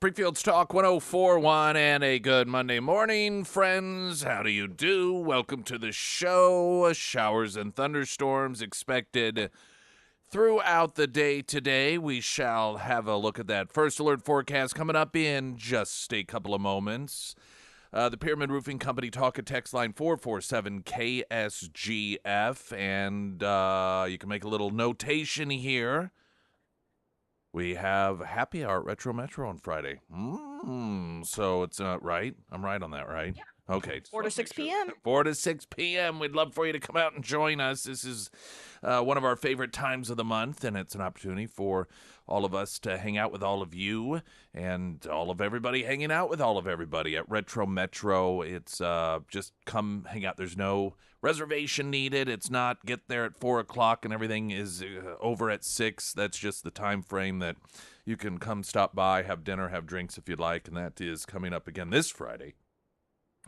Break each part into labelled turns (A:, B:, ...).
A: Springfield's Talk 104.1 and a good Monday morning, friends. How do you do? Welcome to the show. Showers and thunderstorms expected throughout the day today. We shall have a look at that first alert forecast coming up in just a couple of moments. The Pyramid Roofing Company talk at text line 447-KSGF, and you can make a little notation here. We have happy hour at Retro Metro on Friday. So it's right? I'm right on that, right?
B: Yeah.
A: Okay.
B: 4 to 6 p.m.
A: 4 to 6 p.m. We'd love for you to come out and join us. This is one of our favorite times of the month, and it's an opportunity for all of us to hang out with all of you and all of everybody hanging out with all of everybody at Retro Metro. It's just come hang out. There's no reservation needed. It's not get there at 4 o'clock and everything is over at 6. That's just the time frame that you can come stop by, have dinner, have drinks if you'd like, and that is coming up again this Friday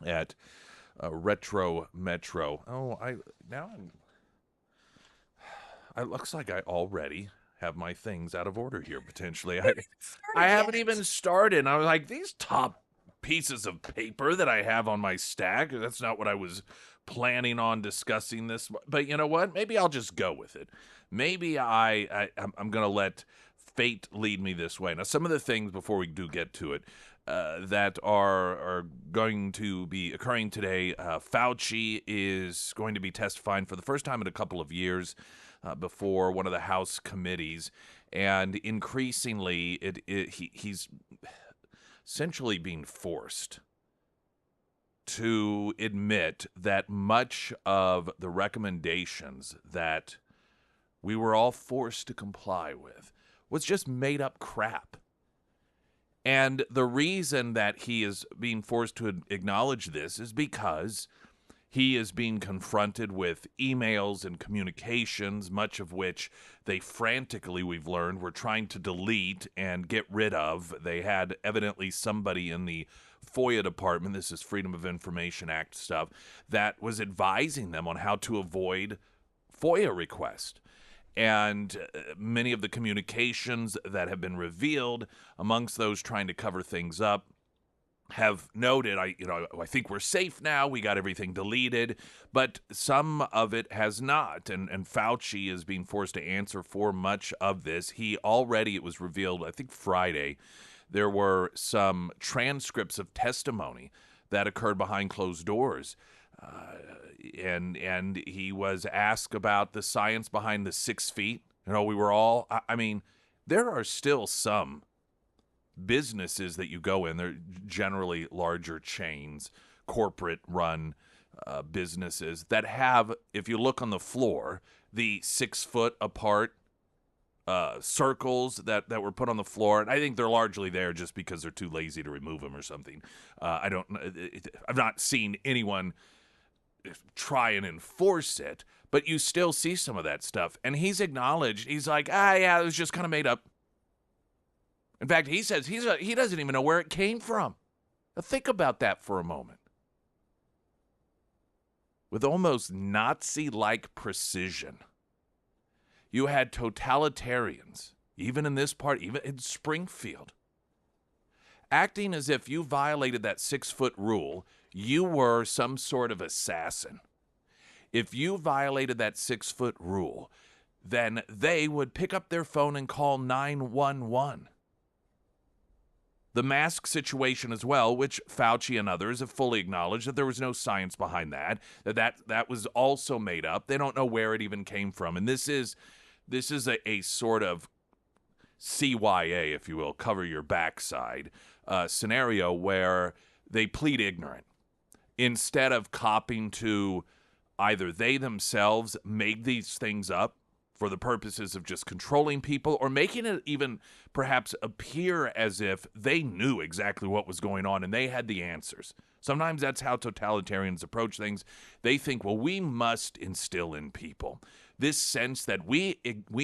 A: at Retro Metro. It looks like I already have my things out of order here, potentially. I haven't even started. And I was like, these top pieces of paper that I have on my stack, that's not what I was planning on discussing this. But you know what? Maybe I'll just go with it. Maybe I'm going to let fate lead me this way. Now, some of the things, before we do get to it, that are going to be occurring today. Fauci is going to be testifying for the first time in a couple of years before one of the House committees, and increasingly he's essentially being forced to admit that much of the recommendations that we were all forced to comply with was just made up crap. And the reason that he is being forced to acknowledge this is because he is being confronted with emails and communications, much of which they frantically, we've learned, were trying to delete and get rid of. They had evidently somebody in the FOIA department, this is Freedom of Information Act stuff, that was advising them on how to avoid FOIA requests. And many of the communications that have been revealed amongst those trying to cover things up have noted, I think we're safe now. We got everything deleted, but some of it has not. And Fauci is being forced to answer for much of this. It was revealed, I think Friday, there were some transcripts of testimony that occurred behind closed doors. And he was asked about the science behind the 6 feet. We were all, there are still some businesses that you go in, they're generally larger chains, corporate run businesses that have, if you look on the floor, the 6 foot apart circles that were put on the floor. And I think they're largely there just because they're too lazy to remove them or something. I've not seen anyone try and enforce it, but you still see some of that stuff. And he's acknowledged, he's like, yeah, it was just kind of made up. In fact, he says he doesn't even know where it came from. Now think about that for a moment. With almost Nazi-like precision, you had totalitarians, even in this part, even in Springfield, acting as if you violated that 6 foot rule. You were some sort of assassin. If you violated that 6 foot rule, then they would pick up their phone and call 911. The mask situation as well, which Fauci and others have fully acknowledged that there was no science behind that was also made up. They don't know where it even came from. And this is a sort of CYA, if you will, cover your backside scenario where they plead ignorant. Instead of copping to either they themselves made these things up for the purposes of just controlling people, or making it even perhaps appear as if they knew exactly what was going on and they had the answers. Sometimes that's how totalitarians approach things. They think, well, we must instill in people this sense that we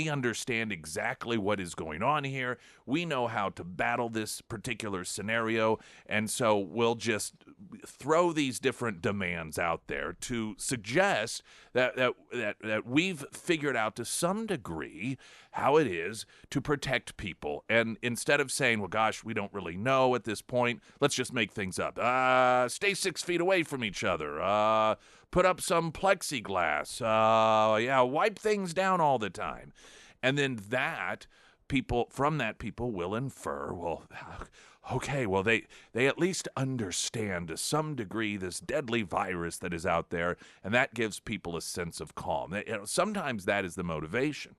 A: understand exactly what is going on here. We know how to battle this particular scenario, and so we'll just throw these different demands out there to suggest that we've figured out to some degree how it is to protect people. And instead of saying, well, gosh, we don't really know at this point, let's just make things up. Stay 6 feet away from each other. Put up some plexiglass. Wipe things down all the time. And then people will infer, well, okay, well, they at least understand to some degree this deadly virus that is out there, and that gives people a sense of calm. Sometimes that is the motivation.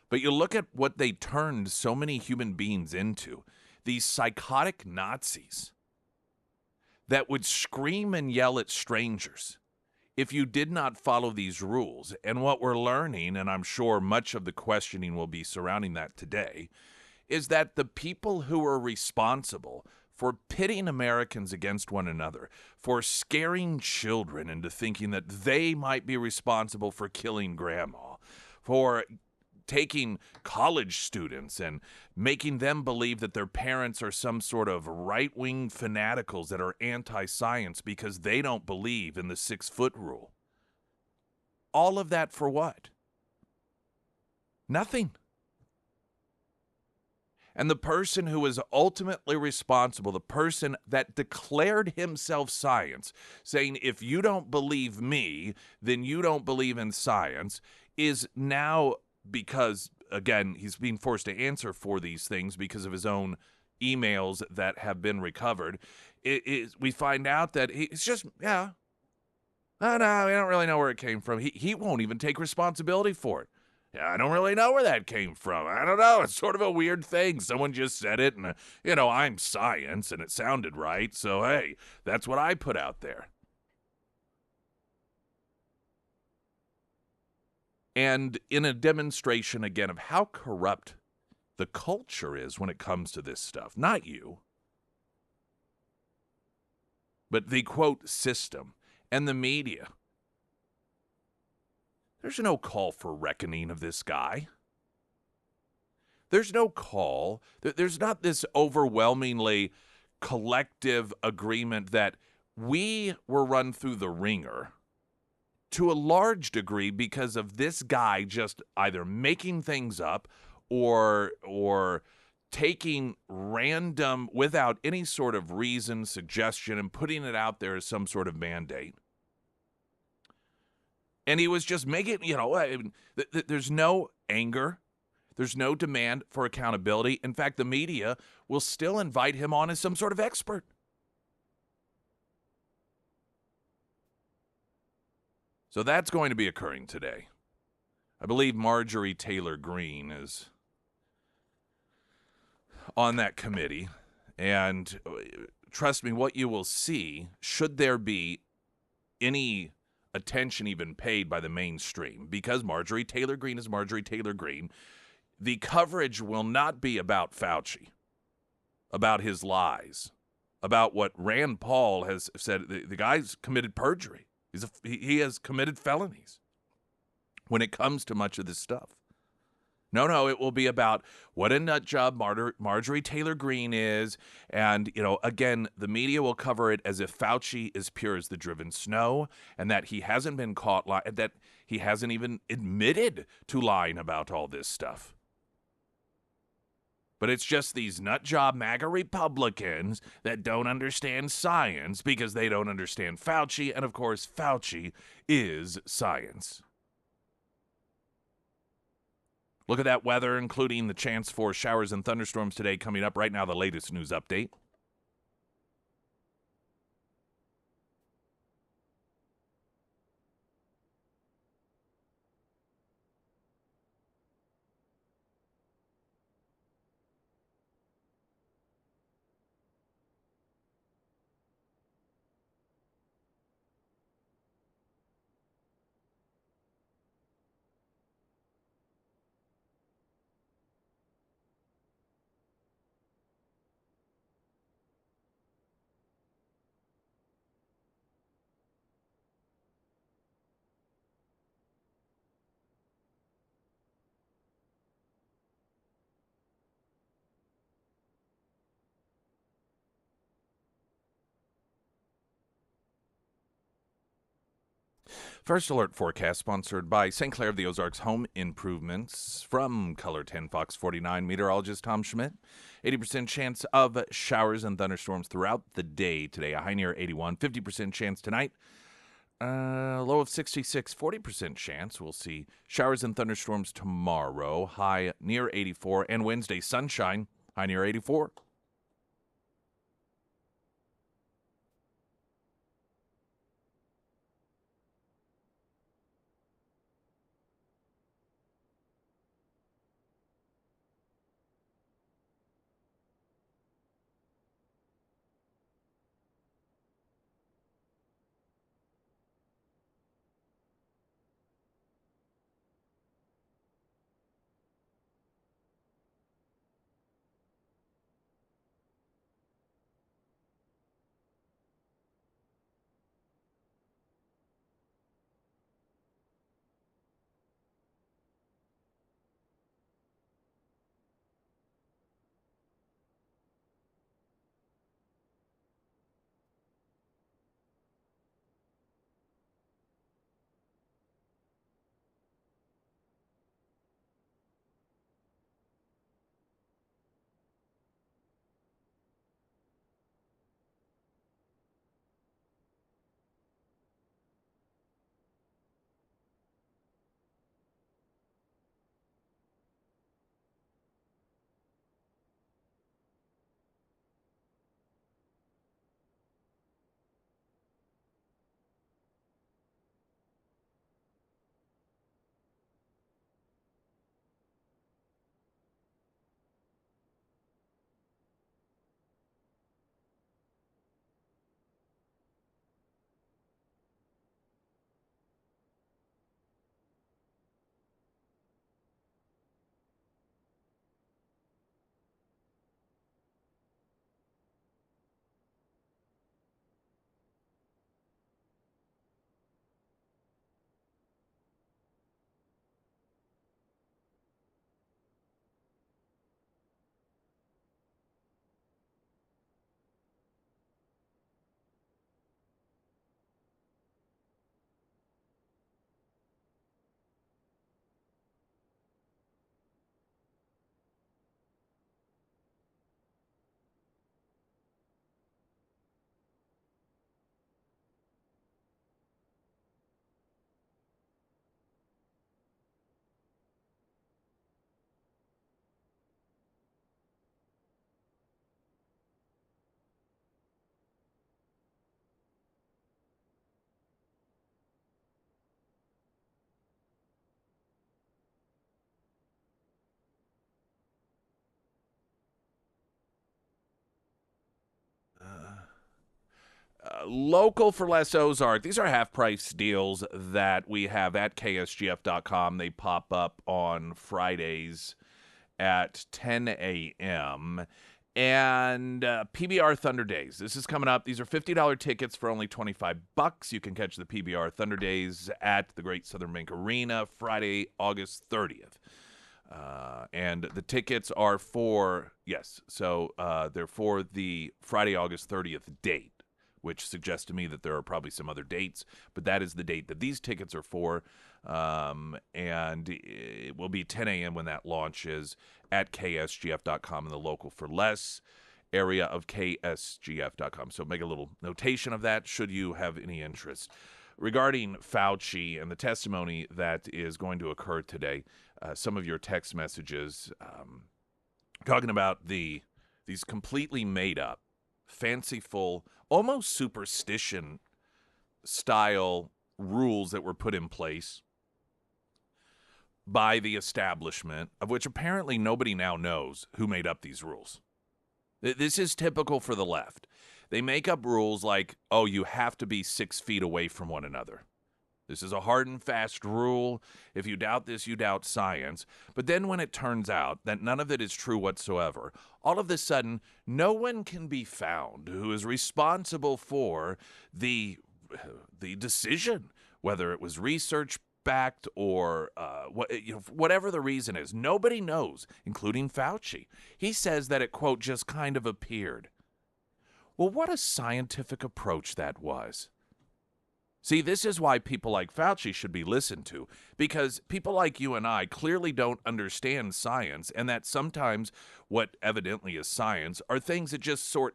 A: But you look at what they turned so many human beings into, these psychotic Nazis that would scream and yell at strangers if you did not follow these rules. And what we're learning, and I'm sure much of the questioning will be surrounding that today, is that the people who are responsible for pitting Americans against one another, for scaring children into thinking that they might be responsible for killing grandma, for taking college students and making them believe that their parents are some sort of right-wing fanaticals that are anti-science because they don't believe in the 6-foot rule. All of that for what? Nothing. And the person who is ultimately responsible, the person that declared himself science, saying, if you don't believe me, then you don't believe in science, is now, because, again, he's being forced to answer for these things because of his own emails that have been recovered, we find out that it's just, no, we don't really know where it came from. He won't even take responsibility for it. Yeah, I don't really know where that came from. I don't know. It's sort of a weird thing. Someone just said it, and, I'm science, and it sounded right, so, hey, that's what I put out there. And in a demonstration, again, of how corrupt the culture is when it comes to this stuff, not you, but the, quote, system and the media. There's no call for reckoning of this guy. There's no call. There's not this overwhelmingly collective agreement that we were run through the ringer to a large degree because of this guy just either making things up or taking random, without any sort of reason, suggestion, and putting it out there as some sort of mandate. And he was just making, there's no anger. There's no demand for accountability. In fact, the media will still invite him on as some sort of expert. So that's going to be occurring today. I believe Marjorie Taylor Greene is on that committee. And trust me, what you will see, should there be any attention even paid by the mainstream, because Marjorie Taylor Greene is Marjorie Taylor Greene, the coverage will not be about Fauci, about his lies, about what Rand Paul has said. The guy's committed perjury. He has committed felonies when it comes to much of this stuff. No, it will be about what a nut job Marjorie Taylor Greene is. And, again, the media will cover it as if Fauci is pure as the driven snow and that he hasn't been caught that he hasn't even admitted to lying about all this stuff. But it's just these nut job MAGA Republicans that don't understand science because they don't understand Fauci. And, of course, Fauci is science. Look at that weather, including the chance for showers and thunderstorms today coming up. Right now, the latest news update. First Alert Forecast sponsored by St. Clair of the Ozarks Home Improvements. From Color 10 Fox 49 meteorologist Tom Schmidt. 80% chance of showers and thunderstorms throughout the day today. A high near 81. 50% chance tonight. Low of 66. 40% chance. We'll see showers and thunderstorms tomorrow. High near 84. And Wednesday, sunshine. High near 84. Local for less Ozark. These are half-price deals that we have at KSGF.com. They pop up on Fridays at 10 a.m. And PBR Thunder Days. This is coming up. These are $50 tickets for only $25. You can catch the PBR Thunder Days at the Great Southern Bank Arena Friday, August 30th. And the tickets are for, they're for the Friday, August 30th date, which suggests to me that there are probably some other dates, but that is the date that these tickets are for, and it will be 10 a.m. when that launches at KSGF.com in the local for less area of KSGF.com. So make a little notation of that should you have any interest. Regarding Fauci and the testimony that is going to occur today, some of your text messages talking about these completely made up, fanciful, almost superstition style rules that were put in place by the establishment, of which apparently nobody now knows who made up these rules. This is typical for the left. They make up rules like, oh, you have to be 6 feet away from one another. This is a hard and fast rule. If you doubt this, you doubt science. But then when it turns out that none of it is true whatsoever, all of a sudden, no one can be found who is responsible for the decision, whether it was research-backed or whatever the reason is. Nobody knows, including Fauci. He says that it, quote, just kind of appeared. Well, what a scientific approach that was. See, this is why people like Fauci should be listened to, because people like you and I clearly don't understand science, and that sometimes what evidently is science are things that just sort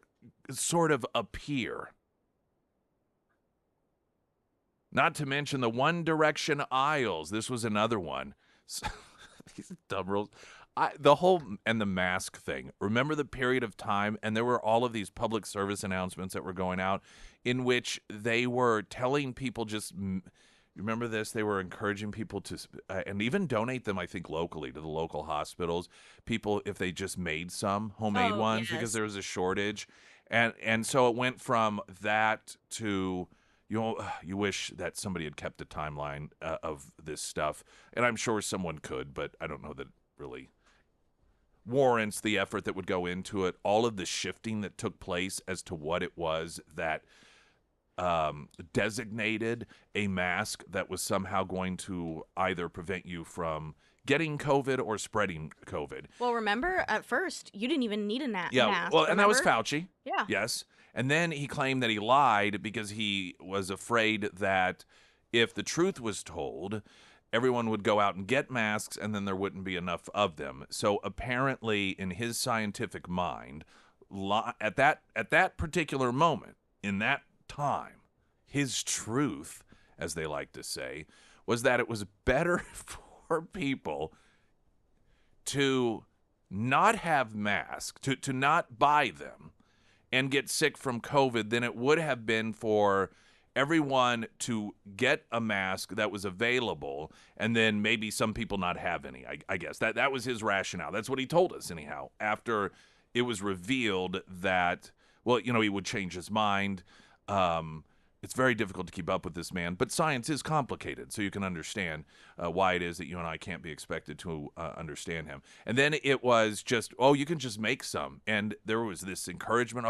A: of appear. Not to mention the One Direction aisles. This was another one. These dumb rules. The whole and the mask thing. Remember the period of time, and there were all of these public service announcements that were going out in which they were telling people remember this? They were encouraging people to, and even donate them, I think, locally to the local hospitals. People, if they just made some homemade ones because
B: Yes.
A: there was a shortage. And so it went from that to, you wish that somebody had kept a timeline of this stuff. And I'm sure someone could, but I don't know that it really warrants the effort that would go into it. All of the shifting that took place as to what it was that designated a mask that was somehow going to either prevent you from getting COVID or spreading COVID.
B: Well, remember, at first, you didn't even need a
A: Yeah,
B: mask,
A: well, and that was
B: remember?
A: Fauci.
B: Yeah.
A: Yes. And then he claimed that he lied because he was afraid that if the truth was told, everyone would go out and get masks and then there wouldn't be enough of them. So apparently, in his scientific mind, at that particular moment, in that time, his truth, as they like to say, was that it was better for people to not have masks, to not buy them and get sick from COVID than it would have been for everyone to get a mask that was available and then maybe some people not have any. I guess that was his rationale. That's what he told us anyhow, after it was revealed that, well, he would change his mind. It's very difficult to keep up with this man, but science is complicated, so you can understand why it is that you and I can't be expected to understand him. And then it was just, you can just make some. And there was this encouragement,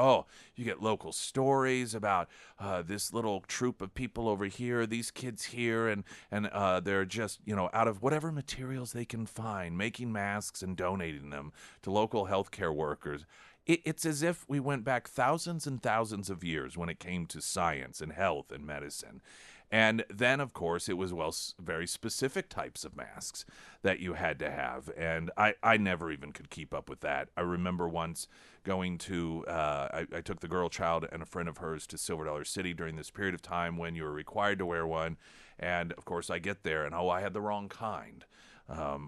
A: you get local stories about this little troop of people over here, these kids here, and they're just, out of whatever materials they can find, making masks and donating them to local healthcare workers. It's as if we went back thousands and thousands of years when it came to science and health and medicine. And then, of course, it was, very specific types of masks that you had to have. And I never even could keep up with that. I remember once going to, I took the girl child and a friend of hers to Silver Dollar City during this period of time when you were required to wear one. And, of course, I get there and, I had the wrong kind.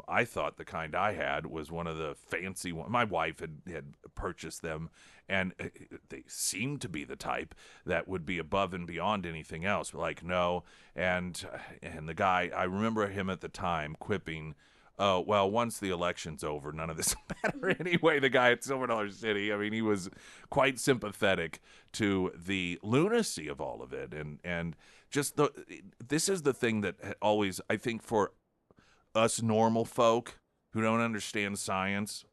A: I thought the kind I had was one of the fancy ones. My wife had purchased them, and they seemed to be the type that would be above and beyond anything else. But like, no. And the guy, I remember him at the time quipping, well, once the election's over, none of this will matter anyway. The guy at Silver Dollar City, I mean, he was quite sympathetic to the lunacy of all of it. And just this is the thing that always, I think, for us normal folk who don't understand science,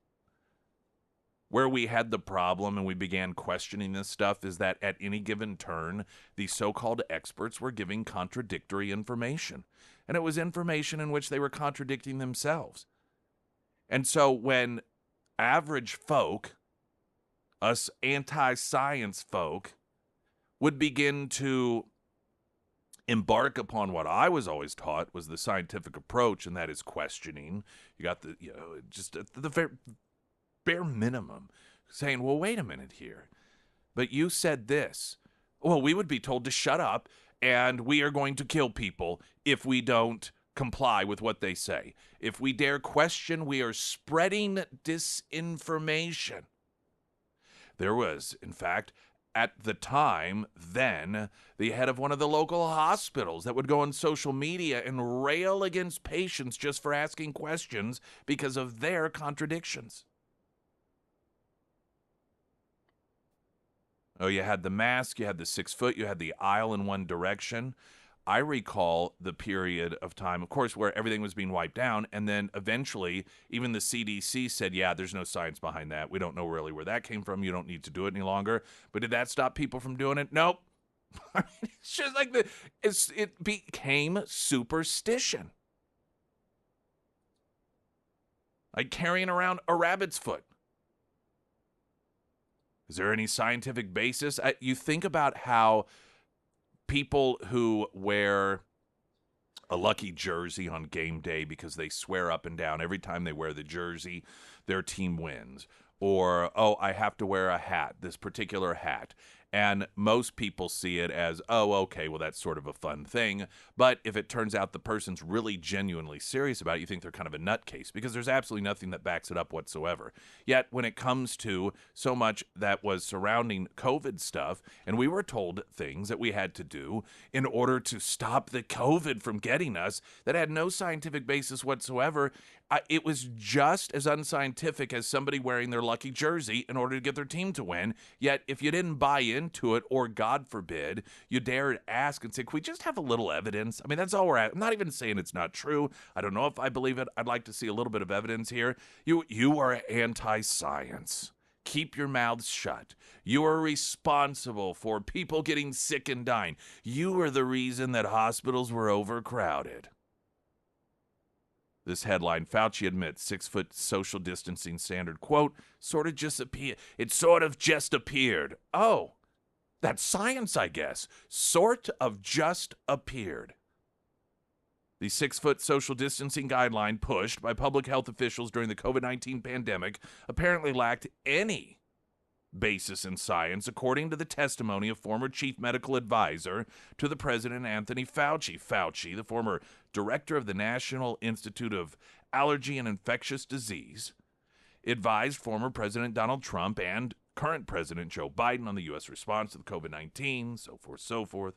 A: where we had the problem and we began questioning this stuff is that at any given turn, these so-called experts were giving contradictory information. And it was information in which they were contradicting themselves. And so when average folk, us anti-science folk, would begin to embark upon what I was always taught was the scientific approach, and that is questioning. You got just the very bare minimum, saying, well, wait a minute here, but you said this. Well, we would be told to shut up, and we are going to kill people if we don't comply with what they say. If we dare question, we are spreading disinformation. There was, in fact, at the time, then, the head of one of the local hospitals that would go on social media and rail against patients just for asking questions because of their contradictions. Oh, you had the mask, you had the 6 foot, you had the aisle in one direction. I recall the period of time, of course, where everything was being wiped down, and then eventually even the CDC said, yeah, there's no science behind that. We don't know really where that came from. You don't need to do it any longer. But did that stop people from doing it? Nope. I mean, it's just like it became superstition. Like carrying around a rabbit's foot. Is there any scientific basis? You think about how people who wear a lucky jersey on game day because they swear up and down every time they wear the jersey, their team wins. Or, oh, I have to wear a hat, this particular hat. And most people see it as, oh, okay, well, that's sort of a fun thing. But if it turns out the person's really genuinely serious about it, you think they're kind of a nutcase because there's absolutely nothing that backs it up whatsoever. Yet when it comes to so much that was surrounding COVID stuff, and we were told things that we had to do in order to stop the COVID from getting us that had no scientific basis whatsoever, it was just as unscientific as somebody wearing their lucky jersey in order to get their team to win. Yet, if you didn't buy into it, or God forbid, you dared ask and say, can we just have a little evidence? I mean, that's all we're at. I'm not even saying it's not true. I don't know if I believe it. I'd like to see a little bit of evidence here. You are anti-science. Keep your mouths shut. You are responsible for people getting sick and dying. You are the reason that hospitals were overcrowded. This headline, Fauci admits 6-foot social distancing standard, quote, sort of just appeared. It sort of just appeared. Oh, that's science, I guess. Sort of just appeared. The 6-foot social distancing guideline pushed by public health officials during the COVID-19 pandemic apparently lacked any basis in science, according to the testimony of former chief medical advisor to the president, Anthony Fauci. Fauci, the former director of the National Institute of Allergy and Infectious Disease, advised former President Donald Trump and current President Joe Biden on the U.S. response to the COVID-19, so forth, so forth.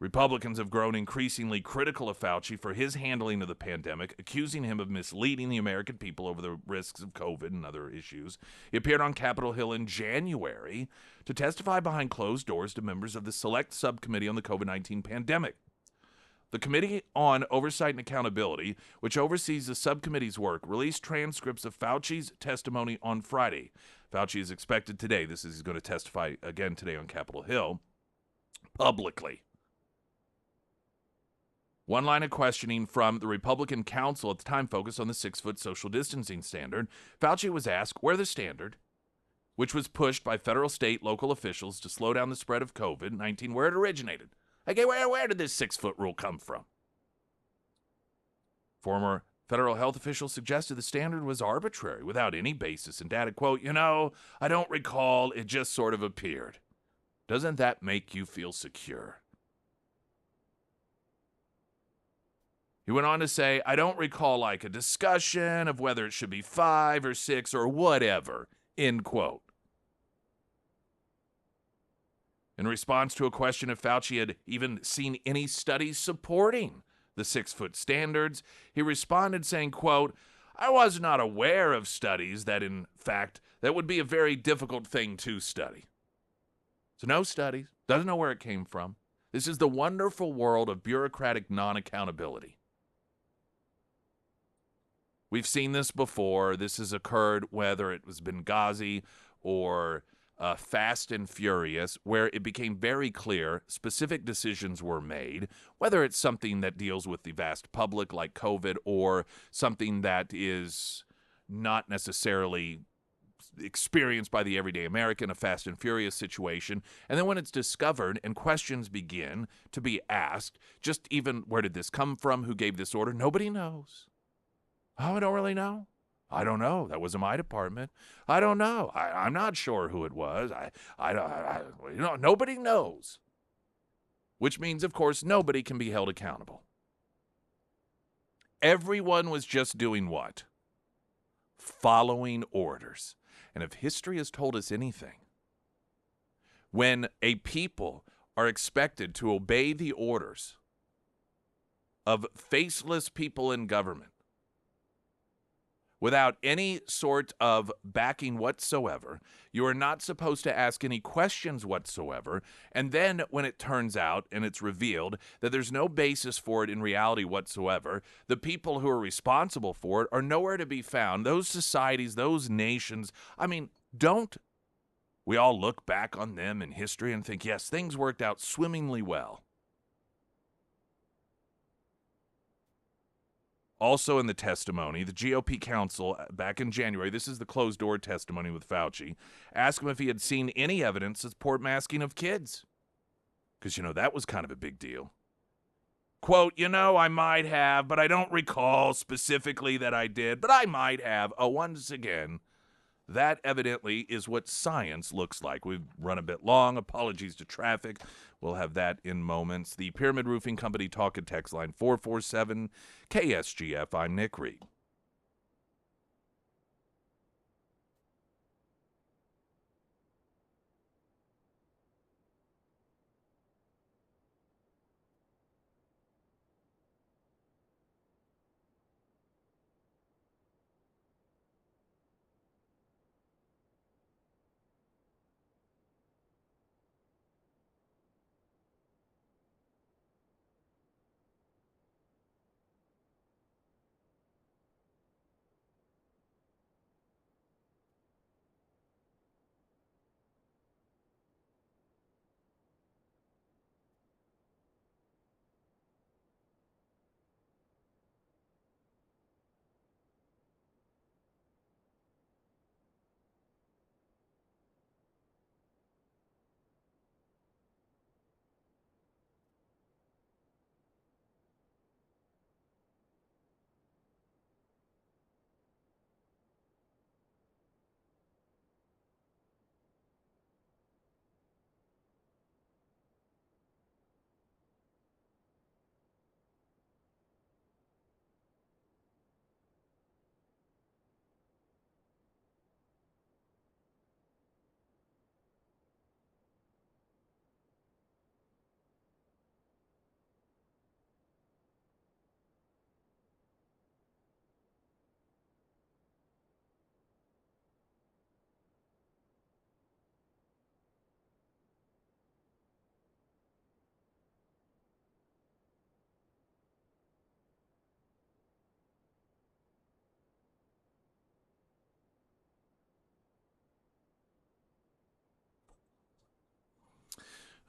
A: Republicans have grown increasingly critical of Fauci for his handling of the pandemic, accusing him of misleading the American people over the risks of COVID and other issues. He appeared on Capitol Hill in January to testify behind closed doors to members of the Select Subcommittee on the COVID-19 pandemic. The Committee on Oversight and Accountability, which oversees the subcommittee's work, released transcripts of Fauci's testimony on Friday. Fauci is expected today, he's going to testify again today on Capitol Hill, publicly. One line of questioning from the Republican counsel at the time focused on the 6-foot social distancing standard. Fauci was asked where the standard, which was pushed by federal, state, local officials to slow down the spread of COVID-19, where it originated. Okay, where did this 6-foot rule come from? Former federal health officials suggested the standard was arbitrary, without any basis in data. Quote, I don't recall, it just sort of appeared. Doesn't that make you feel secure? He went on to say, I don't recall like a discussion of whether it should be 5 or 6 or whatever, end quote. In response to a question if Fauci had even seen any studies supporting the 6-foot standards, he responded saying, quote, I was not aware of studies that, in fact, that would be a very difficult thing to study. So no studies, doesn't know where it came from. This is the wonderful world of bureaucratic non-accountability. We've seen this before. This has occurred whether it was Benghazi or Fast and Furious, where it became very clear specific decisions were made, whether it's something that deals with the vast public like COVID or something that is not necessarily experienced by the everyday American, a Fast and Furious situation. And then when it's discovered and questions begin to be asked, just even where did this come from? Who gave this order? Nobody knows. Oh, I don't really know. I don't know. That wasn't my department. I don't know. I'm not sure who it was. Nobody knows. Which means, of course, nobody can be held accountable. Everyone was just doing what? Following orders. And if history has told us anything, when a people are expected to obey the orders of faceless people in government, without any sort of backing whatsoever, you are not supposed to ask any questions whatsoever. And then when it turns out and it's revealed that there's no basis for it in reality whatsoever, the people who are responsible for it are nowhere to be found. Those societies, those nations, don't we all look back on them in history and think, yes, things worked out swimmingly well? Also in the testimony, the GOP counsel back in January, this is the closed-door testimony with Fauci, asked him if he had seen any evidence of support masking of kids. because, that was kind of a big deal. Quote, I might have, but I don't recall specifically that I did, but I might have. Oh, once again, that evidently is what science looks like. We've run a bit long. Apologies to traffic. We'll have that in moments. The Pyramid Roofing Company talk and text line 447 KSGF. I'm Nick Reed.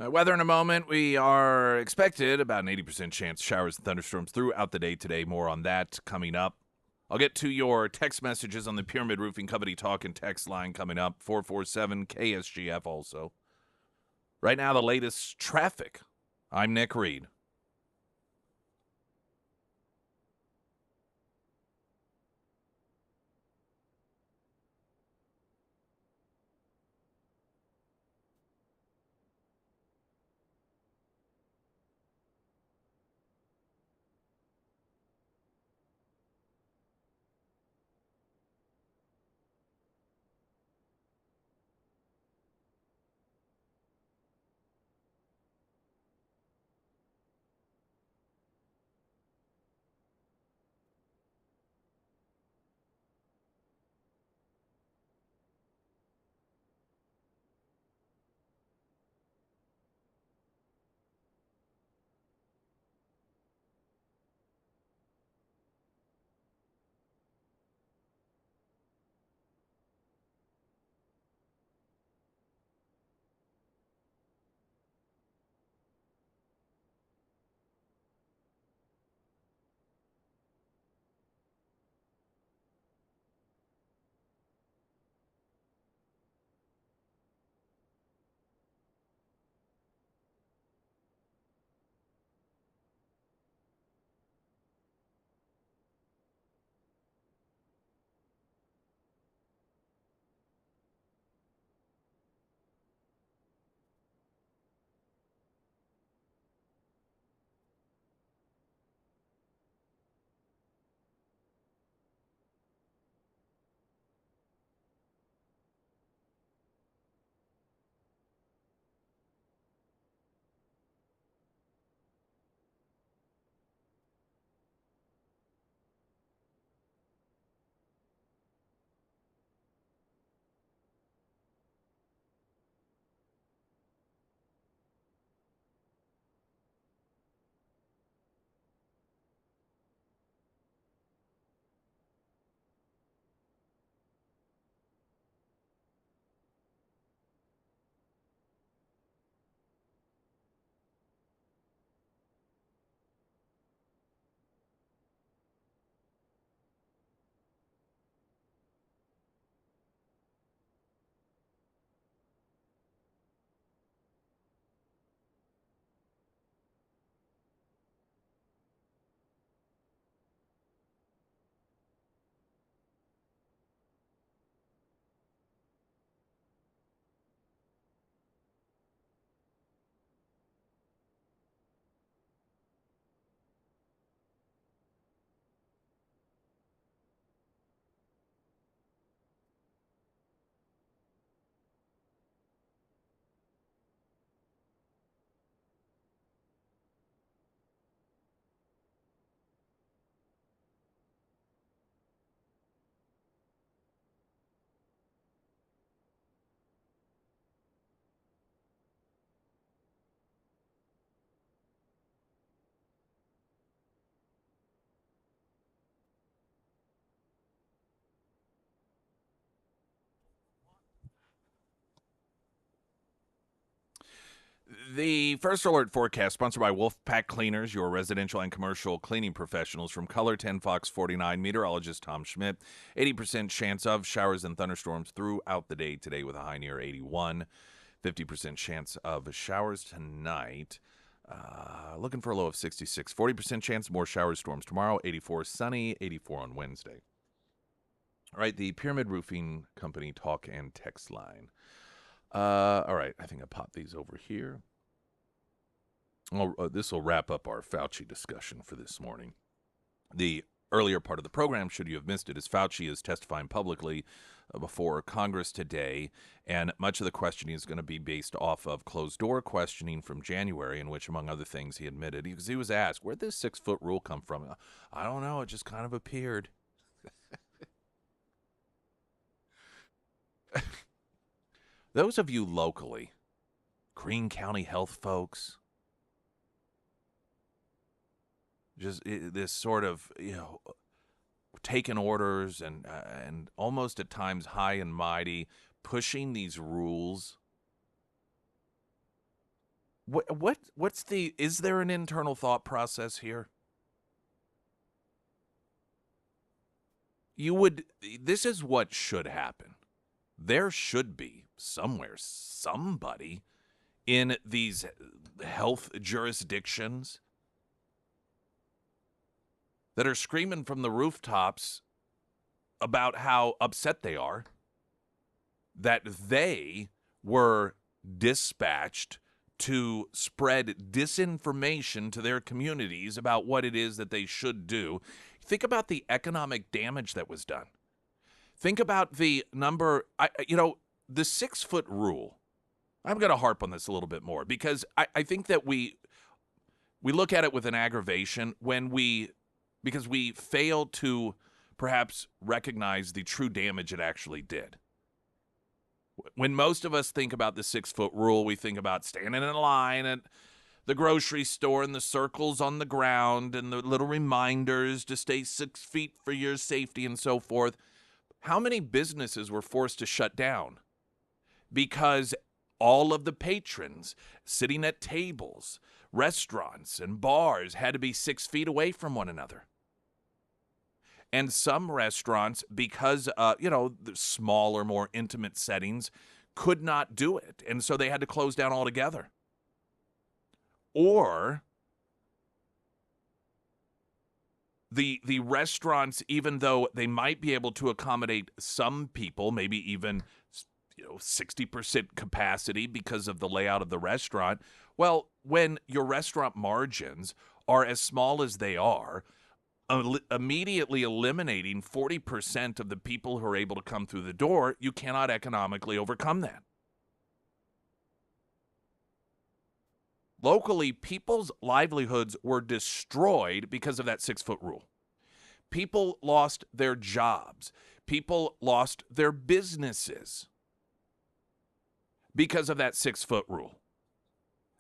A: Weather in a moment. We are expected about an 80% chance showers and thunderstorms throughout the day today. More on that coming up. I'll get to your text messages on the Pyramid Roofing Company talk and text line coming up. 447 KSGF also. Right now, the latest traffic. I'm Nick Reed. The First Alert forecast sponsored by Wolfpack Cleaners, your residential and commercial cleaning professionals from Color 10 Fox 49, meteorologist Tom Schmidt. 80% chance of showers and thunderstorms throughout the day today with a high near 81. 50% chance of showers tonight. Looking for a low of 66. 40% chance more showers, storms tomorrow. 84 sunny, 84 on Wednesday. All right, the Pyramid Roofing Company talk and text line. All right, I think I popped these over here. This will wrap up our Fauci discussion for this morning. The earlier part of the program, should you have missed it, is Fauci is testifying publicly before Congress today, and much of the questioning is going to be based off of closed-door questioning from January, in which, among other things, he admitted, because he was asked, where'd this 6-foot rule come from? I don't know, it just kind of appeared. Those of you locally, Greene County health folks, just this sort of, taking orders and almost at times high and mighty, pushing these rules. Is there an internal thought process here? This is what should happen. There should be somewhere somebody in these health jurisdictions that are screaming from the rooftops about how upset they are that they were dispatched to spread disinformation to their communities about what it is that they should do. Think about the economic damage that was done. Think about the number, the 6-foot rule. I'm going to harp on this a little bit more because I think that we look at it with an aggravation because we fail to perhaps recognize the true damage it actually did. When most of us think about the 6-foot rule, we think about standing in line at the grocery store and the circles on the ground and the little reminders to stay 6 feet for your safety and so forth. How many businesses were forced to shut down because all of the patrons sitting at tables, restaurants, and bars had to be 6 feet away from one another? And some restaurants, because, the smaller, more intimate settings, could not do it. And so they had to close down altogether. Or the restaurants, even though they might be able to accommodate some people, maybe even 60% capacity because of the layout of the restaurant. Well, when your restaurant margins are as small as they are, immediately eliminating 40% of the people who are able to come through the door, you cannot economically overcome that. Locally, people's livelihoods were destroyed because of that 6-foot rule. People lost their jobs. People lost their businesses because of that 6-foot rule.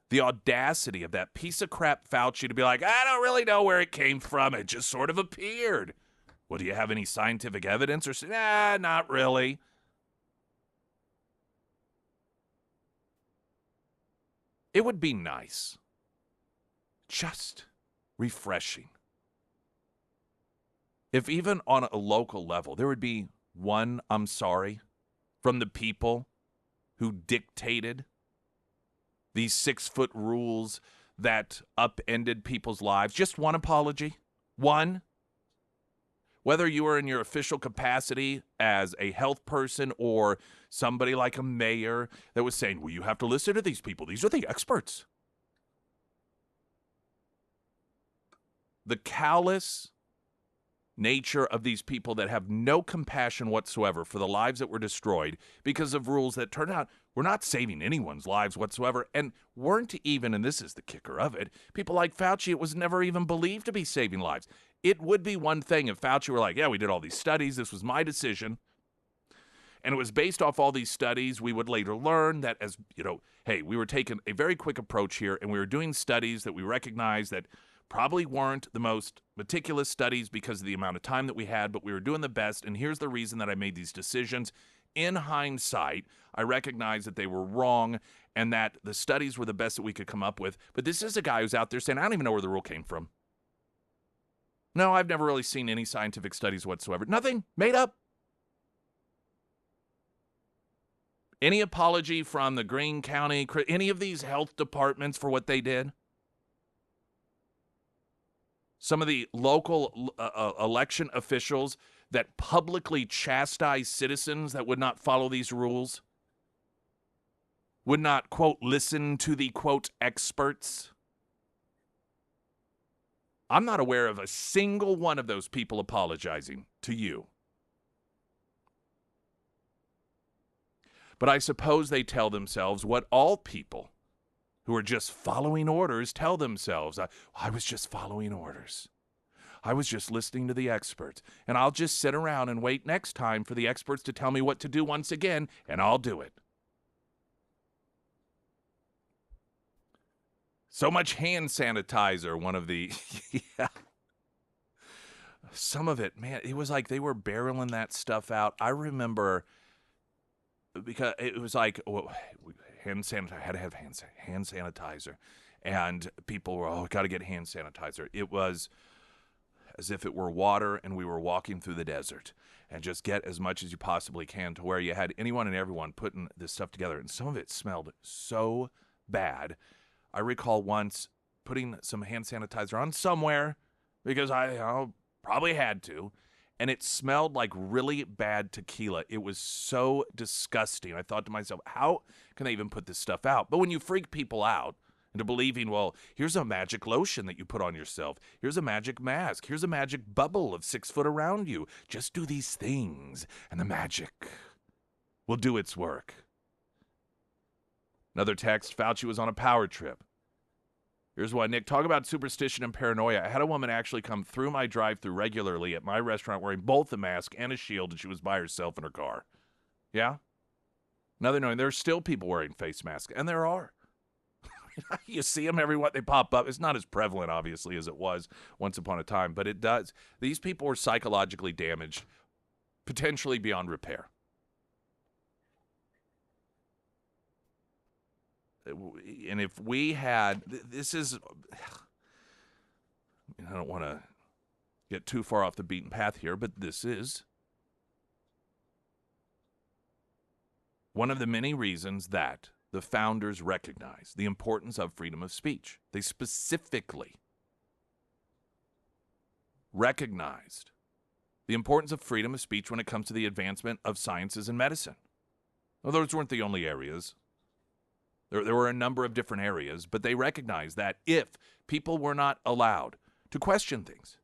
A: The audacity of that piece of crap Fauci to be like, I don't really know where it came from. It just sort of appeared. Well, do you have any scientific evidence? Or not really. It would be nice, just refreshing, if even on a local level, there would be one I'm sorry from the people who dictated these 6-foot rules that upended people's lives. Just one apology. One. Whether you were in your official capacity as a health person or somebody like a mayor that was saying, well, you have to listen to these people. These are the experts. The callous nature of these people that have no compassion whatsoever for the lives that were destroyed because of rules that turned out were not saving anyone's lives whatsoever and weren't even, and this is the kicker of it, people like Fauci, it was never even believed to be saving lives. It would be one thing if Fauci were like, yeah, we did all these studies, this was my decision, and it was based off all these studies. We would later learn that as, hey, we were taking a very quick approach here and we were doing studies that we recognized that probably weren't the most meticulous studies because of the amount of time that we had, but we were doing the best, and here's the reason that I made these decisions. in hindsight, I recognize that they were wrong and that the studies were the best that we could come up with. But this is a guy who's out there saying, I don't even know where the rule came from. No, I've never really seen any scientific studies whatsoever. Nothing. Made up. Any apology from the Greene County, any of these health departments for what they did? Some of the local election officials that publicly chastise citizens that would not follow these rules, would not, quote, listen to the, quote, experts. I'm not aware of a single one of those people apologizing to you. But I suppose they tell themselves what all people who are just following orders tell themselves. I was just following orders. I was just listening to the experts. And I'll just sit around and wait next time for the experts to tell me what to do once again, and I'll do it. So much hand sanitizer, one of the, yeah. Some of it, man, it was like they were barreling that stuff out. I remember, because it was like, hand sanitizer, I had to have hand sanitizer. And people were, got to get hand sanitizer. It was as if it were water and we were walking through the desert. And just get as much as you possibly can to where you had anyone and everyone putting this stuff together. And some of it smelled so bad. I recall once putting some hand sanitizer on somewhere because I probably had to, and it smelled like really bad tequila. It was so disgusting. I thought to myself, how can they even put this stuff out? But when you freak people out into believing, well, here's a magic lotion that you put on yourself. Here's a magic mask. Here's a magic bubble of 6 foot around you. Just do these things, and the magic will do its work. Another text, Fauci was on a power trip. Here's one, Nick, talk about superstition and paranoia. I had a woman actually come through my drive-thru regularly at my restaurant wearing both a mask and a shield, and she was by herself in her car. Yeah? Another knowing, there are still people wearing face masks, and there are. You see them everywhere, they pop up. It's not as prevalent, obviously, as it was once upon a time, but it does. These people are psychologically damaged, potentially beyond repair. And if we had, this is, I don't want to get too far off the beaten path here, but this is one of the many reasons that the founders recognized the importance of freedom of speech. They specifically recognized the importance of freedom of speech when it comes to the advancement of sciences and medicine. Well, those weren't the only areas. There were a number of different areas, but they recognized that if people were not allowed to question things,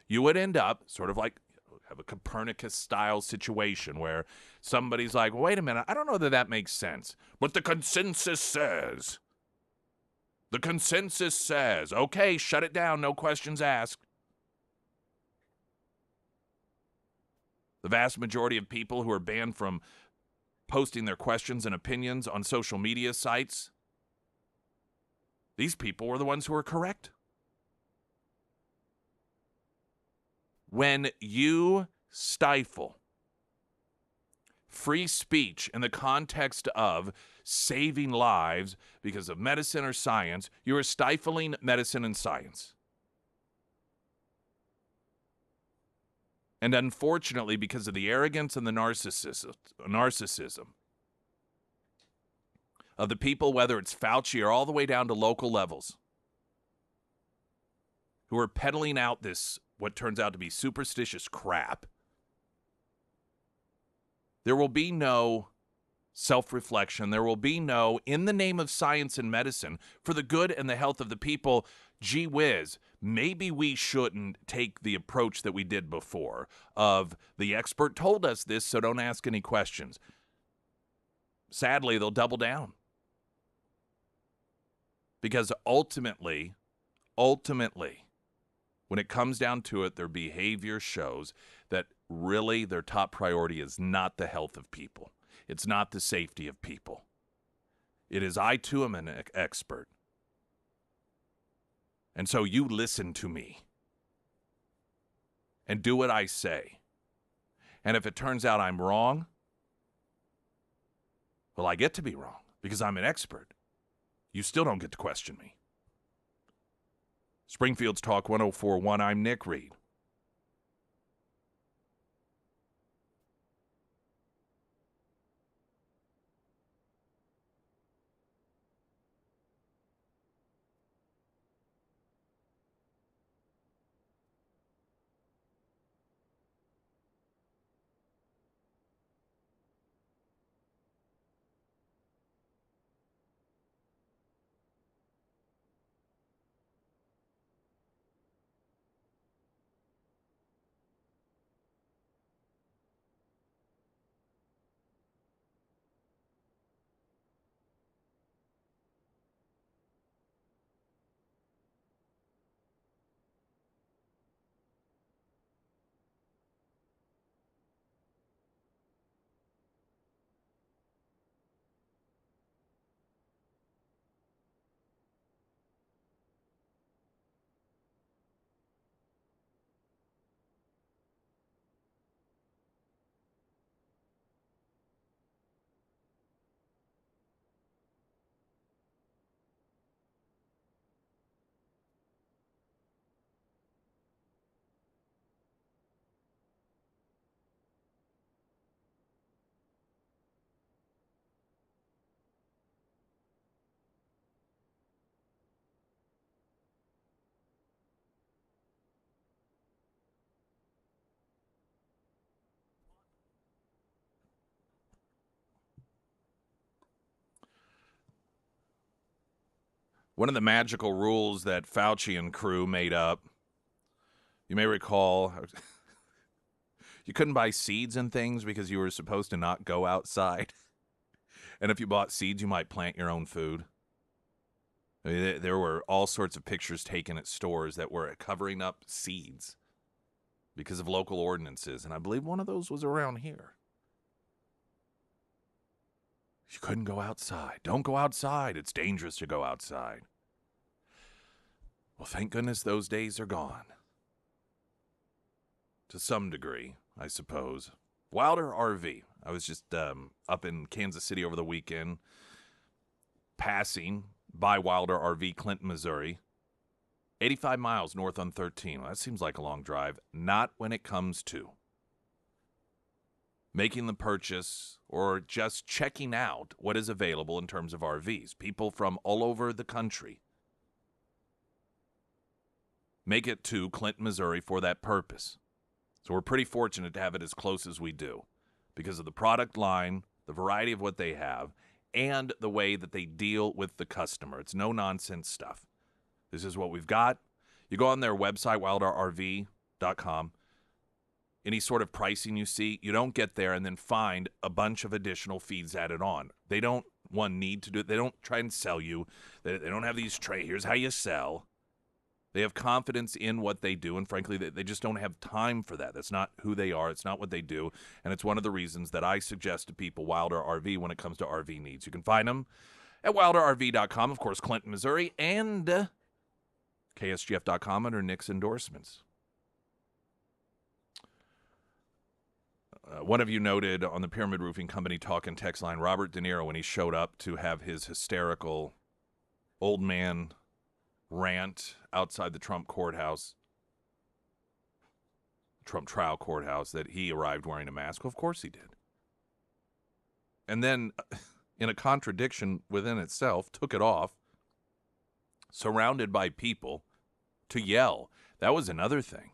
A: you would end up sort of like have a Copernicus-style situation where somebody's like, well, wait a minute, I don't know that that makes sense, but the consensus says. The consensus says, okay, shut it down, no questions asked. The vast majority of people who are banned from posting their questions and opinions on social media sites, these people were the ones who were correct. When you stifle free speech in the context of saving lives because of medicine or science, you are stifling medicine and science. And unfortunately, because of the arrogance and the narcissism of the people, whether it's Fauci or all the way down to local levels, who are peddling out this, what turns out to be superstitious crap, there will be no self-reflection. There will be no, in the name of science and medicine, for the good and the health of the people, gee whiz, maybe we shouldn't take the approach that we did before of the expert told us this, so don't ask any questions. Sadly, they'll double down. Because ultimately, when it comes down to it, their behavior shows that really their top priority is not the health of people. It's not the safety of people. It is, I too am an expert. And so you listen to me and do what I say. And if it turns out I'm wrong, Well, I get to be wrong because I'm an expert. You still don't get to question me. Springfield's Talk 104.1, I'm Nick Reed. One of the magical rules that Fauci and crew made up, you may recall, you couldn't buy seeds and things because you were supposed to not go outside. And if you bought seeds, you might plant your own food. I mean, there were all sorts of pictures taken at stores that were covering up seeds because of local ordinances. And I believe one of those was around here. You couldn't go outside. Don't go outside. It's dangerous to go outside. Well, thank goodness those days are gone. To some degree, I suppose. Wilder RV. I was just up in Kansas City over the weekend, passing by Wilder RV, Clinton, Missouri. 85 miles north on 13. Well, that seems like a long drive. Not when it comes to making the purchase or just checking out what is available in terms of RVs. People from all over the country make it to Clinton, Missouri for that purpose. So we're pretty fortunate to have it as close as we do because of the product line, the variety of what they have, and the way that they deal with the customer. It's no-nonsense stuff. This is what we've got. You go on their website, wilderrv.com. Any sort of pricing you see, you don't get there and then find a bunch of additional feeds added on. They don't, need to do it. They don't try and sell you. They don't have these here's how you sell. They have confidence in what they do, and frankly, they just don't have time for that. That's not who they are. It's not what they do, and it's one of the reasons that I suggest to people Wilder RV when it comes to RV needs. You can find them at wilderrv.com, of course, Clinton, Missouri, and KSGF.com under Nick's endorsements. One of you noted on the Pyramid Roofing Company talk and text line, Robert De Niro, when he showed up to have his hysterical old man rant outside the Trump courthouse, Trump trial courthouse, that he arrived wearing a mask. Well, of course he did. And then, in a contradiction within itself, took it off, surrounded by people, to yell. That was another thing.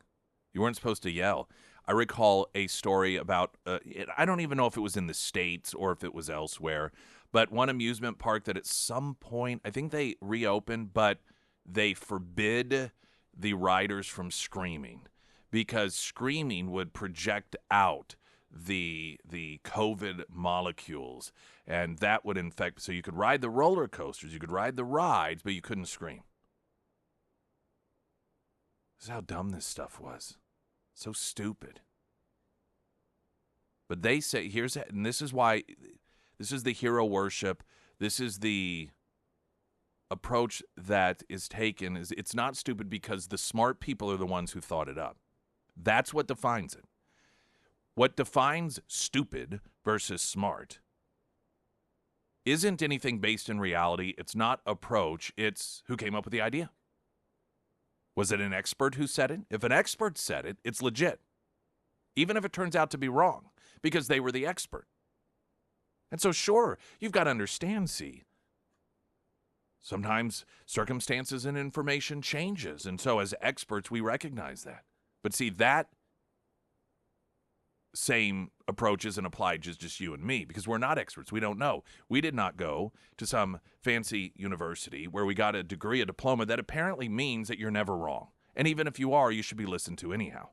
A: You weren't supposed to yell. I recall a story about, I don't even know if it was in the States or if it was elsewhere, but one amusement park that at some point, I think they reopened, but they forbid the riders from screaming because screaming would project out the COVID molecules, and that would infect. So you could ride the roller coasters, you could ride the rides, but you couldn't scream. This is how dumb this stuff was. So stupid. But they say, and this is why, this is the hero worship. This is the approach that is taken. It's not stupid because the smart people are the ones who thought it up. That's what defines it. What defines stupid versus smart isn't anything based in reality. It's not approach. It's who came up with the idea. Was it an expert who said it? If an expert said it, it's legit. Even if it turns out to be wrong, because they were the expert. And so, sure, you've got to understand, see, sometimes circumstances and information changes. And so as experts, we recognize that. But see, that same approach isn't applied to just you and me, because we're not experts. We don't know. We did not go to some fancy university where we got a degree, a diploma that apparently means that you're never wrong. And even if you are, you should be listened to anyhow.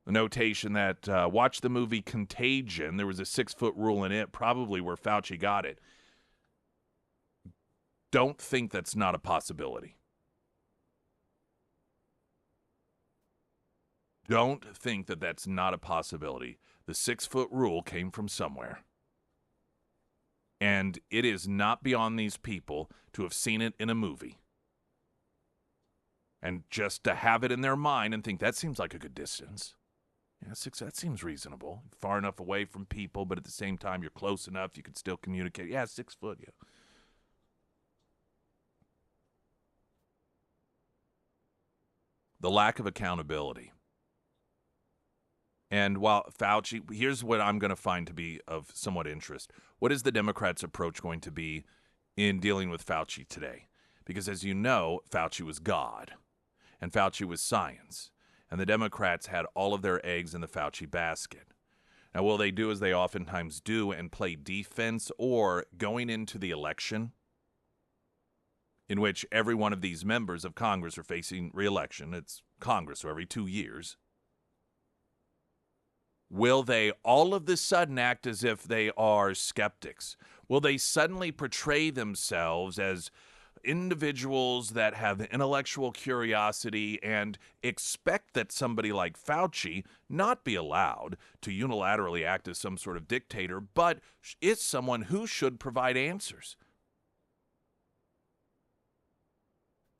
A: A notation that watch the movie Contagion. There was a 6-foot rule in it, probably where Fauci got it. Don't think that's not a possibility. Don't think that that's not a possibility. The 6-foot rule came from somewhere. And it is not beyond these people to have seen it in a movie. And just to have it in their mind and think, that seems like a good distance. Yeah, 6, that seems reasonable. Far enough away from people, but at the same time, you're close enough, you can still communicate. Yeah, 6 foot, yeah. The lack of accountability. And while Fauci, here's what I'm going to find to be of somewhat interest. What is the Democrats' approach going to be in dealing with Fauci today? Because as you know, Fauci was God, and Fauci was science. And the Democrats had all of their eggs in the Fauci basket. Now, will they do as they oftentimes do and play defense, or going into the election in which every one of these members of Congress are facing re-election? It's Congress, so every 2 years. Will they all of a sudden act as if they are skeptics? Will they suddenly portray themselves as individuals that have intellectual curiosity and expect that somebody like Fauci not be allowed to unilaterally act as some sort of dictator, but is someone who should provide answers?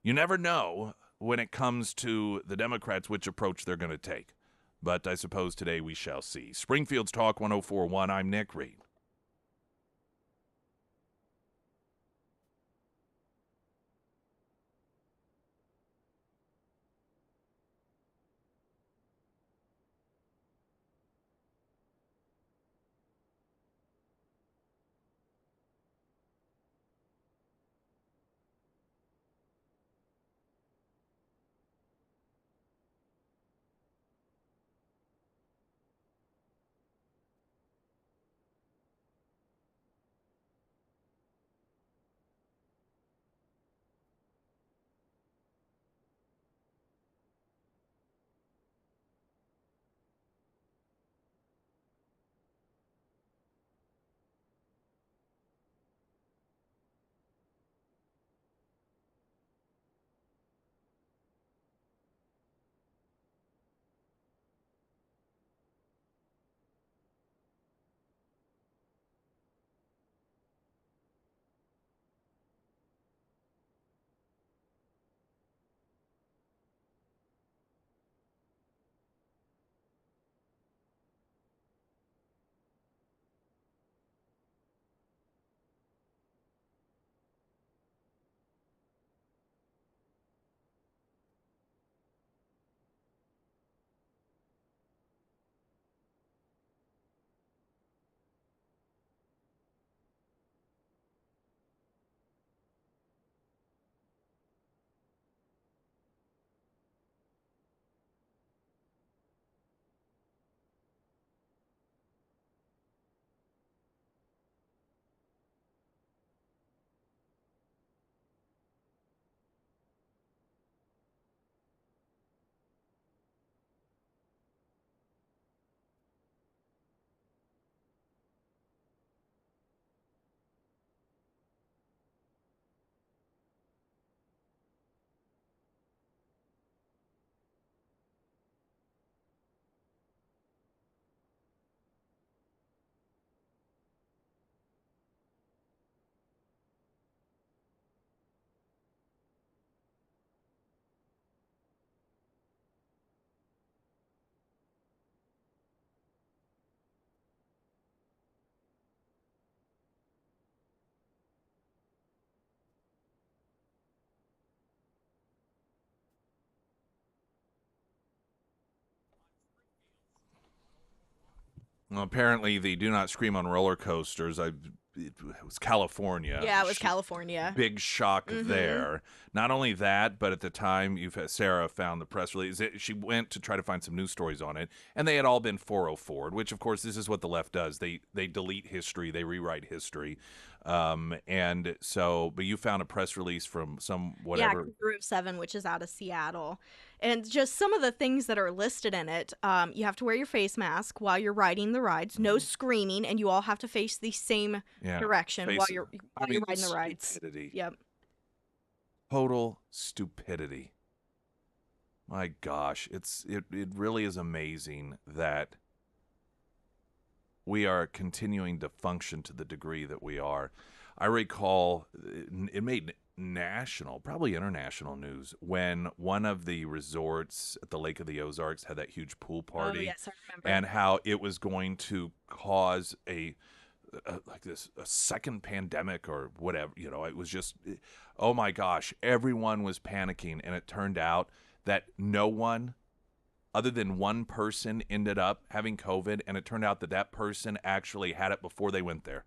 A: You never know when it comes to the Democrats which approach they're going to take. But I suppose today we shall see. Springfield's Talk 104.1, I'm Nick Reed. Well, apparently, the "Do Not Scream on Roller Coasters." It was California.
B: Yeah, it was California.
A: Big shock
B: Mm-hmm.
A: there. Not only that, but at the time, Sarah found the press release. She went to try to find some news stories on it, and they had all been 404'd, which, of course, this is what the left does. They delete history, they rewrite history. And so, but you found a press release from some
B: Yeah,
A: whatever.
B: Crew of Seven, which is out of Seattle. And just some of the things that are listed in it, you have to wear your face mask while you're riding the rides, no screaming, and you all have to face the same
A: Yeah,
B: direction
A: face. I
B: while you're
A: mean,
B: riding the rides.
A: stupidity.
B: Yep.
A: Total stupidity. My gosh, it really is amazing that we are continuing to function to the degree that we are. I recall it made national, probably international news when one of the resorts at the Lake of the Ozarks had that huge pool
B: Oh,
A: party,
B: yes, I remember.
A: and how it was going to cause like this a second pandemic or whatever. It was just, oh my gosh, everyone was panicking, and it turned out that no one other than one person ended up having COVID, and it turned out that that person actually had it before they went there.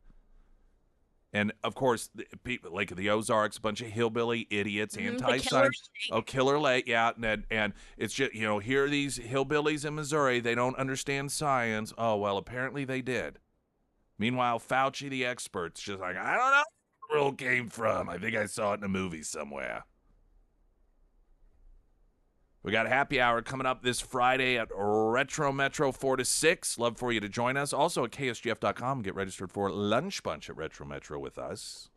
A: And of course, the people, Lake of the Ozarks, a bunch of hillbilly idiots,
B: The Killer
A: anti-science. Oh,
B: Lake.
A: Killer Lake, yeah, and it's just here are these hillbillies in Missouri. They don't understand science. Oh well, apparently they did. Meanwhile, Fauci, the expert's just like, I don't know where the world came from. I think I saw it in a movie somewhere. We got happy hour coming up this Friday at Retro Metro 4 to 6. Love for you to join us. Also at KSGF.com. Get registered for Lunch Bunch at Retro Metro with us.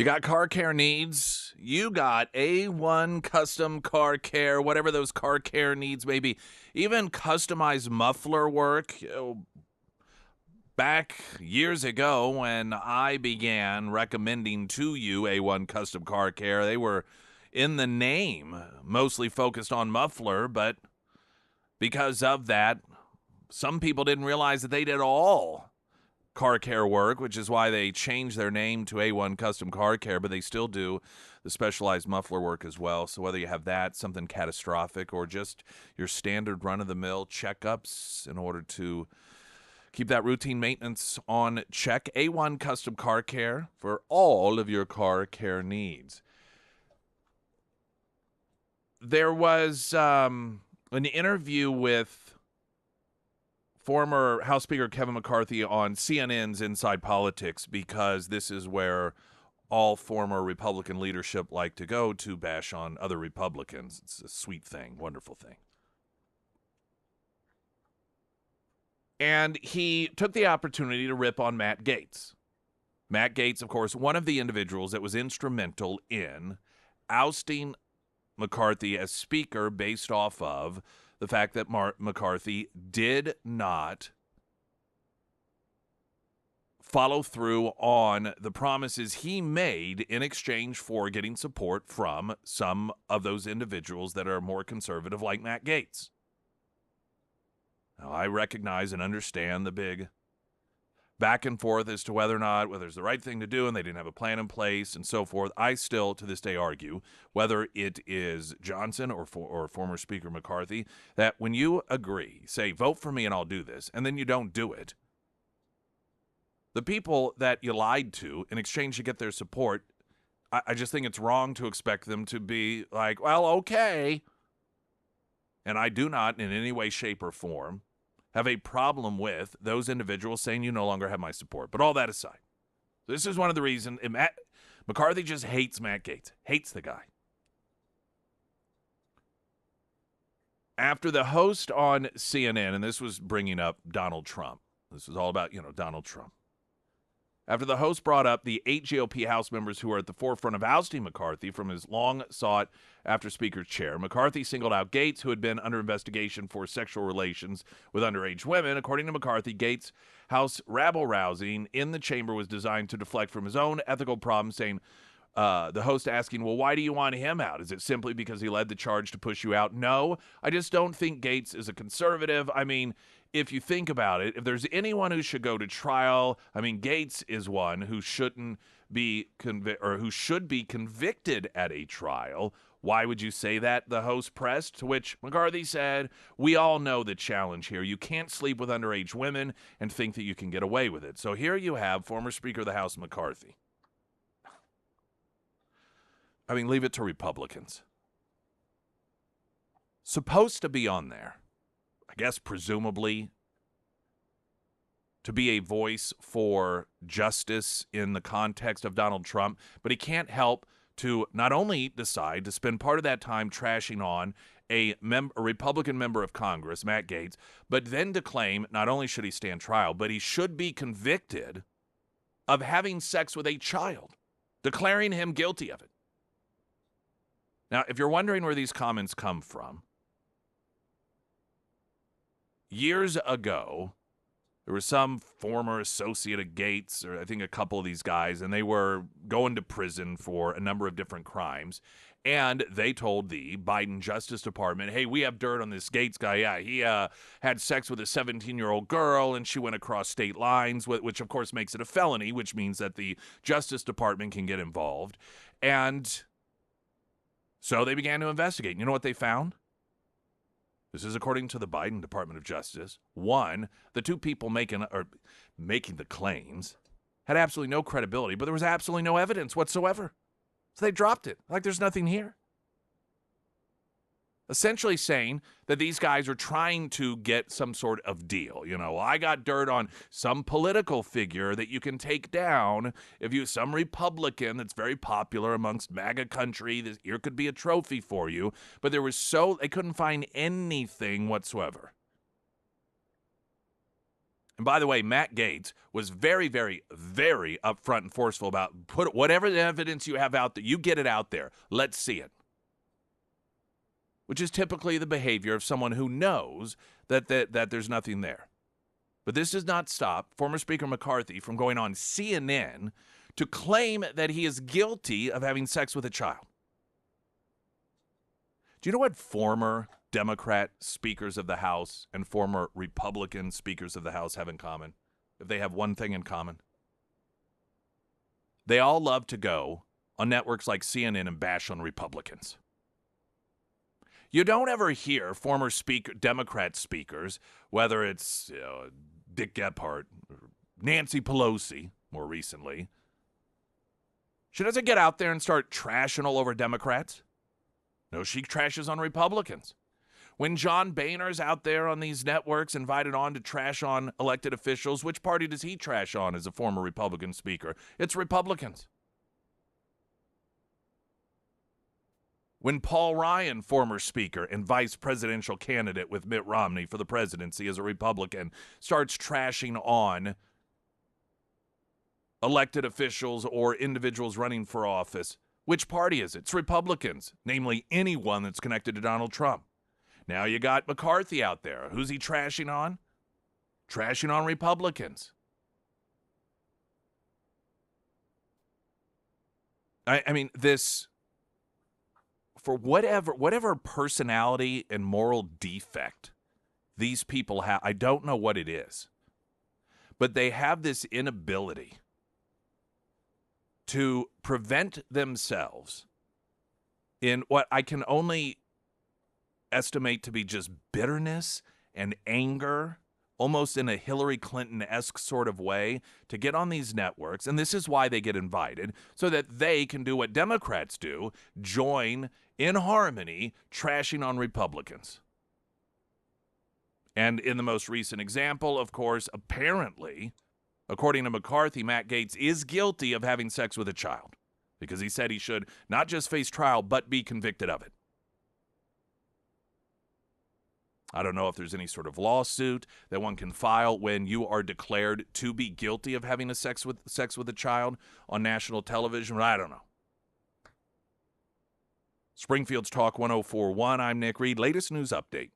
A: You got car care needs. You got A1 custom car care, whatever those car care needs may be. Even customized muffler work. Back years ago when I began recommending to you A1 custom car care, they were in the name mostly focused on muffler, but because of that, some people didn't realize that they did all car care work, which is why they changed their name to A1 Custom Car Care, but they still do the specialized muffler work as well. So whether you have that, something catastrophic, or just your standard run-of-the-mill checkups in order to keep that routine maintenance on check, A1 Custom Car Care for all of your car care needs. There was an interview with former House Speaker Kevin McCarthy on CNN's Inside Politics, because this is where all former Republican leadership like to go to bash on other Republicans. It's a sweet thing, wonderful thing. And he took the opportunity to rip on Matt Gaetz. Matt Gaetz, of course, one of the individuals that was instrumental in ousting McCarthy as Speaker based off of the fact that McCarthy did not follow through on the promises he made in exchange for getting support from some of those individuals that are more conservative, like Matt Gaetz. Now, I recognize and understand the big back and forth as to whether it's the right thing to do and they didn't have a plan in place and so forth. I still, to this day, argue, whether it is Johnson or former Speaker McCarthy, that when you agree, say, vote for me and I'll do this, and then you don't do it, the people that you lied to in exchange to get their support, I just think it's wrong to expect them to be like, well, okay. And I do not in any way, shape, or form have a problem with those individuals saying you no longer have my support. But all that aside, this is one of the reasons McCarthy just hates Matt Gaetz, hates the guy. After the host on CNN, and this was bringing up Donald Trump. This was all about, Donald Trump. After the host brought up the 8 GOP House members who are at the forefront of ousting McCarthy from his long-sought after-speaker chair, McCarthy singled out Gaetz, who had been under investigation for sexual relations with underage women. According to McCarthy, Gaetz' House rabble-rousing in the chamber was designed to deflect from his own ethical problems, saying, the host asking, well, why do you want him out? Is it simply because he led the charge to push you out? No, I just don't think Gaetz is a conservative. I mean, if you think about it, if there's anyone who should go to trial, Gaetz is one who shouldn't be who should be convicted at a trial. Why would you say that? The host pressed, to which McCarthy said, we all know the challenge here. You can't sleep with underage women and think that you can get away with it. So here you have former Speaker of the House McCarthy. Leave it to Republicans. Supposed to be on there, I guess presumably, to be a voice for justice in the context of Donald Trump, but he can't help to not only decide to spend part of that time trashing on a Republican member of Congress, Matt Gaetz, but then to claim not only should he stand trial, but he should be convicted of having sex with a child, declaring him guilty of it. Now, if you're wondering where these comments come from, years ago, there was some former associate of Gaetz, or I think a couple of these guys, and they were going to prison for a number of different crimes. And they told the Biden Justice Department, hey, we have dirt on this Gaetz guy. Yeah, he had sex with a 17-year-old girl, and she went across state lines, which, of course, makes it a felony, which means that the Justice Department can get involved. And so they began to investigate. You know what they found? This is according to the Biden Department of Justice. One, the two people making the claims had absolutely no credibility, but there was absolutely no evidence whatsoever. So they dropped it. Like there's nothing here. Essentially saying that these guys are trying to get some sort of deal. I got dirt on some political figure that you can take down. If you some Republican that's very popular amongst MAGA country, here could be a trophy for you. But they couldn't find anything whatsoever. And by the way, Matt Gaetz was very, very, very upfront and forceful about put whatever the evidence you have out there, you get it out there. Let's see it. Which is typically the behavior of someone who knows that there's nothing there. But this does not stop former Speaker McCarthy from going on CNN to claim that he is guilty of having sex with a child. Do you know what former Democrat speakers of the House and former Republican speakers of the House have in common? If they have one thing in common, they all love to go on networks like CNN and bash on Republicans. You don't ever hear former Democrat speakers, whether it's Dick Gephardt, or Nancy Pelosi, more recently. She doesn't get out there and start trashing all over Democrats. No, she trashes on Republicans. When John Boehner's out there on these networks invited on to trash on elected officials, which party does he trash on as a former Republican speaker? It's Republicans. When Paul Ryan, former speaker and vice presidential candidate with Mitt Romney for the presidency as a Republican, starts trashing on elected officials or individuals running for office, which party is it? It's Republicans, namely anyone that's connected to Donald Trump. Now you got McCarthy out there. Who's he trashing on? Trashing on Republicans. I mean, this, for whatever personality and moral defect these people have, I don't know what it is, but they have this inability to prevent themselves in what I can only estimate to be just bitterness and anger, almost in a Hillary Clinton-esque sort of way, to get on these networks. And this is why they get invited, so that they can do what Democrats do, join in harmony, trashing on Republicans. And in the most recent example, of course, apparently, according to McCarthy, Matt Gaetz is guilty of having sex with a child because he said he should not just face trial, but be convicted of it. I don't know if there's any sort of lawsuit that one can file when you are declared to be guilty of having sex with a child on national television, but I don't know. Springfield's Talk 104.1. I'm Nick Reed. Latest news update.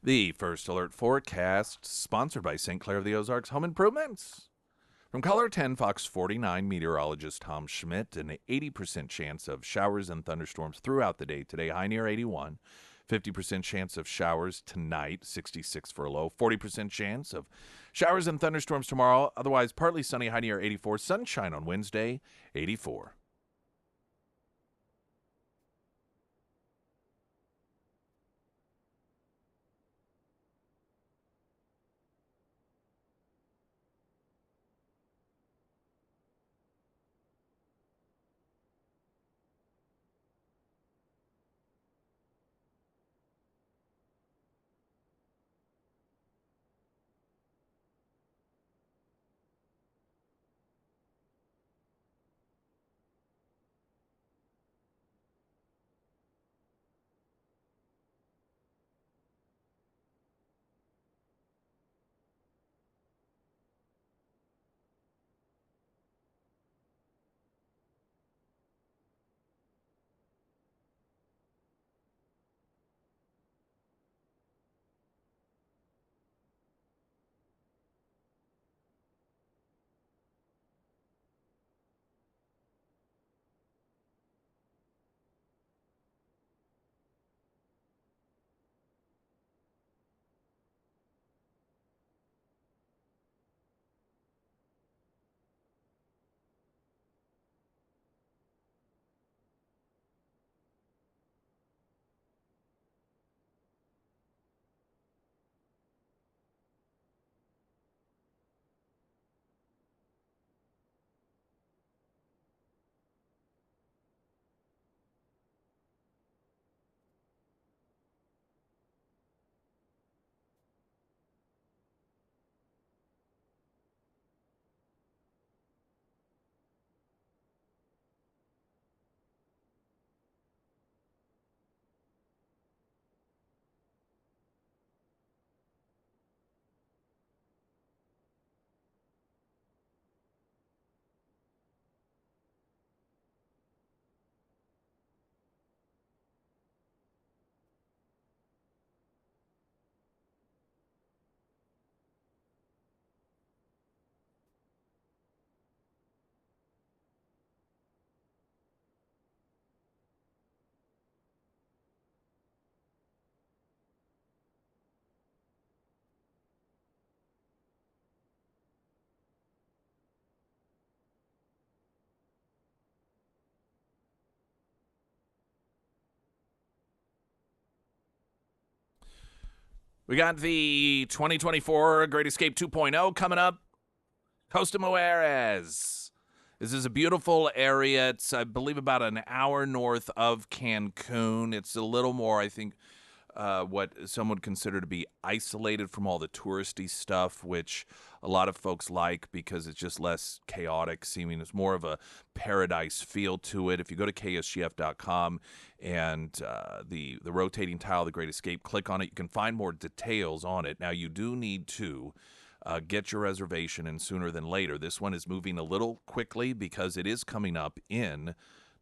A: The First Alert forecast, sponsored by St. Clair of the Ozarks Home Improvements. From Color 10, Fox 49, meteorologist Tom Schmidt, an 80% chance of showers and thunderstorms throughout the day today, high near 81. 50% chance of showers tonight, 66 for a low. 40% chance of showers and thunderstorms tomorrow, otherwise partly sunny, high near 84. Sunshine on Wednesday, 84. We got the 2024 Great Escape 2.0 coming up. Costa Mujeres. This is a beautiful area. It's, I believe, about an hour north of Cancun. It's a little more, I think, what some would consider to be isolated from all the touristy stuff, which a lot of folks like because it's just less chaotic seeming. It's more of a paradise feel to it. If you go to KSGF.com and the rotating tile, The Great Escape, click on it. You can find more details on it. Now, you do need to get your reservation in sooner than later. This one is moving a little quickly because it is coming up in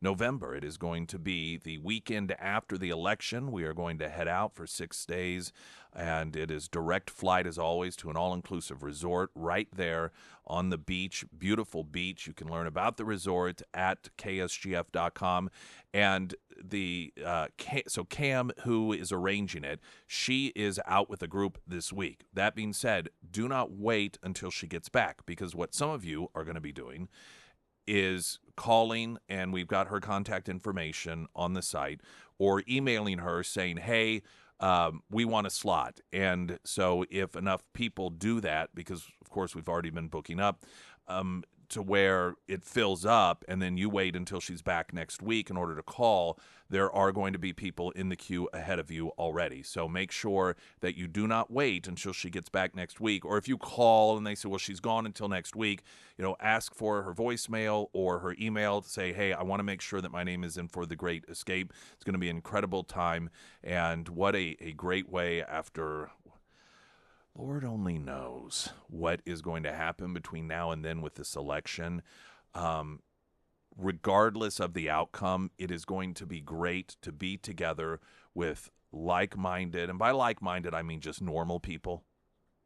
A: November. It is going to be the weekend after the election. We are going to head out for 6 days, and it is direct flight, as always, to an all-inclusive resort right there on the beach. Beautiful beach. You can learn about the resort at ksgf.com. And so Cam, who is arranging it, she is out with a group this week. That being said, do not wait until she gets back, because what some of you are going to be doing is calling, and we've got her contact information on the site, or emailing her saying, hey, we want a slot. And so if enough people do that, because of course we've already been booking up, to where it fills up, and then you wait until she's back next week in order to call, there are going to be people in the queue ahead of you already. So make sure that you do not wait until she gets back next week. Or if you call and they say, well, she's gone until next week, ask for her voicemail or her email to say, hey, I want to make sure that my name is in for the Great Escape. It's going to be an incredible time. And what a great way after... Lord only knows what is going to happen between now and then with this election. Regardless of the outcome, it is going to be great to be together with like-minded, and by like-minded, I mean just normal people.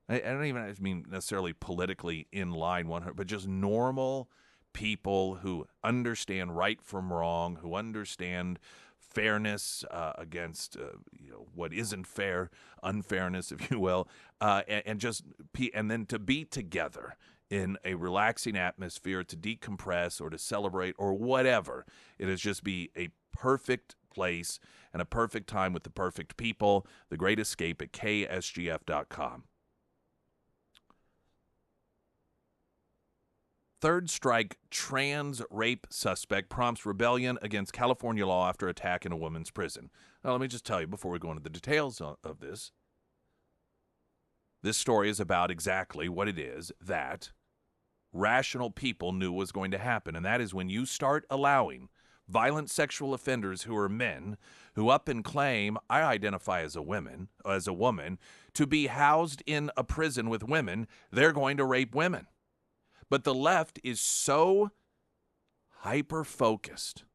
A: I don't even mean necessarily politically in line, but just normal people who understand right from wrong, who understand fairness against what isn't fair, unfairness, if you will, and then to be together in a relaxing atmosphere to decompress or to celebrate or whatever. It is just be a perfect place and a perfect time with the perfect people. The Great Escape at ksgf.com. Third strike trans rape suspect prompts rebellion against California law after attack in a woman's prison. Now, let me just tell you before we go into the details of this. This story is about exactly what it is that rational people knew was going to happen, and that is when you start allowing violent sexual offenders who are men, who up and claim, I identify as a woman, to be housed in a prison with women, they're going to rape women. But the left is so hyper-focused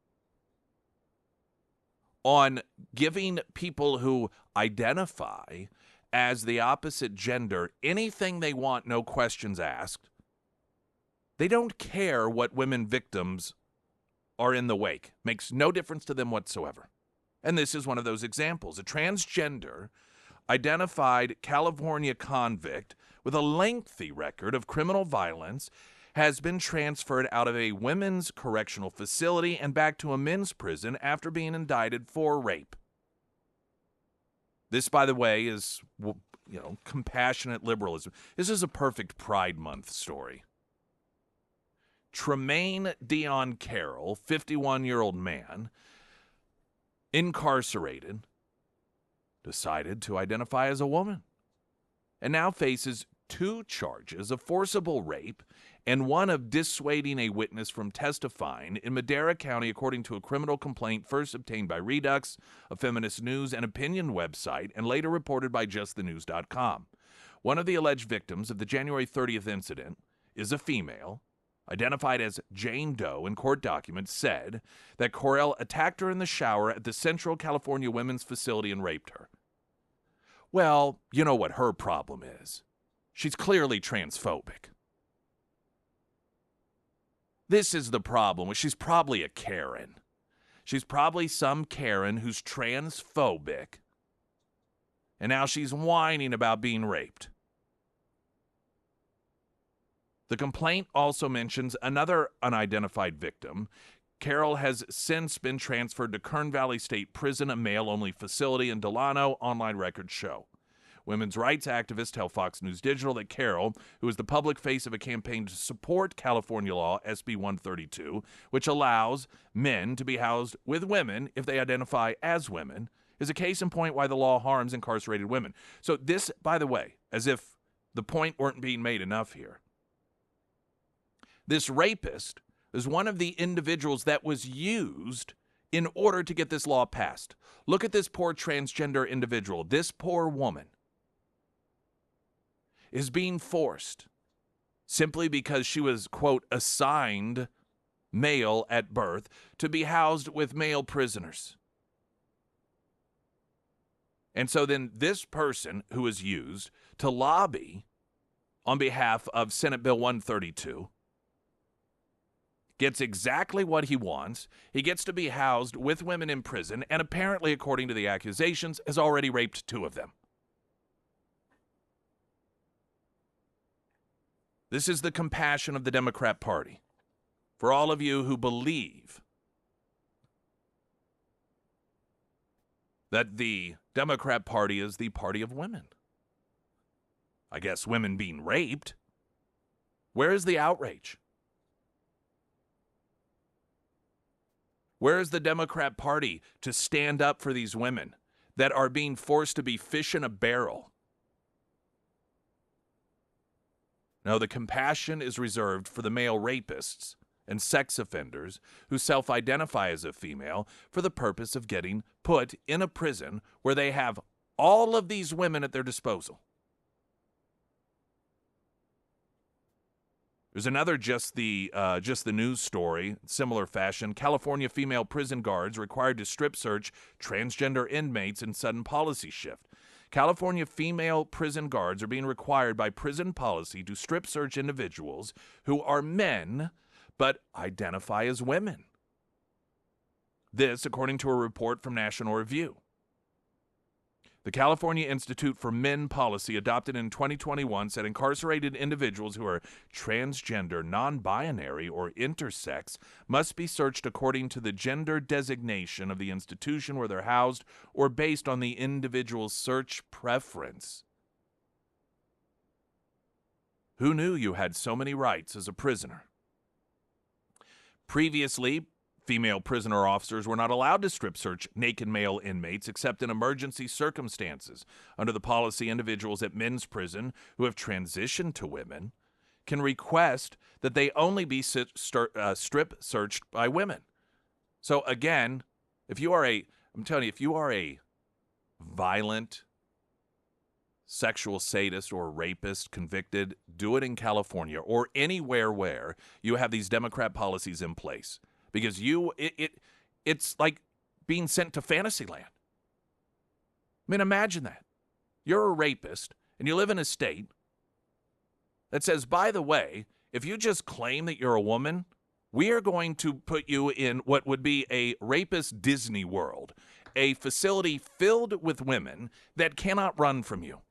A: on giving people who identify as the opposite gender anything they want, no questions asked. They don't care what women victims are in the wake. Makes no difference to them whatsoever. And this is one of those examples. A transgender identified California convict with a lengthy record of criminal violence has been transferred out of a women's correctional facility and back to a men's prison after being indicted for rape. This, by the way, is, compassionate liberalism. This is a perfect Pride Month story. Tremaine Dion Carroll, 51-year-old man, incarcerated, decided to identify as a woman, and now faces 2 charges of forcible rape and one of dissuading a witness from testifying in Madera County, according to a criminal complaint first obtained by Redux, a feminist news and opinion website, and later reported by justthenews.com. One of the alleged victims of the January 30th incident is a female, identified as Jane Doe in court documents, said that Correll attacked her in the shower at the Central California Women's Facility and raped her. Well, you know what her problem is. She's clearly transphobic. This is the problem. She's probably a Karen. She's probably some Karen who's transphobic, and now she's whining about being raped. The complaint also mentions another unidentified victim. Carroll has since been transferred to Kern Valley State Prison, a male-only facility in Delano, online records show. Women's rights activists tell Fox News Digital that Carroll, who is the public face of a campaign to support California law SB 132, which allows men to be housed with women if they identify as women, is a case in point why the law harms incarcerated women. So this, by the way, as if the point weren't being made enough here, this rapist is one of the individuals that was used in order to get this law passed. Look at this poor transgender individual. This poor woman is being forced simply because she was, quote, assigned male at birth to be housed with male prisoners. And so then this person who is used to lobby on behalf of Senate Bill 132 gets exactly what he wants. He gets to be housed with women in prison, and apparently, according to the accusations, has already raped 2 of them. This is the compassion of the Democrat Party. For all of you who believe that the Democrat Party is the party of women. I guess women being raped. Where is the outrage? Where is the Democrat Party to stand up for these women that are being forced to be fish in a barrel? No, the compassion is reserved for the male rapists and sex offenders who self-identify as a female for the purpose of getting put in a prison where they have all of these women at their disposal. There's another just the news story, similar fashion. California female prison guards required to strip search transgender inmates in sudden policy shift. California female prison guards are being required by prison policy to strip search individuals who are men but identify as women. This, according to a report from National Review. The California Institute for Men Policy, adopted in 2021, said incarcerated individuals who are transgender, non-binary, or intersex must be searched according to the gender designation of the institution where they're housed or based on the individual's search preference. Who knew you had so many rights as a prisoner? Previously, female prisoner officers were not allowed to strip search naked male inmates except in emergency circumstances. Under the policy, individuals at men's prison who have transitioned to women can request that they only be strip searched by women. So again, if you are a violent sexual sadist or rapist convicted, do it in California or anywhere where you have these Democrat policies in place. Because it's like being sent to Fantasyland. I mean, imagine that. You're a rapist, and you live in a state that says, by the way, if you just claim that you're a woman, we are going to put you in what would be a rapist Disney World, a facility filled with women that cannot run from you.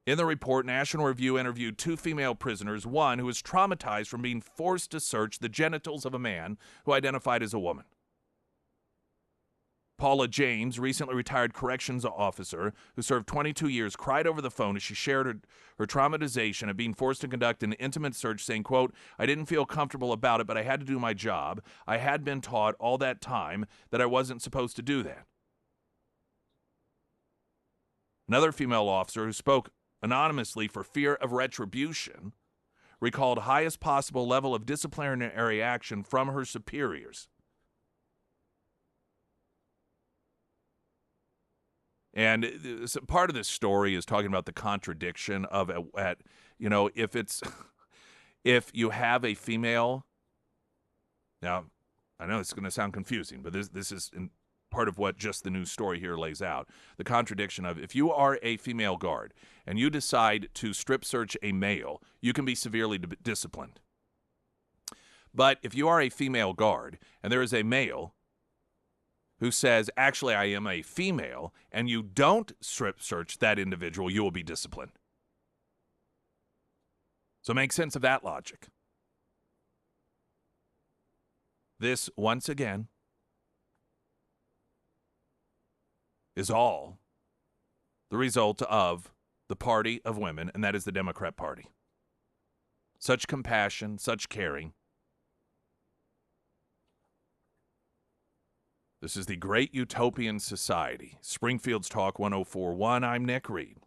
A: In the report, National Review interviewed 2 female prisoners, one who was traumatized from being forced to search the genitals of a man who identified as a woman. Paula James, recently retired corrections officer who served 22 years, cried over the phone as she shared her traumatization of being forced to conduct an intimate search, saying, quote, "I didn't feel comfortable about it, but I had to do my job. I had been taught all that time that I wasn't supposed to do that." Another female officer who spoke anonymously for fear of retribution recalled highest possible level of disciplinary action from her superiors. And part of this story is talking about the contradiction of if you have a female. Now, I know it's going to sound confusing, but this is part of what just the news story here lays out. The contradiction of if you are a female guard and you decide to strip search a male, you can be severely disciplined. But if you are a female guard and there is a male who says, actually, I am a female, and you don't strip search that individual, you will be disciplined. So make sense of that logic. This, once again, is all the result of the party of women, and that is the Democrat Party. Such compassion, such caring. This is the Great Utopian Society. Springfield's Talk 1041. I'm Nick Reed.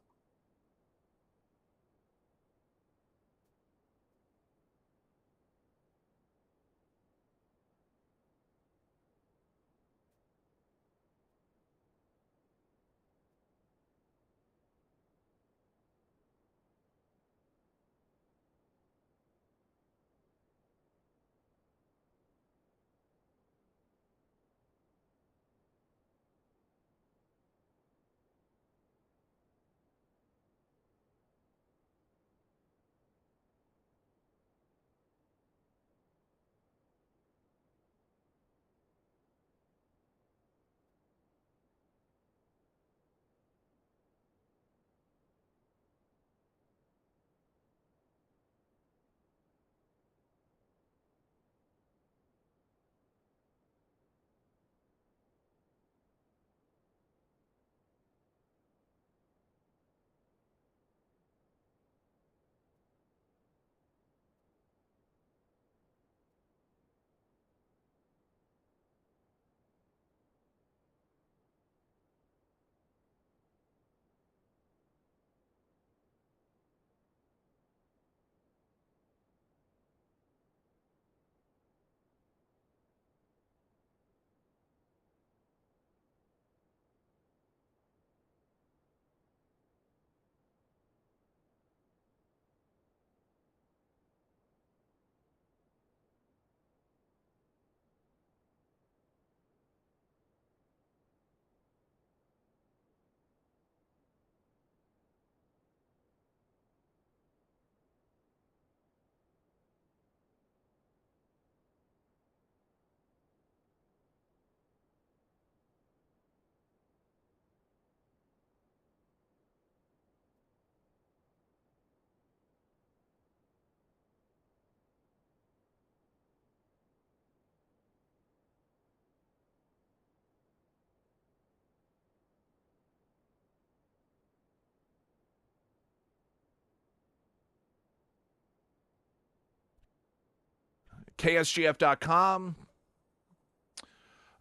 A: KSGF.com.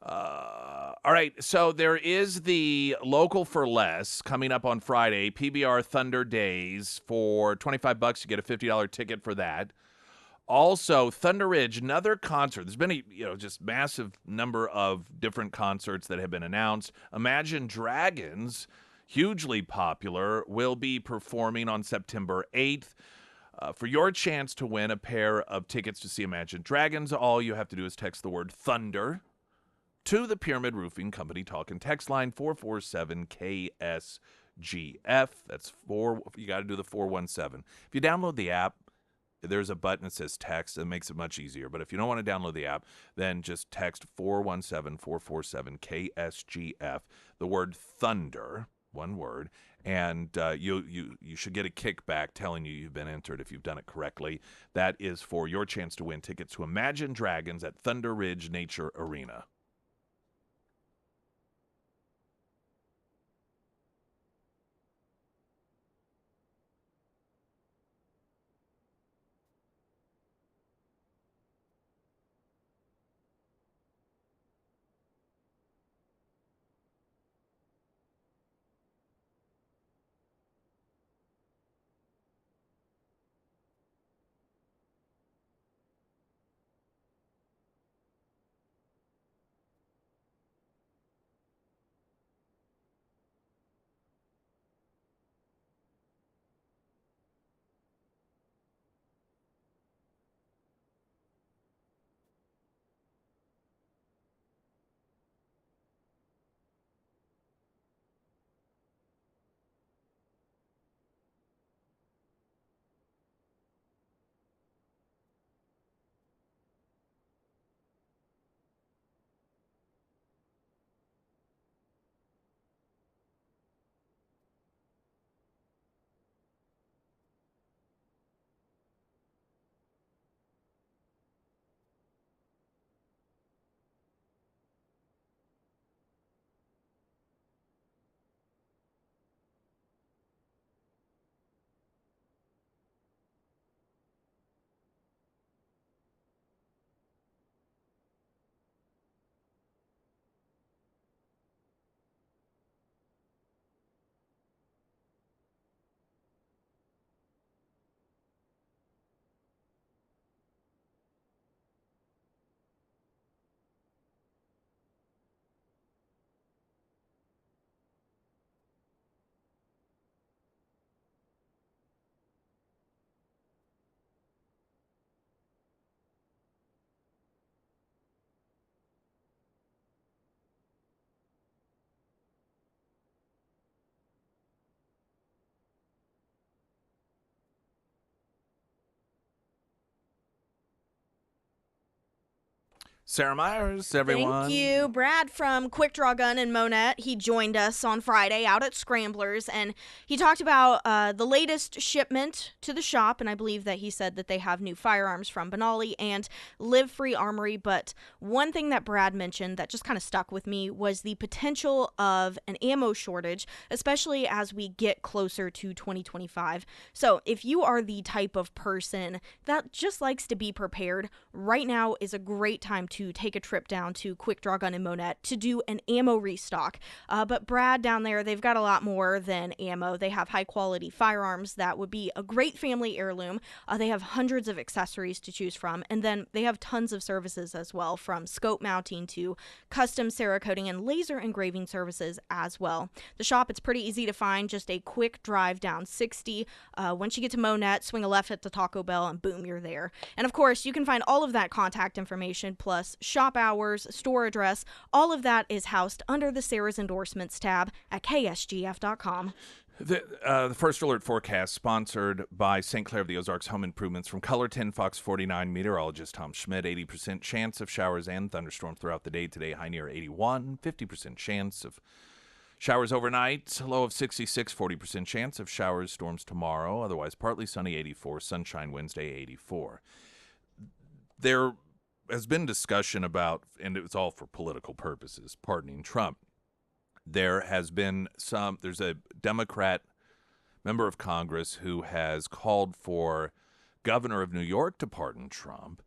A: All right, so there is the Local for Less coming up on Friday, PBR Thunder Days. For $25, you get a $50 ticket for that. Also, Thunder Ridge, another concert. There's been a just massive number of different concerts that have been announced. Imagine Dragons, hugely popular, will be performing on September 8th. For your chance to win a pair of tickets to see Imagine Dragons, all you have to do is text the word Thunder to the Pyramid Roofing Company talk and text line 447 KSGF. That's you got to do the 417. If you download the app, there's a button that says text. It makes it much easier. But if you don't want to download the app, then just text 417-447-KSGF, the word Thunder, one word, and you should get a kickback telling you you've been entered if you've done it correctly. That is for your chance to win tickets to Imagine Dragons at Thunder Ridge Nature Arena. Sarah Myers,
B: Thank
A: everyone.
B: you. Brad from Quick Draw Gun in Monette, he joined us on Friday out at Scramblers, and he talked about the latest shipment to the shop, and I believe that he said that they have new firearms from Benally and Live Free Armory, but one thing that Brad mentioned that just kind of stuck with me was the potential of an ammo shortage, especially as we get closer to 2025. So if you are the type of person that just likes to be prepared, right now is a great time to take a trip down to Quick Draw Gun in Monette to do an ammo restock. But Brad down there, they've got a lot more than ammo. They have high quality firearms that would be a great family heirloom. They have hundreds of accessories to choose from, and then they have tons of services as well, from scope mounting to custom Cerakoting and laser engraving services as well. The shop, it's pretty easy to find, just a quick drive down 60. Once you get to Monette, swing a left at the Taco Bell, and boom, you're there. And of course, you can find all of that contact information, plus shop hours, store address, all of that is housed under the Sarah's Endorsements tab at ksgf.com.
A: The First Alert forecast sponsored by St. Clair of the Ozarks Home Improvements from Color 10 Fox 49 meteorologist Tom Schmidt. 80% chance of showers and thunderstorms throughout the day today, high near 81. 50% chance of showers overnight, low of 66. 40% chance of showers, storms tomorrow. Otherwise partly sunny, 84. Sunshine Wednesday, 84. There has been discussion about, and it's all for political purposes, pardoning Trump. There's a Democrat member of Congress who has called for governor of New York to pardon Trump,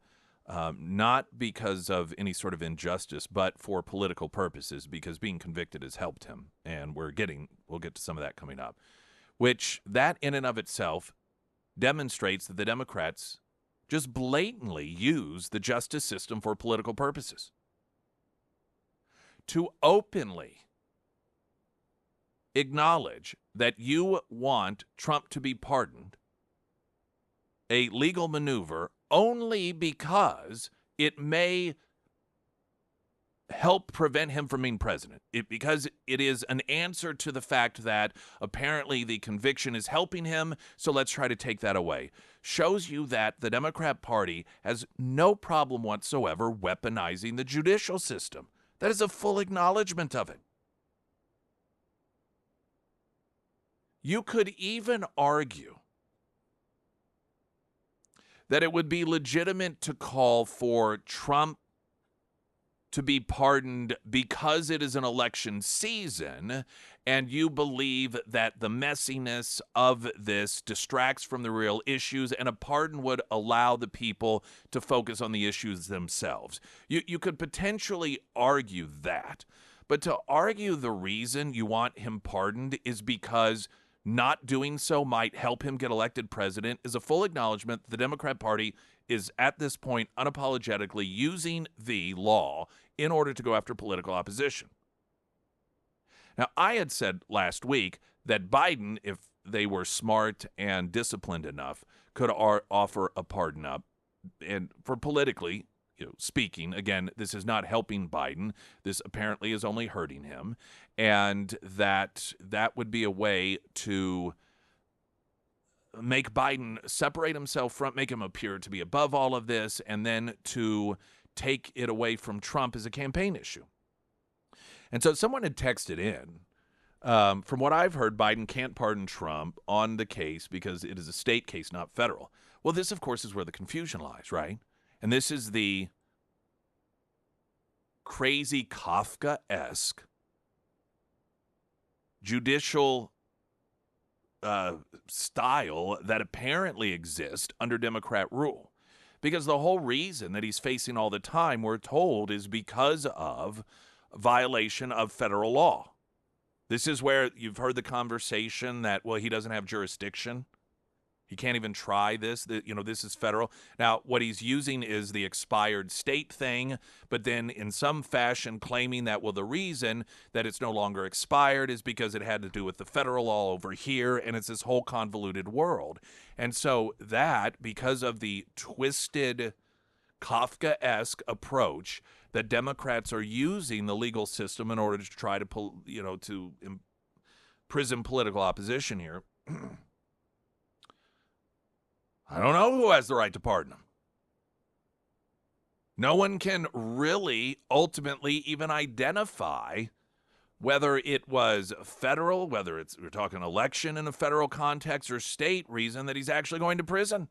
A: not because of any sort of injustice, but for political purposes, because being convicted has helped him. And we'll get to some of that coming up, which that in and of itself demonstrates that the Democrats just blatantly use the justice system for political purposes. To openly acknowledge that you want Trump to be pardoned, a legal maneuver, only because it may help prevent him from being president. Because it is an answer to the fact that apparently the conviction is helping him, so let's try to take that away. Shows you that the Democrat Party has no problem whatsoever weaponizing the judicial system. That is a full acknowledgement of it. You could even argue that it would be legitimate to call for Trump to be pardoned because it is an election season, and you believe that the messiness of this distracts from the real issues, and a pardon would allow the people to focus on the issues themselves. You could potentially argue that, but to argue the reason you want him pardoned is because not doing so might help him get elected president is a full acknowledgement that the Democrat Party is at this point unapologetically using the law in order to go after political opposition. Now, I had said last week that Biden, if they were smart and disciplined enough, could offer a pardon up. And for politically speaking, again, this is not helping Biden. This apparently is only hurting him. And that would be a way to make Biden separate himself from, make him appear to be above all of this, and then to take it away from Trump as a campaign issue. And so someone had texted in, from what I've heard, Biden can't pardon Trump on the case because it is a state case, not federal. Well, this, of course, is where the confusion lies, right? And this is the crazy Kafka-esque judicial style that apparently exists under Democrat rule. Because the whole reason that he's facing all the time, we're told, is because of violation of federal law. This is where you've heard the conversation that, well, he doesn't have jurisdiction. He can't even try this. This is federal. Now, what he's using is the expired state thing, but then in some fashion claiming that, well, the reason that it's no longer expired is because it had to do with the federal law over here, and it's this whole convoluted world. And so that, because of the twisted Kafka-esque approach that Democrats are using the legal system in order to try to imprison political opposition here, I don't know who has the right to pardon him. No one can really ultimately even identify whether it was federal, whether we're talking election in a federal context or state reason that he's actually going to prison.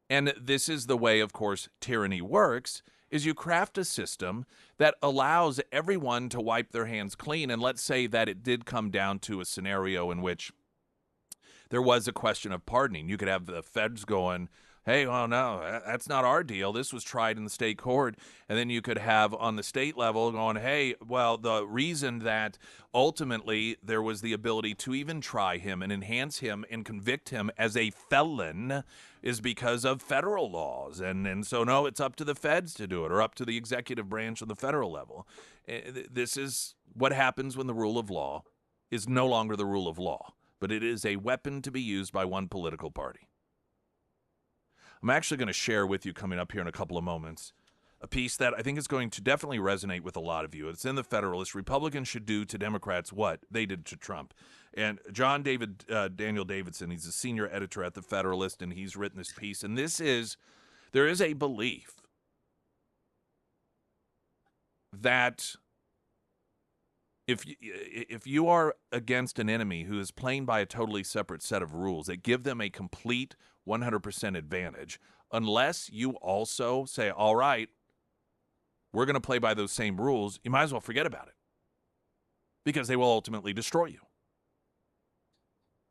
A: And this is the way, of course, tyranny works, is you craft a system that allows everyone to wipe their hands clean. And let's say that it did come down to a scenario in which there was a question of pardoning. You could have the feds going, hey, well, no, that's not our deal. This was tried in the state court. And then you could have on the state level going, hey, well, the reason that ultimately there was the ability to even try him and enhance him and convict him as a felon is because of federal laws. And so, no, it's up to the feds to do it, or up to the executive branch on the federal level. This is what happens when the rule of law is no longer the rule of law, but it is a weapon to be used by one political party. I'm actually going to share with you coming up here in a couple of moments a piece that I think is going to definitely resonate with a lot of you. It's in the Federalist. Republicans should do to Democrats what they did to Trump. And Daniel Davidson, he's a senior editor at the Federalist, and he's written this piece. And there is a belief that if you are against an enemy who is playing by a totally separate set of rules that give them a complete 100% advantage, unless you also say, all right, we're going to play by those same rules, you might as well forget about it, because they will ultimately destroy you.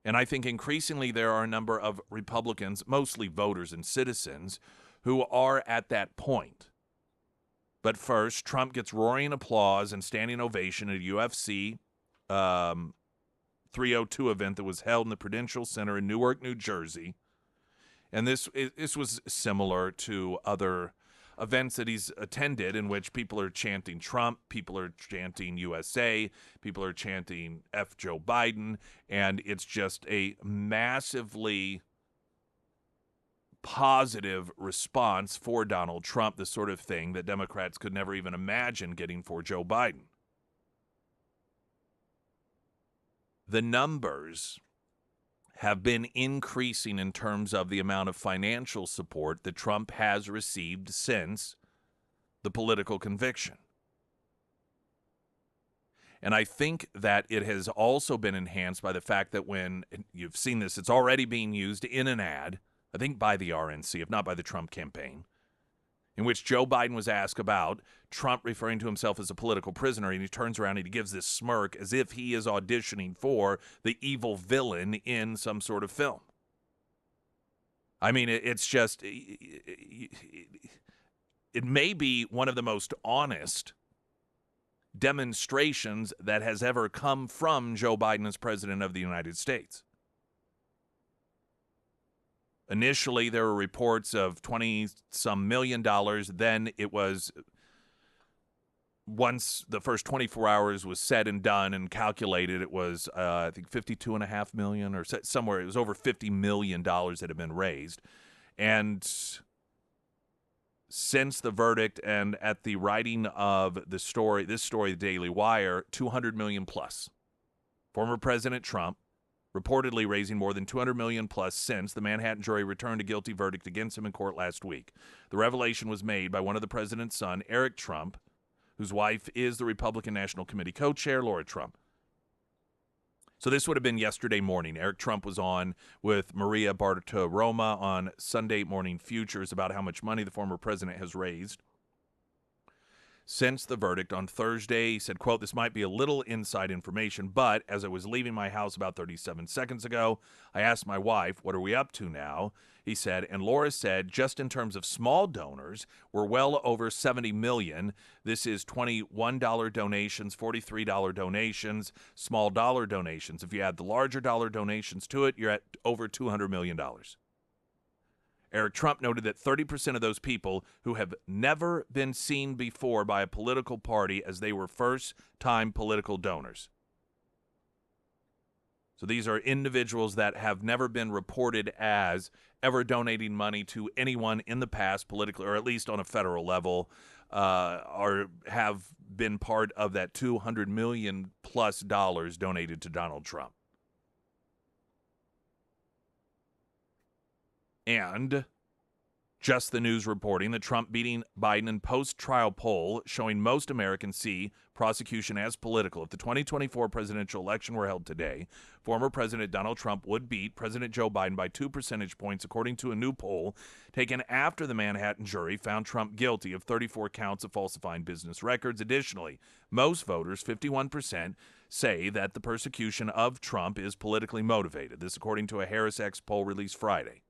A: And I think increasingly there are a number of Republicans, mostly voters and citizens, who are at that point. But first, Trump gets roaring applause and standing ovation at a UFC 302 event that was held in the Prudential Center in Newark, New Jersey. And this was similar to other events that he's attended in which people are chanting Trump, people are chanting USA, people are chanting F Joe Biden, and it's just a massively positive response for Donald Trump, the sort of thing that Democrats could never even imagine getting for Joe Biden. The numbers have been increasing in terms of the amount of financial support that Trump has received since the political conviction. And I think that it has also been enhanced by the fact that when you've seen this, it's already being used in an ad, I think by the RNC, if not by the Trump campaign, in which Joe Biden was asked about Trump referring to himself as a political prisoner, and he turns around and he gives this smirk as if he is auditioning for the evil villain in some sort of film. I mean, it's just, it may be one of the most honest demonstrations that has ever come from Joe Biden as president of the United States. Initially, there were reports of $20-some million. Then it was, once the first 24 hours was said and done and calculated, it was, I think, $52.5 million or somewhere. It was over $50 million that had been raised. And since the verdict and at the writing of this story, the Daily Wire, $200 million plus. Former President Trump reportedly raising more than $200 million plus since the Manhattan jury returned a guilty verdict against him in court last week. The revelation was made by one of the president's son, Eric Trump, whose wife is the Republican National Committee co-chair, Laura Trump. So this would have been yesterday morning. Eric Trump was on with Maria Bartiromo on Sunday Morning Futures about how much money the former president has raised since the verdict on Thursday. He said, quote, "This might be a little inside information, but as I was leaving my house about 37 seconds ago, I asked my wife, what are we up to now?" He said, and Laura said, just in terms of small donors, we're well over 70 million. This is $21 donations, $43 donations, small dollar donations. If you add the larger dollar donations to it, you're at over $200 million. Eric Trump noted that 30% of those people who have never been seen before by a political party as they were first-time political donors. So these are individuals that have never been reported as ever donating money to anyone in the past politically, or at least on a federal level, or have been part of that $200 million plus donated to Donald Trump. And just the News reporting that Trump beating Biden in post-trial poll showing most Americans see prosecution as political. If the 2024 presidential election were held today, former President Donald Trump would beat President Joe Biden by 2 percentage points, according to a new poll taken after the Manhattan jury found Trump guilty of 34 counts of falsifying business records. Additionally, most voters, 51%, say that the persecution of Trump is politically motivated. This according to a Harris X poll released Friday.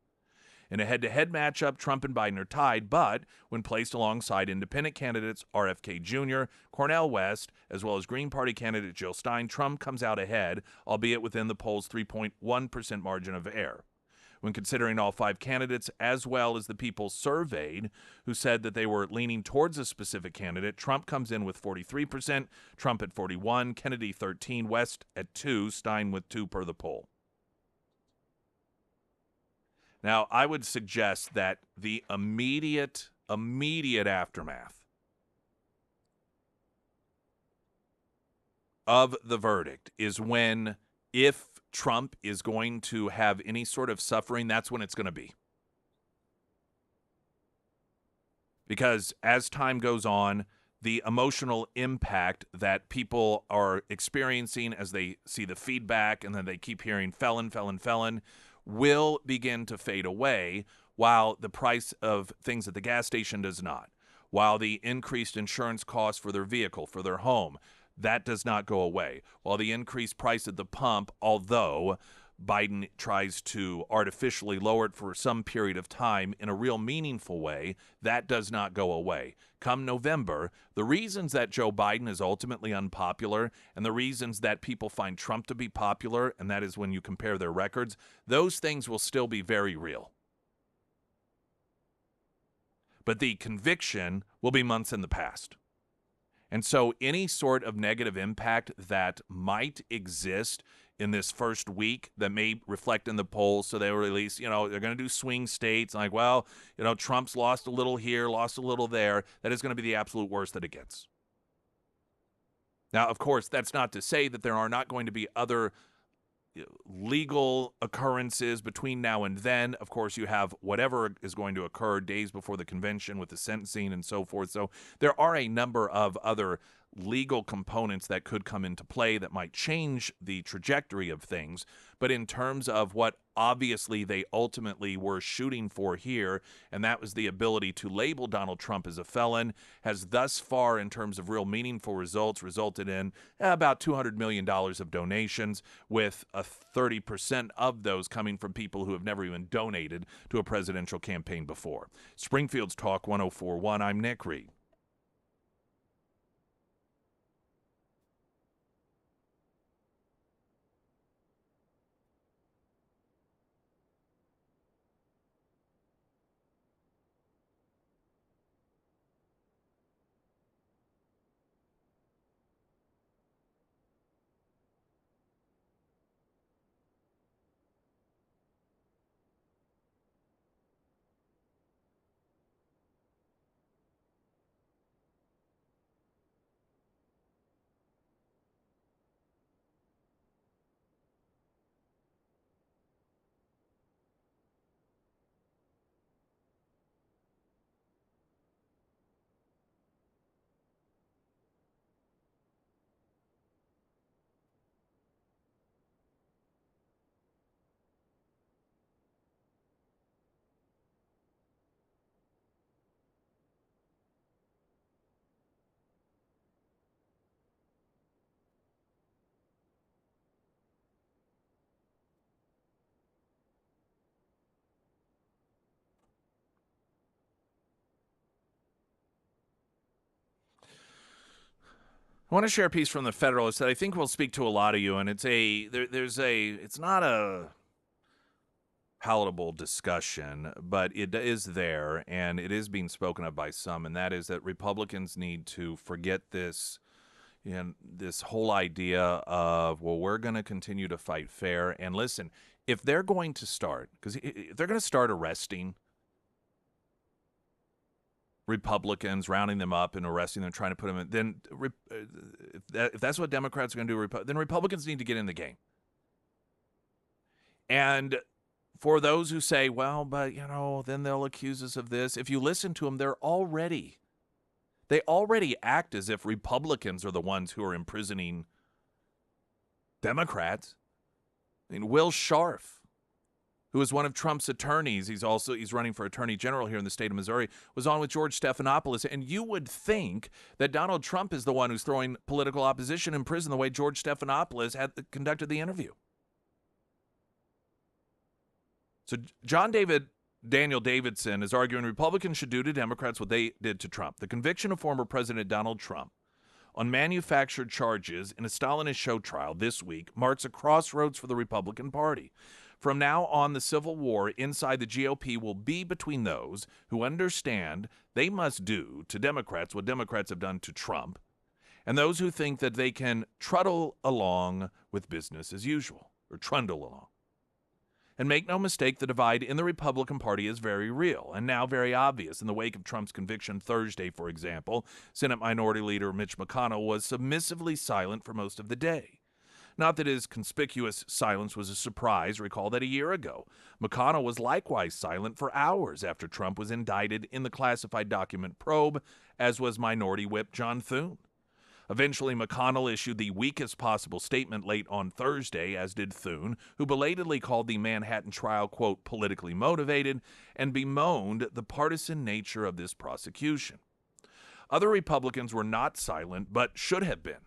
A: In a head-to-head matchup, Trump and Biden are tied, but when placed alongside independent candidates RFK Jr., Cornel West, as well as Green Party candidate Jill Stein, Trump comes out ahead, albeit within the poll's 3.1% margin of error. When considering all 5 candidates, as well as the people surveyed who said that they were leaning towards a specific candidate, Trump comes in with 43%, Trump at 41%, Kennedy 13%, West at 2%, Stein with 2% per the poll. Now, I would suggest that the immediate aftermath of the verdict is when, if Trump is going to have any sort of suffering, that's when it's going to be. Because as time goes on, the emotional impact that people are experiencing as they see the feedback and then they keep hearing felon, felon, felon, will begin to fade away, while the price of things at the gas station does not, while the increased insurance costs for their vehicle, for their home, that does not go away, while the increased price at the pump, although Biden tries to artificially lower it for some period of time in a real meaningful way, that does not go away. Come November, the reasons that Joe Biden is ultimately unpopular and the reasons that people find Trump to be popular, and that is when you compare their records, those things will still be very real. But the conviction will be months in the past. And so any sort of negative impact that might exist in this first week that may reflect in the polls, so they release, they're going to do swing states, like, well, Trump's lost a little here, lost a little there. That is going to be the absolute worst that it gets. Now, of course, that's not to say that there are not going to be other legal occurrences between now and then. Of course, you have whatever is going to occur days before the convention with the sentencing and so forth. So there are a number of other legal components that could come into play that might change the trajectory of things. But in terms of what obviously they ultimately were shooting for here, and that was the ability to label Donald Trump as a felon, has thus far, in terms of real meaningful results, resulted in about $200 million of donations, with 30% of those coming from people who have never even donated to a presidential campaign before. Springfield's Talk 104.1, I'm Nick Reed. I want to share a piece from the Federalist that I think will speak to a lot of you, and it's not a palatable discussion, but it is there, and it is being spoken of by some, and that is that Republicans need to forget this, this whole idea of, well, we're going to continue to fight fair. And listen, if they're going to start, because if they're going to start arresting Republicans, rounding them up and arresting them, trying to put them in, then if that's what Democrats are going to do, then Republicans need to get in the game. And for those who say, well, but, then they'll accuse us of this. If you listen to them, they already act as if Republicans are the ones who are imprisoning Democrats. I mean, Will Scharf, who is one of Trump's attorneys, he's running for attorney general here in the state of Missouri, was on with George Stephanopoulos. And you would think that Donald Trump is the one who's throwing political opposition in prison the way George Stephanopoulos had conducted the interview. So Daniel Davidson is arguing Republicans should do to Democrats what they did to Trump. The conviction of former President Donald Trump on manufactured charges in a Stalinist show trial this week marks a crossroads for the Republican Party. From now on, the civil war inside the GOP will be between those who understand they must do to Democrats what Democrats have done to Trump, and those who think that they can trundle along with business as usual, or trundle along. And make no mistake, the divide in the Republican Party is very real and now very obvious. In the wake of Trump's conviction Thursday, for example, Senate Minority Leader Mitch McConnell was submissively silent for most of the day. Not that his conspicuous silence was a surprise. Recall that a year ago, McConnell was likewise silent for hours after Trump was indicted in the classified document probe, as was Minority Whip John Thune. Eventually, McConnell issued the weakest possible statement late on Thursday, as did Thune, who belatedly called the Manhattan trial, quote, politically motivated, and bemoaned the partisan nature of this prosecution. Other Republicans were not silent, but should have been.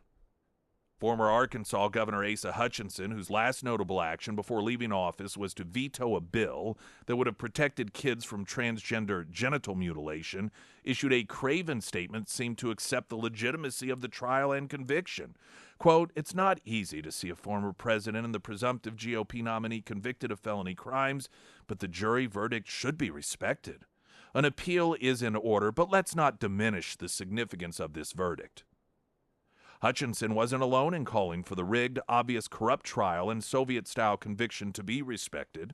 A: Former Arkansas Governor Asa Hutchinson, whose last notable action before leaving office was to veto a bill that would have protected kids from transgender genital mutilation, issued a craven statement that seemed to accept the legitimacy of the trial and conviction. Quote, "It's not easy to see a former president and the presumptive GOP nominee convicted of felony crimes, but the jury verdict should be respected. An appeal is in order, but let's not diminish the significance of this verdict." Hutchinson wasn't alone in calling for the rigged, obvious corrupt trial and Soviet-style conviction to be respected.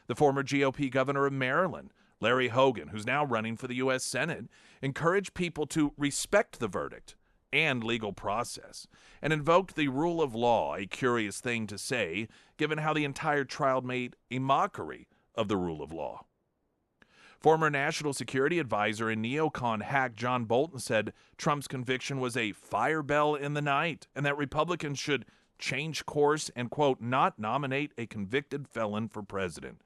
A: The former GOP governor of Maryland, Larry Hogan, who's now running for the U.S. Senate, encouraged people to respect the verdict and legal process, and invoked the rule of law, a curious thing to say, given how the entire trial made a mockery of the rule of law. Former National Security Advisor and neocon hack John Bolton said Trump's conviction was a fire bell in the night and that Republicans should change course and, quote, not nominate a convicted felon for president,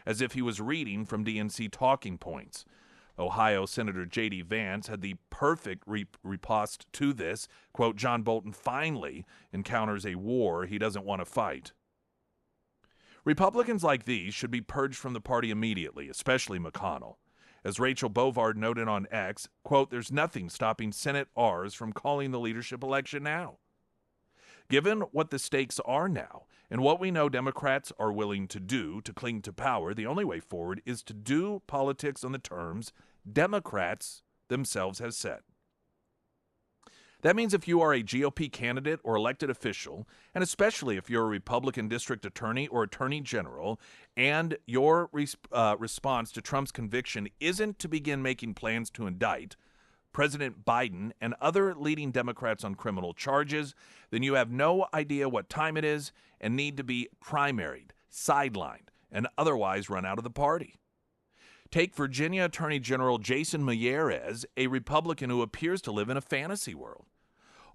A: as if he was reading from DNC talking points. Ohio Senator J.D. Vance had the perfect riposte to this. Quote, John Bolton finally encounters a war he doesn't want to fight. Republicans like these should be purged from the party immediately, especially McConnell. As Rachel Bovard noted on X, quote, there's nothing stopping Senate R's from calling the leadership election now. Given what the stakes are now and what we know Democrats are willing to do to cling to power, the only way forward is to do politics on the terms Democrats themselves have set. That means if you are a GOP candidate or elected official, and especially if you're a Republican district attorney or attorney general, and your response to Trump's conviction isn't to begin making plans to indict President Biden and other leading Democrats on criminal charges, then you have no idea what time it is and need to be primaried, sidelined, and otherwise run out of the party. Take Virginia Attorney General Jason Miyares, a Republican who appears to live in a fantasy world.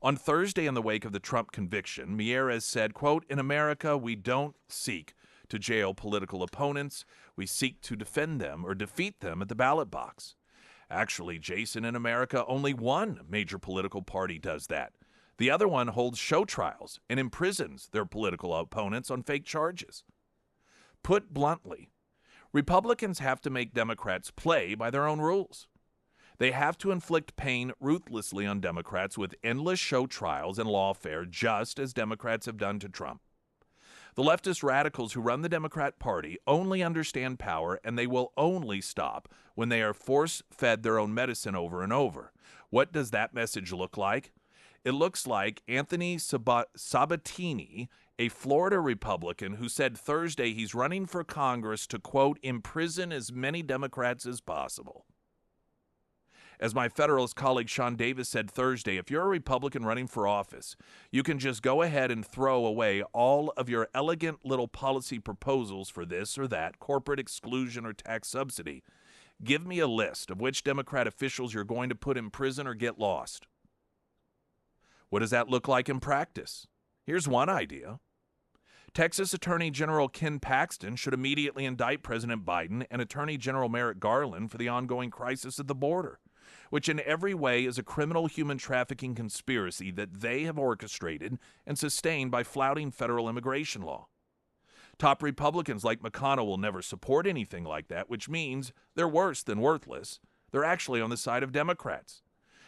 A: On Thursday, in the wake of the Trump conviction, Miyares said, quote, in America, we don't seek to jail political opponents. We seek to defend them or defeat them at the ballot box. Actually, Jason, in America, only one major political party does that. The other one holds show trials and imprisons their political opponents on fake charges. Put bluntly, Republicans have to make Democrats play by their own rules. They have to inflict pain ruthlessly on Democrats with endless show trials and lawfare, just as Democrats have done to Trump. The leftist radicals who run the Democrat Party only understand power, and they will only stop when they are force-fed their own medicine over and over. What does that message look like? It looks like Anthony Sabatini, a Florida Republican who said Thursday he's running for Congress to, quote, imprison as many Democrats as possible. As my Federalist colleague Sean Davis said Thursday, if you're a Republican running for office, you can just go ahead and throw away all of your elegant little policy proposals for this or that, corporate exclusion or tax subsidy. Give me a list of which Democrat officials you're going to put in prison or get lost. What does that look like in practice? Here's one idea. Texas Attorney General Ken Paxton should immediately indict President Biden and Attorney General Merrick Garland for the ongoing crisis at the border, which in every way is a criminal human trafficking conspiracy that they have orchestrated and sustained by flouting federal immigration law. Top Republicans like McConnell will never support anything like that, which means they're worse than worthless. They're actually on the side of Democrats.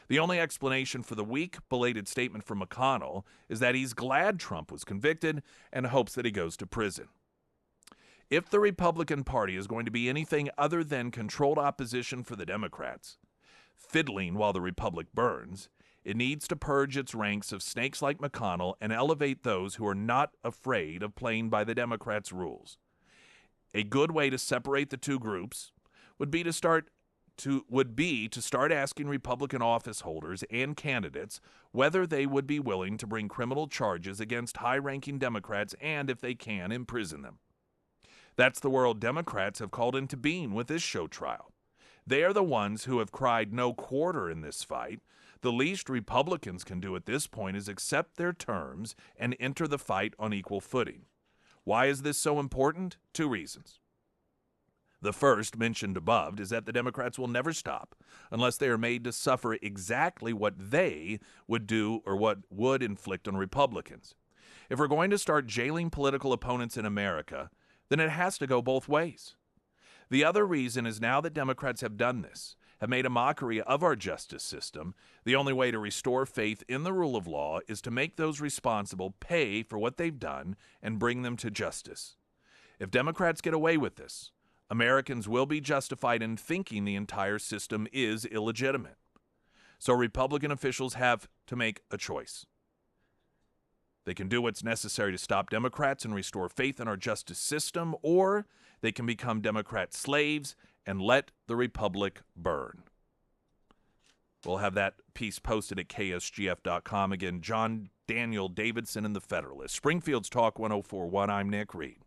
A: The only explanation for the weak, belated statement from McConnell is that he's glad Trump was convicted and hopes that he goes to prison. If the Republican Party is going to be anything other than controlled opposition for the Democrats, fiddling while the Republic burns, it needs to purge its ranks of snakes like McConnell and elevate those who are not afraid of playing by the Democrats' rules. A good way to separate the two groups would be to start asking Republican office holders and candidates whether they would be willing to bring criminal charges against high-ranking Democrats and, if they can, imprison them. That's the world Democrats have called into being with this show trial. They are the ones who have cried no quarter in this fight. The least Republicans can do at this point is accept their terms and enter the fight on equal footing. Why is this so important? 2 reasons. The first, mentioned above, is that the Democrats will never stop unless they are made to suffer exactly what they would do or what would inflict on Republicans. If we're going to start jailing political opponents in America, then it has to go both ways. The other reason is now that Democrats have done this, have made a mockery of our justice system, the only way to restore faith in the rule of law is to make those responsible pay for what they've done and bring them to justice. If Democrats get away with this, Americans will be justified in thinking the entire system is illegitimate. So Republican officials have to make a choice. They can do what's necessary to stop Democrats and restore faith in our justice system, or they can become Democrat slaves and let the Republic burn. We'll have that piece posted at KSGF.com. Again, John Daniel Davidson in the Federalist. Springfield's Talk 104.1. I'm Nick Reed.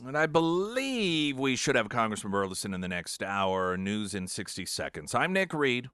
A: And I believe we should have Congressman Burleson in the next hour. News in 60 seconds. I'm Nick Reed.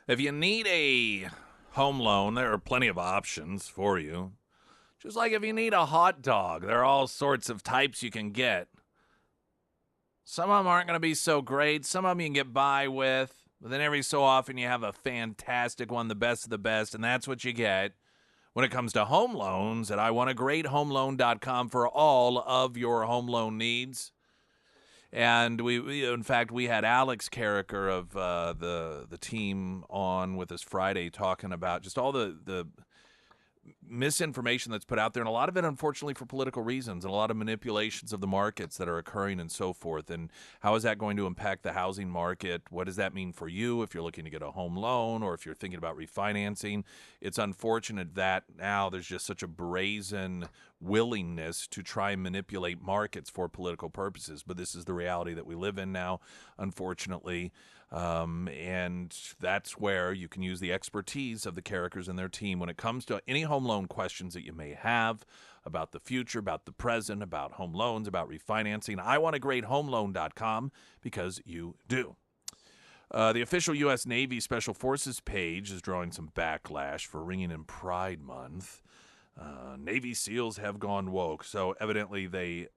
A: If you need a home loan, there are plenty of options for you. Just like if you need a hot dog, there are all sorts of types you can get. Some of them aren't going to be so great. Some of them you can get by with. But then every so often you have a fantastic one, the best of the best, and that's what you get when it comes to home loans at iwantagreathomeloan.com for all of your home loan needs. And in fact, we had Alex Carricker of the team on with us Friday talking about just all the misinformation that's put out there, and a lot of it, unfortunately, for political reasons, and a lot of manipulations of the markets that are occurring and so forth. And how is that going to impact the housing market? What does that mean for you if you're looking to get a home loan or if you're thinking about refinancing? It's unfortunate that now there's just such a brazen willingness to try and manipulate markets for political purposes. But this is the reality that we live in now, unfortunately. And that's where you can use the expertise of the Carrickers and their team when it comes to any home loan questions that you may have about the future, about the present, about home loans, about refinancing. iwantagreathomeloan.com, because you do. The official U.S. Navy Special Forces page is drawing some backlash for ringing in Pride Month. Navy SEALs have gone woke, so evidently they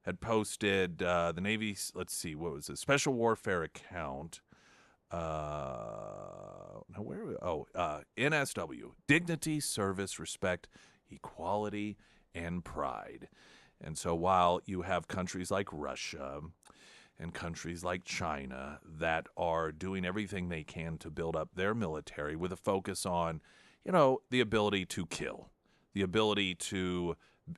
A: had posted the Navy, let's see, what was it? Special Warfare account. NSW, Dignity, Service, Respect, Equality, and Pride. And so while you have countries like Russia and countries like China that are doing everything they can to build up their military with a focus on, the ability to kill, the ability to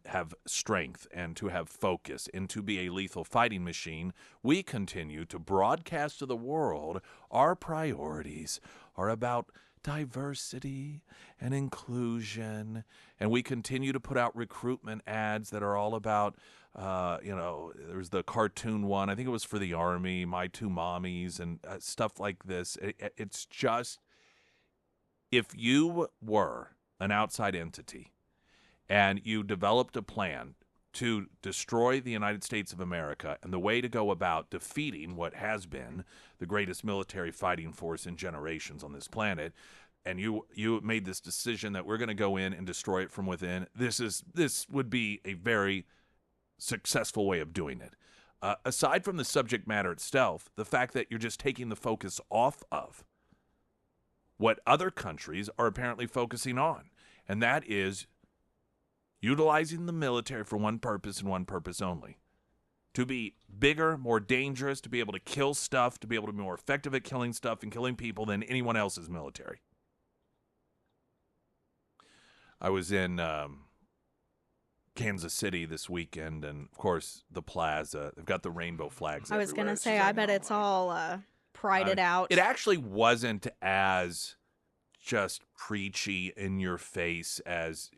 A: have strength and to have focus and to be a lethal fighting machine, we continue to broadcast to the world our priorities are about diversity and inclusion, and we continue to put out recruitment ads that are all about, there's the cartoon one, I think it was for the Army, My Two Mommies, and stuff like this. It's just, if you were an outside entity and you developed a plan to destroy the United States of America, and the way to go about defeating what has been the greatest military fighting force in generations on this planet, and you made this decision that we're going to go in and destroy it from within, this would be a very successful way of doing it. Aside from the subject matter itself, the fact that you're just taking the focus off of what other countries are apparently focusing on, and that is utilizing the military for one purpose and one purpose only: to be bigger, more dangerous, to be able to kill stuff, to be able to be more effective at killing stuff and killing people than anyone else's military. I was in Kansas City this weekend, and of course the plaza, they've got the rainbow flags
B: I was
A: everywhere.
B: going to say, I bet it's all prided out.
A: It actually wasn't as just preachy in your face as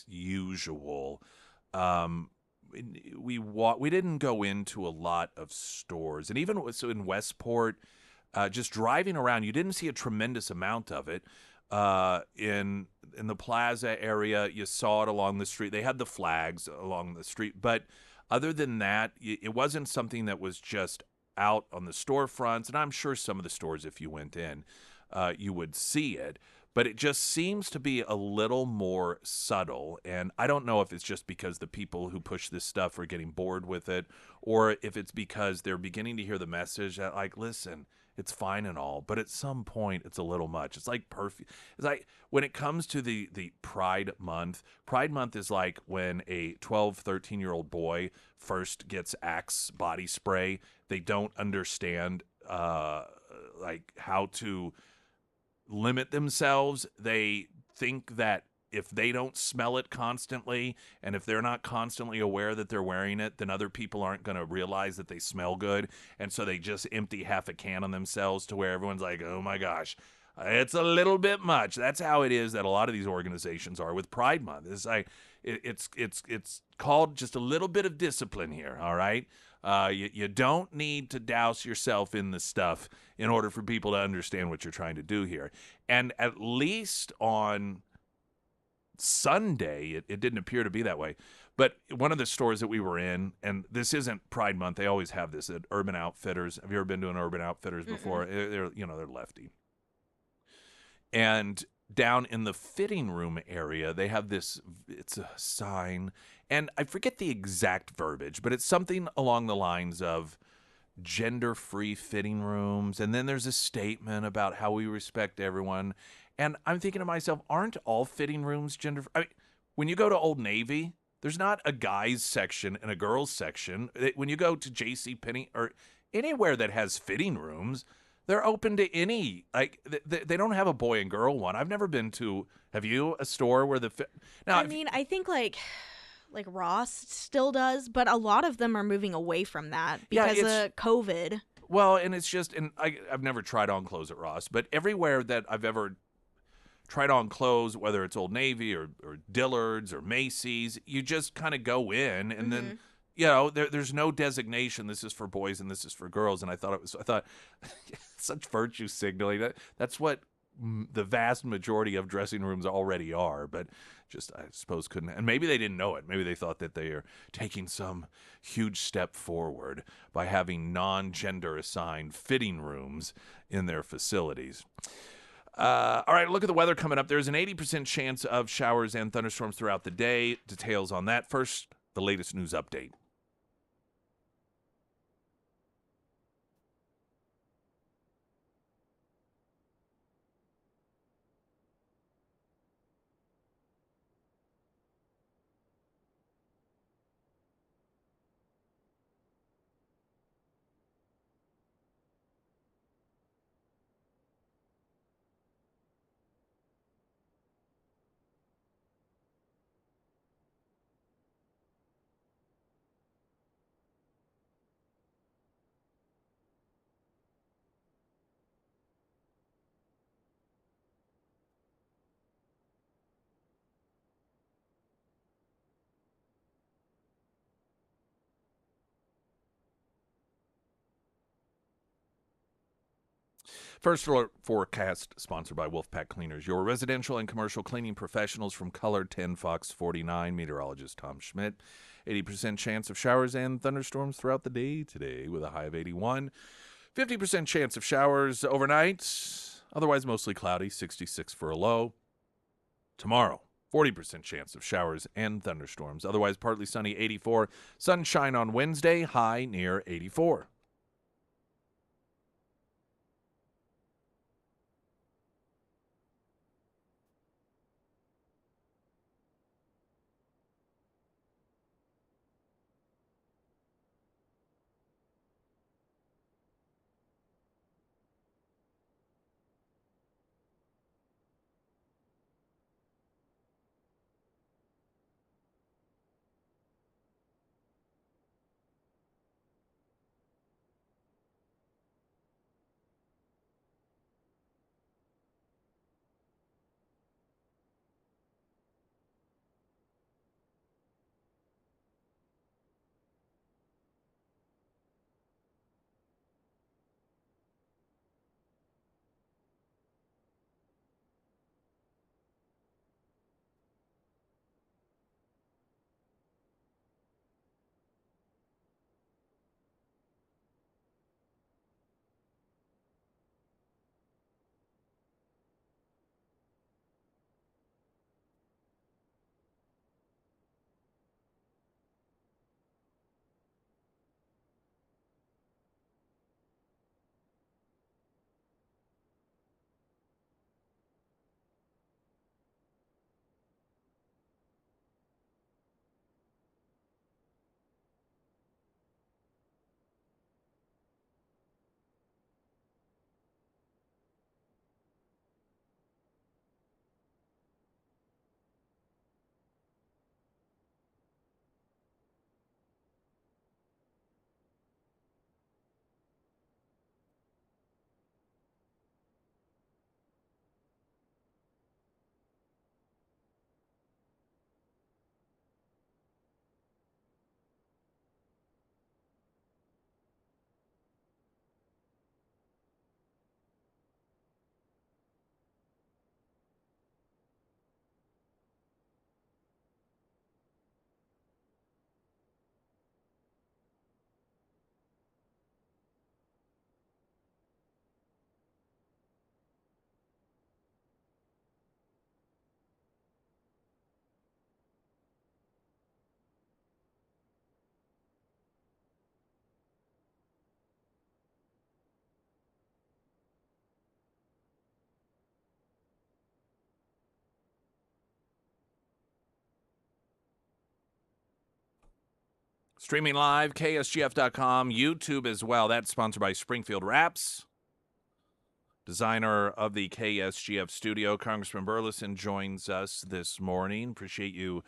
A: usual. We didn't go into a lot of stores, and even so in Westport, just driving around, you didn't see a tremendous amount of it. In the plaza area, you saw it along the street. They had the flags along the street, but other than that, it wasn't something that was just out on the storefronts. And I'm sure some of the stores, if you went in, you would see it. But it just seems to be a little more subtle. And I don't know if it's just because the people who push this stuff are getting bored with it, or if it's because they're beginning to hear the message that, like, listen, it's fine and all, but at some point it's a little much. It's like perfume. It's like when it comes to the Pride Month is like when a 12, 13-year-old boy first gets Axe body spray. They don't understand like how to limit themselves. They think that if they don't smell it constantly, and if they're not constantly aware that they're wearing it, then other people aren't going to realize that they smell good. And so they just empty half a can on themselves to where everyone's like, oh my gosh, it's a little bit much. That's how it is that a lot of these organizations are with Pride Month. It's like, it's called just a little bit of discipline here, all right? You don't need to douse yourself in the stuff in order for people to understand what you're trying to do here. And at least on Sunday, it didn't appear to be that way. But one of the stores that we were in, and this isn't Pride Month, they always have this at Urban Outfitters. Have you ever been to an Urban Outfitters before? They're lefty. And down in the fitting room area, they have this, it's a sign, and I forget the exact verbiage, but it's something along the lines of gender-free fitting rooms. And then there's a statement about how we respect everyone. And I'm thinking to myself, aren't all fitting rooms gender? I mean, when you go to Old Navy, there's not a guys section and a girls section. When you go to J.C. Penney or anywhere that has fitting rooms, they're open to any. Like they don't have a boy and girl one. I've never been to. Have you a store where the now?
B: I mean, I think like Ross still does, but a lot of them are moving away from that
A: Yeah,
B: because
A: it's
B: of COVID.
A: well, and it's just, and I've never tried on clothes at Ross, but everywhere that I've ever tried on clothes, whether it's Old Navy or Dillard's or Macy's, you just kind of go in and then, there's no designation. This is for boys and this is for girls. And I thought such virtue signaling. That's what the vast majority of dressing rooms already are, but just, I suppose, couldn't. And maybe they didn't know it. Maybe they thought that they are taking some huge step forward by having non-gender assigned fitting rooms in their facilities. All right, look at the weather coming up. There's an 80% chance of showers and thunderstorms throughout the day. Details on that. First, the latest news update. First alert forecast sponsored by Wolfpack Cleaners, your residential and commercial cleaning professionals from Color 10 Fox 49. Meteorologist Tom Schmidt. 80% chance of showers and thunderstorms throughout the day today with a high of 81. 50% chance of showers overnight, otherwise mostly cloudy, 66 for a low. Tomorrow, 40% chance of showers and thunderstorms, otherwise partly sunny, 84. Sunshine on Wednesday, high near 84. Streaming live, KSGF.com, YouTube as well. That's sponsored by Springfield Wraps. Designer of the KSGF studio, Congressman Burleson, joins us this morning. Appreciate you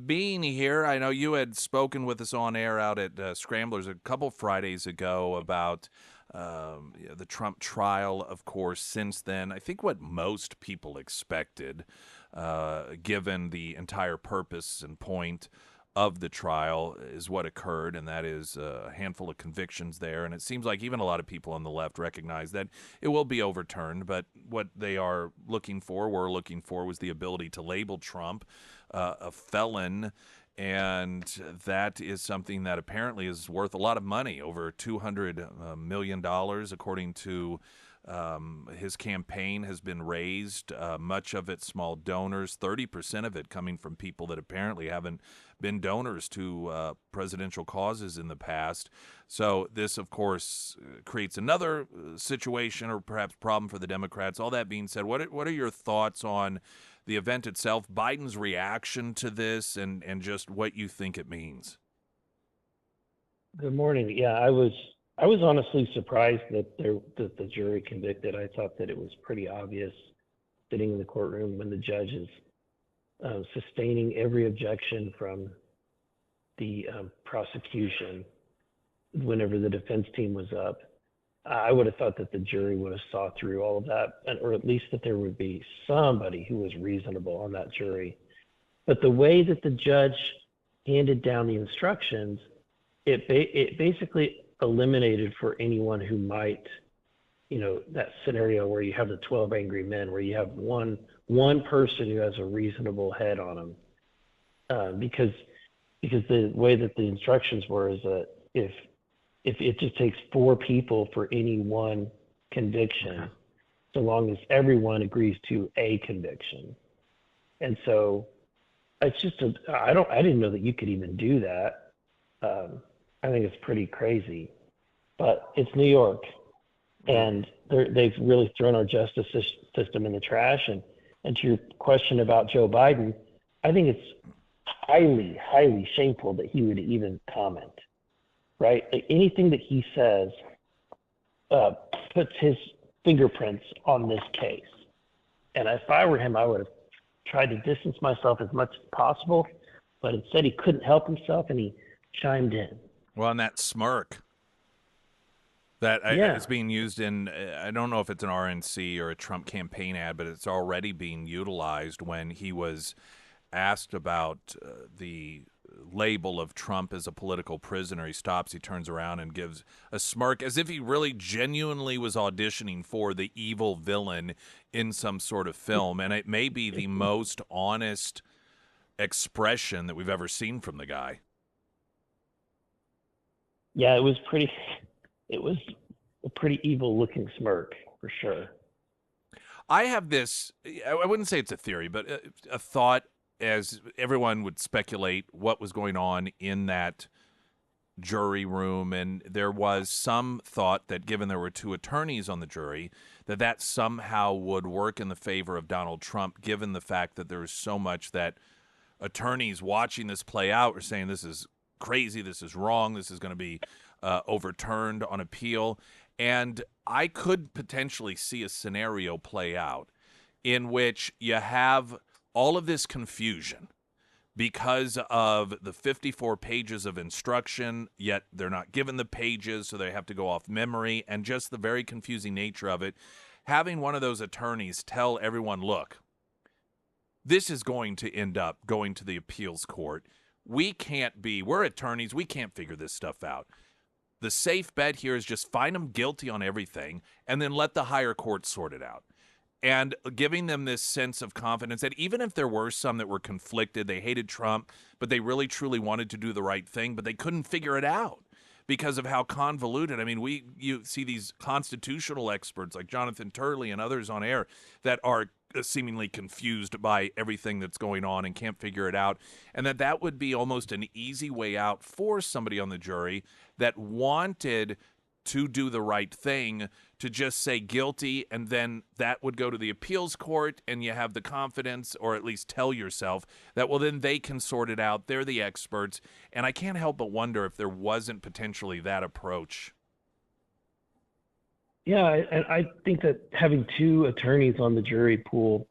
A: being here. I know you had spoken with us on air out at Scramblers a couple Fridays ago about the Trump trial, of course, since then. I think what most people expected, given the entire purpose and point of the trial, is what occurred, and that is a handful of convictions there. And it seems like even a lot of people on the left recognize that it will be overturned, but what they are looking for, was the ability to label Trump a felon, and that is something that apparently is worth a lot of money, over $200 million, according to his campaign has been raised, much of it small donors, 30% of it coming from people that apparently haven't been donors to presidential causes in the past. So this, of course, creates another situation or perhaps problem for the Democrats. All that being said, what are your thoughts on the event itself, Biden's reaction to this, and just what you think it means?
C: Good morning. Yeah, I was honestly surprised that the jury convicted. I thought that it was pretty obvious sitting in the courtroom when the judge is sustaining every objection from the prosecution whenever the defense team was up. I would have thought that the jury would have saw through all of that, or at least that there would be somebody who was reasonable on that jury. But the way that the judge handed down the instructions, it basically eliminated for anyone who might, that scenario where you have the 12 angry men, where you have one person who has a reasonable head on them, because the way that the instructions were is that if it just takes 4 people for any one conviction, so long as everyone agrees to a conviction. And so it's just I didn't know that you could even do that. I think it's pretty crazy, but it's New York, and they've really thrown our justice system in the trash. And to your question about Joe Biden, I think it's highly, highly shameful that he would even comment, right? Like anything that he says puts his fingerprints on this case. And if I were him, I would have tried to distance myself as much as possible, but instead he couldn't help himself and he chimed in.
A: Well, and that smirk that is being used in, I don't know if it's an RNC or a Trump campaign ad, but it's already being utilized when he was asked about the label of Trump as a political prisoner. He stops, he turns around and gives a smirk as if he really genuinely was auditioning for the evil villain in some sort of film. And it may be the most honest expression that we've ever seen from the guy.
C: Yeah, it was a pretty evil looking smirk for sure.
A: I have this, I wouldn't say it's a theory, but a thought, as everyone would speculate what was going on in that jury room. And there was some thought that given there were 2 attorneys on the jury, that somehow would work in the favor of Donald Trump, given the fact that there is so much that attorneys watching this play out are saying this is crazy, this is wrong, this is going to be overturned on appeal. And I could potentially see a scenario play out in which you have all of this confusion because of the 54 pages of instruction, yet they're not given the pages, so they have to go off memory, and just the very confusing nature of it. Having one of those attorneys tell everyone, look, this is going to end up going to the appeals court. We're attorneys, we can't figure this stuff out. The safe bet here is just find them guilty on everything and then let the higher court sort it out. And giving them this sense of confidence that even if there were some that were conflicted, they hated Trump, but they really truly wanted to do the right thing, but they couldn't figure it out because of how convoluted. I mean, you see these constitutional experts like Jonathan Turley and others on air that are seemingly confused by everything that's going on and can't figure it out, and that would be almost an easy way out for somebody on the jury that wanted to do the right thing to just say guilty, and then that would go to the appeals court, and you have the confidence, or at least tell yourself that, well, then they can sort it out. They're the experts. And I can't help but wonder if there wasn't potentially that approach.
C: Yeah, and I think that having two attorneys on the jury pool,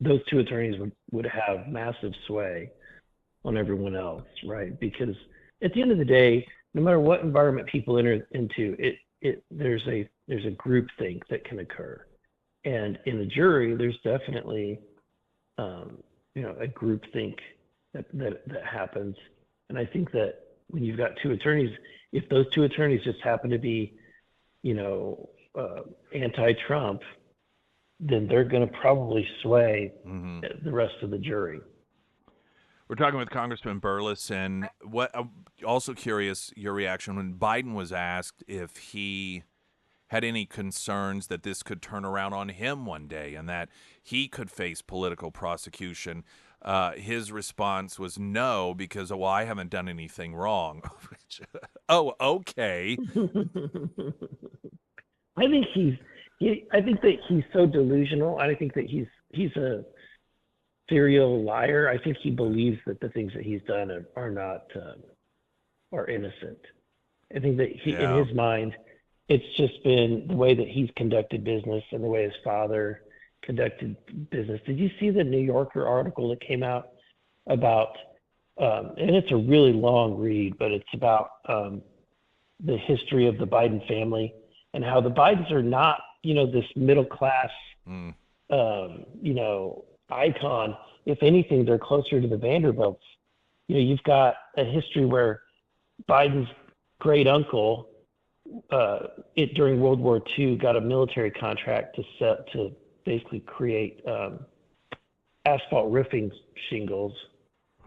C: those two attorneys would have massive sway on everyone else, right? Because at the end of the day, no matter what environment people enter into, there's a group think that can occur, and in a jury, there's definitely a group think that happens. And I think that when you've got two attorneys, if those two attorneys just happen to be anti-Trump, then they're going to probably sway the rest of the jury.
A: We're talking with Congressman Burleson. What? Also curious your reaction when Biden was asked if he had any concerns that this could turn around on him one day and that he could face political prosecution. His response was no, because, well, I haven't done anything wrong. Oh, okay.
C: I think that he's so delusional. I think that he's a serial liar. I think he believes that the things that he's done are innocent. I think that in his mind, it's just been the way that he's conducted business and the way his father conducted business. Did you see the New Yorker article that came out about, and it's a really long read, but it's about the history of the Biden family and how the Bidens are not, this middle class, icon. If anything, they're closer to the Vanderbilts. You've got a history where Biden's great uncle, during World War II, got a military contract to basically create asphalt roofing shingles,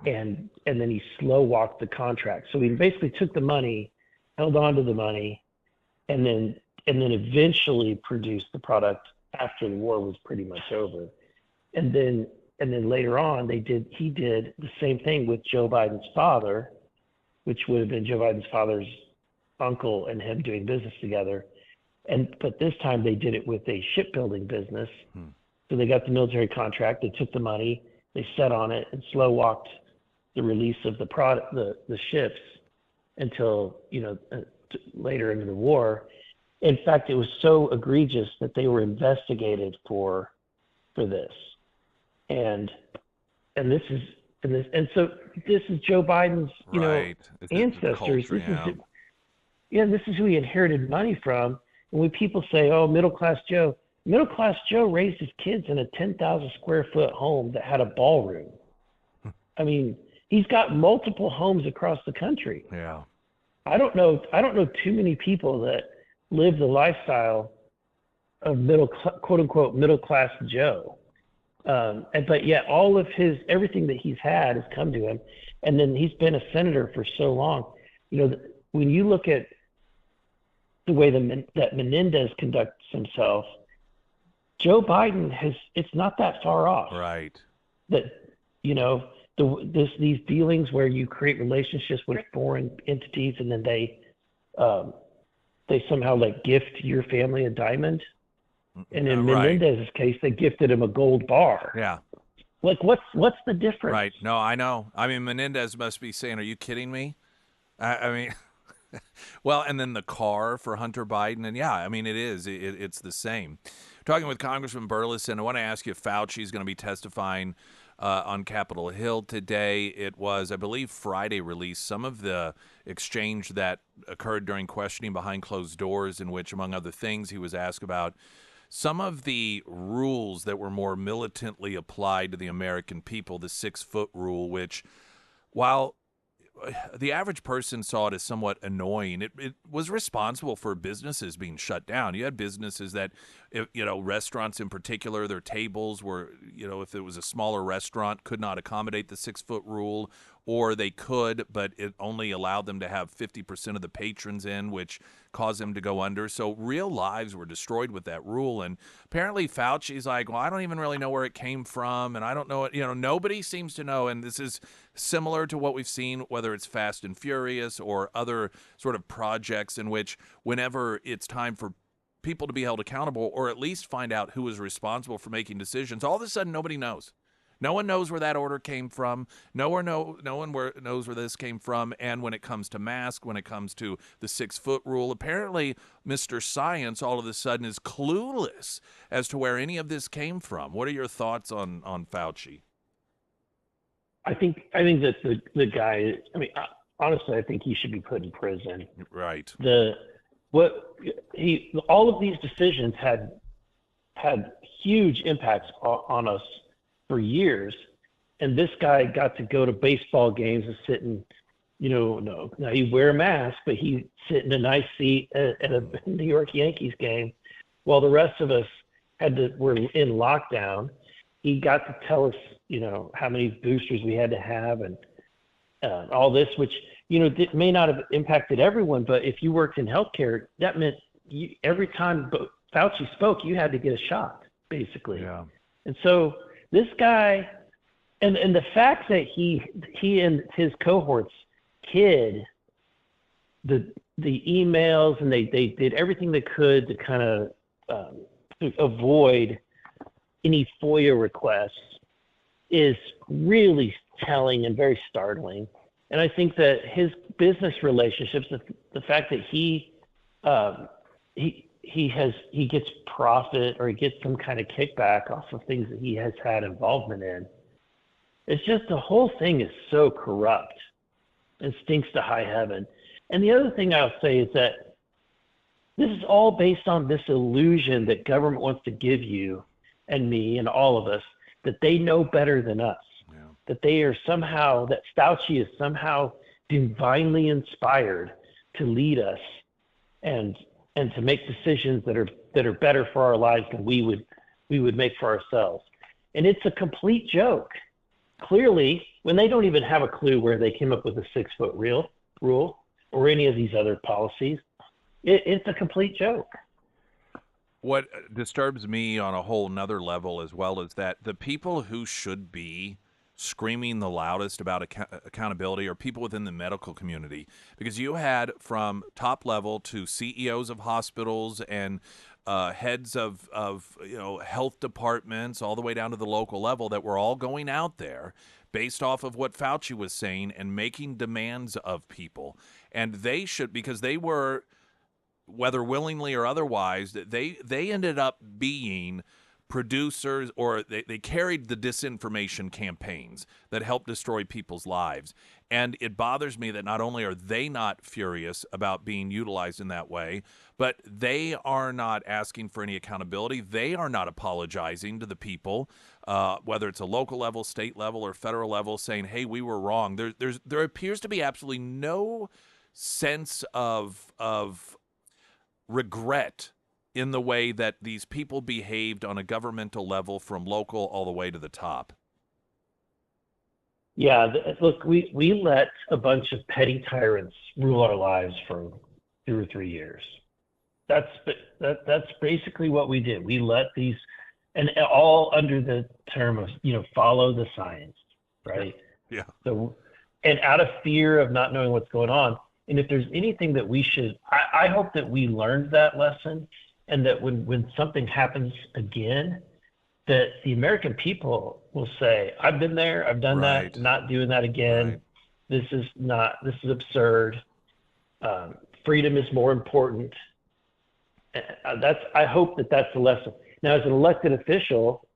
C: and then he slow walked the contract. So he basically took the money, held on to the money, and then eventually produced the product after the war was pretty much over. And then later on, he did the same thing with Joe Biden's father, which would have been Joe Biden's father's uncle, and him doing business together. But this time they did it with a shipbuilding business. So they got the military contract, they took the money, they sat on it and slow walked the release of the product, the ships, until later into the war. In fact, it was so egregious that they were investigated for this. And so this is Joe Biden's ancestors. This is who he inherited money from. And when people say, "Oh, middle class Joe raised his kids in a 10,000 square foot home that had a ballroom." I mean, he's got multiple homes across the country.
A: Yeah.
C: I don't know too many people that live the lifestyle of quote unquote middle class Joe. But yet all of everything that he's had has come to him. And then he's been a senator for so long. When you look at the way that Menendez conducts himself, Joe Biden it's not that far off.
A: Right.
C: That, these dealings where you create relationships with foreign entities and then they somehow gift your family a diamond. And in Menendez's case, they gifted him a gold bar.
A: Yeah.
C: What's the difference?
A: Right. No, I know. I mean, Menendez must be saying, "Are you kidding me?" I mean, well, and then the car for Hunter Biden, and yeah, I mean, it is. It's the same. Talking with Congressman Burleson, I want to ask you if Fauci's going to be testifying on Capitol Hill today. It was, I believe, Friday released some of the exchange that occurred during questioning behind closed doors, in which, among other things, he was asked about some of the rules that were more militantly applied to the American people, the 6-foot rule, which, while the average person saw it as somewhat annoying, it was responsible for businesses being shut down. You had businesses that if, restaurants in particular, their tables were, if it was a smaller restaurant, could not accommodate the 6-foot rule, or they could, but it only allowed them to have 50% of the patrons in, which caused them to go under. So real lives were destroyed with that rule. And apparently Fauci's like, well, I don't even really know where it came from, and I don't know it. Nobody seems to know. And this is similar to what we've seen, whether it's Fast and Furious or other sort of projects in which whenever it's time for people to be held accountable, or at least find out who is responsible for making decisions, all of a sudden nobody knows. No one knows where that order came from. No one knows where this came from. And when it comes to masks, when it comes to the 6-foot rule, apparently Mr. Science all of a sudden is clueless as to where any of this came from. What are your thoughts on Fauci?
C: I think that the guy. I mean, honestly, I think he should be put in prison.
A: Right.
C: All of these decisions had huge impacts on us for years, and this guy got to go to baseball games and sit in, now you wear a mask, but he sit in a nice seat at a New York Yankees game, while the rest of us were in lockdown. He got to tell us, how many boosters we had to have, and all this, which it may not have impacted everyone, but if you worked in healthcare, that meant every time Fauci spoke, you had to get a shot, basically.
A: Yeah.
C: And so this guy, and the fact that he and his cohorts hid the emails, and they did everything they could to kind of to avoid any FOIA requests, is really telling and very startling. And I think that his business relationships, the fact that he gets profit, or he gets some kind of kickback off of things that he has had involvement in, it's just, the whole thing is so corrupt and stinks to high heaven. And the other thing I'll say is that this is all based on this illusion that government wants to give you and me and all of us, that they know better than us.
A: Yeah.
C: That they are somehow, that Fauci is somehow divinely inspired to lead us and to make decisions that are better for our lives than we would make for ourselves. And it's a complete joke. Clearly, when they don't even have a clue where they came up with a 6-foot rule or any of these other policies, it's a complete joke.
A: What disturbs me on a whole nother level as well is that the people who should be screaming the loudest about accountability are people within the medical community, because you had from top level to CEOs of hospitals and heads of health departments all the way down to the local level that were all going out there based off of what Fauci was saying and making demands of people. And they should, because they were, whether willingly or otherwise, they ended up being producers, or they carried the disinformation campaigns that helped destroy people's lives. And it bothers me that not only are they not furious about being utilized in that way, but they are not asking for any accountability. They are not apologizing to the people, whether it's a local level, state level, or federal level, saying, hey, we were wrong. There appears to be absolutely no sense of regret in the way that these people behaved on a governmental level from local all the way to the top.
C: Yeah, look, we let a bunch of petty tyrants rule our lives for 2 or 3 years. That's basically what we did. We let these, and all under the term of, follow the science, right?
A: Yeah.
C: So, and out of fear of not knowing what's going on. And if there's anything that we should, I hope that we learned that lesson, and that when something happens again, that the American people will say, I've been there, I've done
A: Right.
C: that, not doing that again. Right. This is absurd. Freedom is more important. I hope that that's the lesson. Now, as an elected official,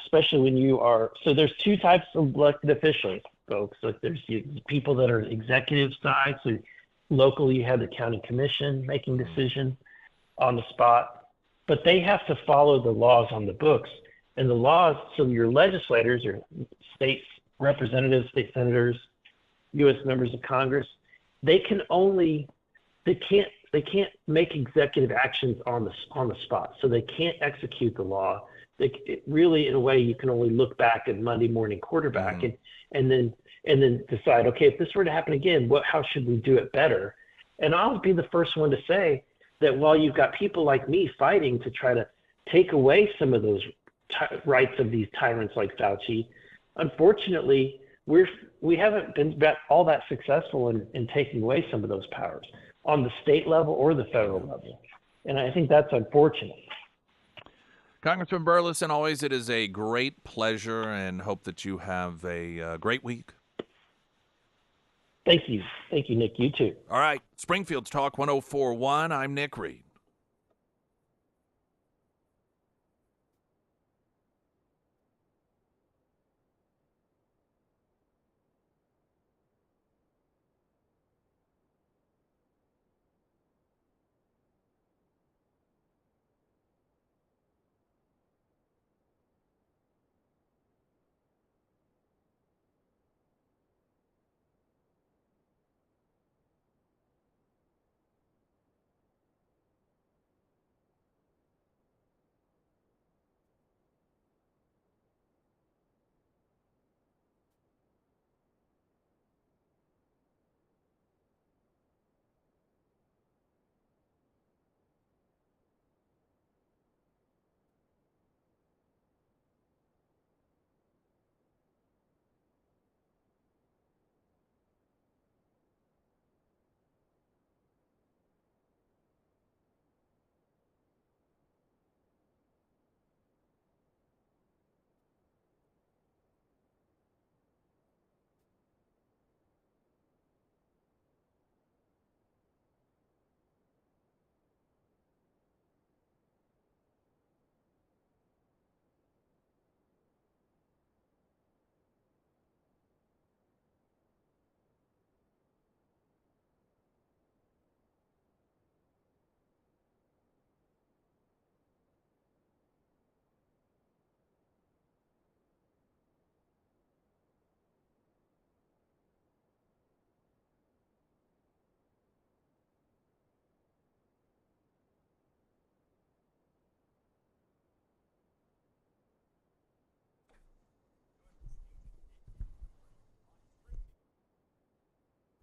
C: especially when you are, so there's 2 types of elected officials, folks. Like there's people that are executive side. So locally, you have the county commission making decisions on the spot, but they have to follow the laws on the books. And the laws, so your legislators or state representatives, state senators, U.S. members of Congress, they can't they can't make executive actions on the spot, so they can't execute the law. Really, in a way, you can only look back at Monday morning quarterback and then decide, okay, if this were to happen again, how should we do it better? And I'll be the first one to say that while you've got people like me fighting to try to take away some of those rights of these tyrants like Fauci, unfortunately, we haven't been all that successful in taking away some of those powers on the state level or the federal level. And I think that's unfortunate.
A: Congressman Burleson, always it is a great pleasure, and hope that you have a great week.
C: Thank you. Thank you, Nick. You too.
A: All right. Springfield's Talk 104.1. I'm Nick Reed.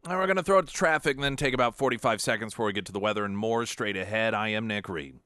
A: All right, we're going to throw it to traffic and then take about 45 seconds before we get to the weather and more straight ahead. I am Nick Reed.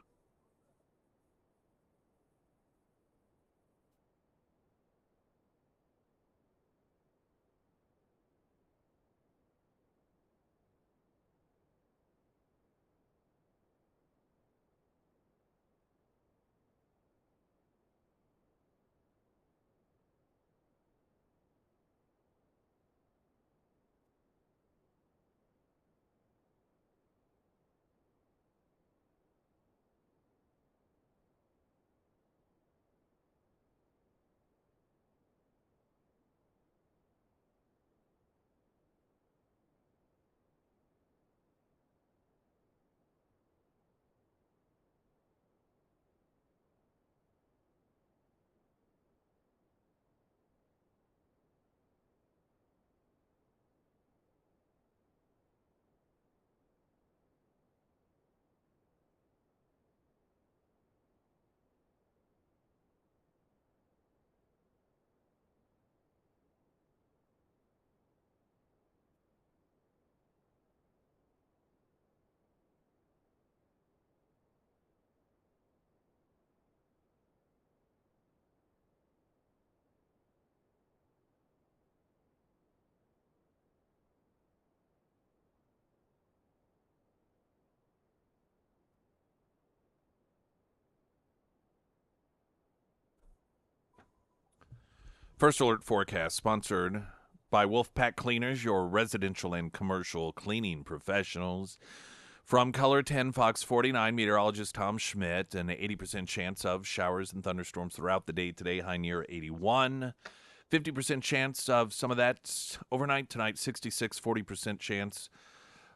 A: First Alert Forecast, sponsored by Wolfpack Cleaners, your residential and commercial cleaning professionals. From Color 10, Fox 49, meteorologist Tom Schmidt, an 80% chance of showers and thunderstorms throughout the day today, high near 81. 50% chance of some of that overnight tonight, 66, 40% chance.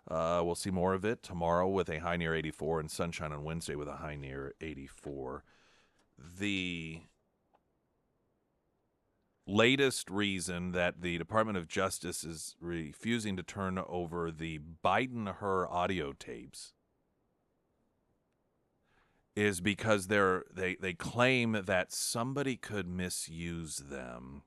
A: We'll see more of it tomorrow with a high near 84 and sunshine on Wednesday with a high near 84. The latest reason that the Department of Justice is refusing to turn over the Biden-Hur audio tapes is because they claim that somebody could misuse them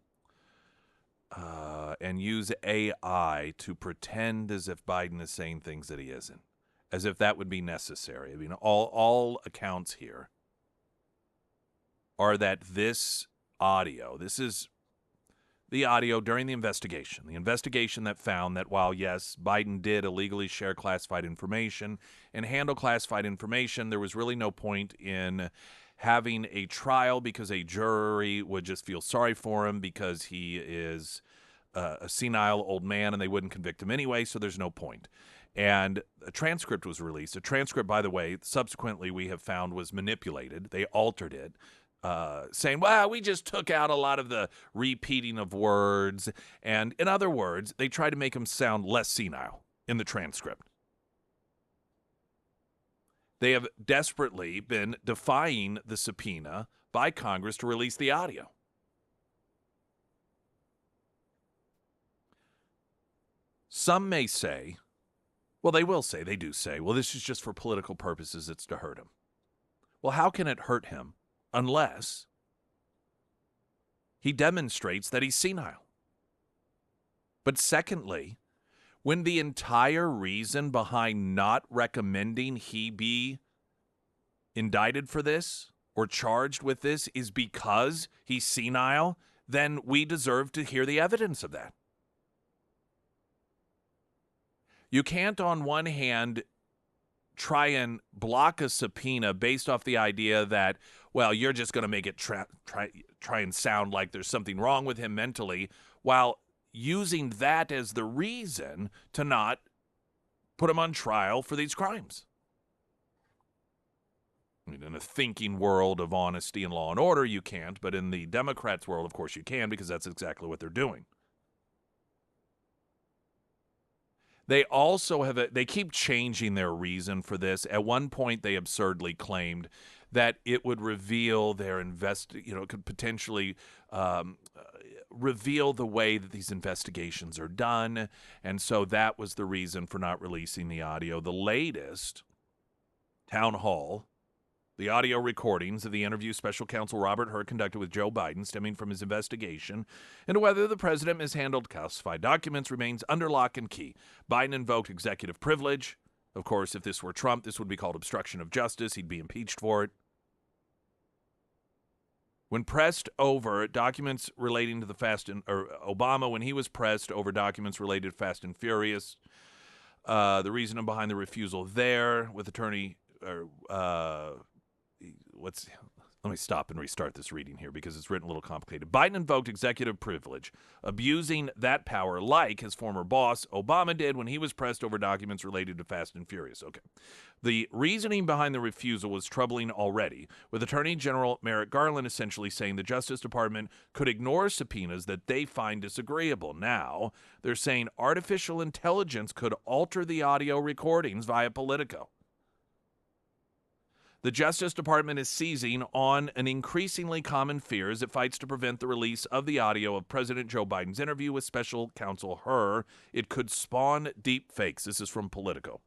A: and use AI to pretend as if Biden is saying things that he isn't, as if that would be necessary. I mean, all accounts here are that this is the audio during the investigation that found that while, yes, Biden did illegally share classified information and handle classified information, there was really no point in having a trial because a jury would just feel sorry for him because he is a senile old man and they wouldn't convict him anyway, so there's no point. And a transcript was released. A transcript, by the way, subsequently we have found was manipulated. They altered it. Saying, well, we just took out a lot of the repeating of words. And in other words, they try to make him sound less senile in the transcript. They have desperately been defying the subpoena by Congress to release the audio. Some may say, well, they will say, they do say, well, this is just for political purposes, it's to hurt him. Well, how can it hurt him? Unless he demonstrates that he's senile. But secondly, when the entire reason behind not recommending he be indicted for this or charged with this is because he's senile, then we deserve to hear the evidence of that. You can't, on one hand, try and block a subpoena based off the idea that, well, you're just going to make it try and sound like there's something wrong with him mentally, while using that as the reason to not put him on trial for these crimes. I mean, in a thinking world of honesty and law and order, you can't, but in the Democrats' world, of course, you can, because that's exactly what they're doing. They also they keep changing their reason for this. At one point, they absurdly claimed that it would reveal their it could potentially reveal the way that these investigations are done. And so that was the reason for not releasing the audio. The latest town hall, the audio recordings of the interview special counsel Robert Hur conducted with Joe Biden stemming from his investigation into whether the president mishandled classified documents remains under lock and key. Biden invoked executive privilege. Of course, if this were Trump, this would be called obstruction of justice. He'd be impeached for it. When pressed over documents relating to the Obama, when he was pressed over documents related to Fast and Furious, the reasoning behind the refusal there with attorney, let me stop and restart this reading here because it's written a little complicated. Biden invoked executive privilege, abusing that power like his former boss Obama did when he was pressed over documents related to Fast and Furious. Okay. The reasoning behind the refusal was troubling already, with Attorney General Merrick Garland essentially saying the Justice Department could ignore subpoenas that they find disagreeable. Now, they're saying artificial intelligence could alter the audio recordings via Politico. The Justice Department is seizing on an increasingly common fear as it fights to prevent the release of the audio of President Joe Biden's interview with special counsel Hur. It could spawn deep fakes. This is from Politico.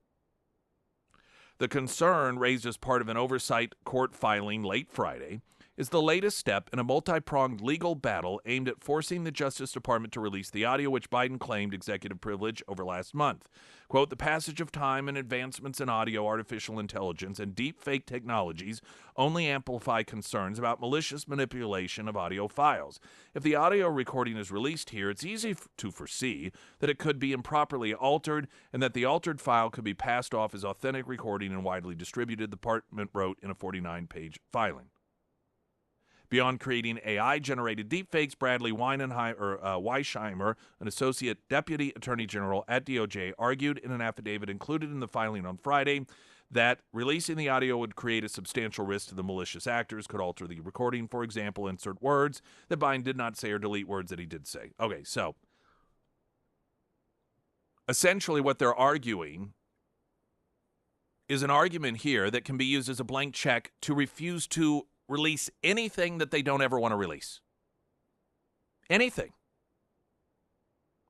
A: The concern, raised as part of an oversight court filing late Friday, is the latest step in a multi-pronged legal battle aimed at forcing the Justice Department to release the audio which Biden claimed executive privilege over last month. Quote, the passage of time and advancements in audio, artificial intelligence, and deep fake technologies only amplify concerns about malicious manipulation of audio files. If the audio recording is released here, it's easy to foresee that it could be improperly altered and that the altered file could be passed off as authentic recording and widely distributed, the department wrote in a 49-page filing. Beyond creating AI-generated deepfakes, Bradley Weisheimer, an associate deputy attorney general at DOJ, argued in an affidavit included in the filing on Friday that releasing the audio would create a substantial risk to the malicious actors, could alter the recording, for example, insert words that Biden did not say or delete words that he did say. Okay, so essentially what they're arguing is an argument here that can be used as a blank check to refuse to release anything that they don't ever want to release. Anything.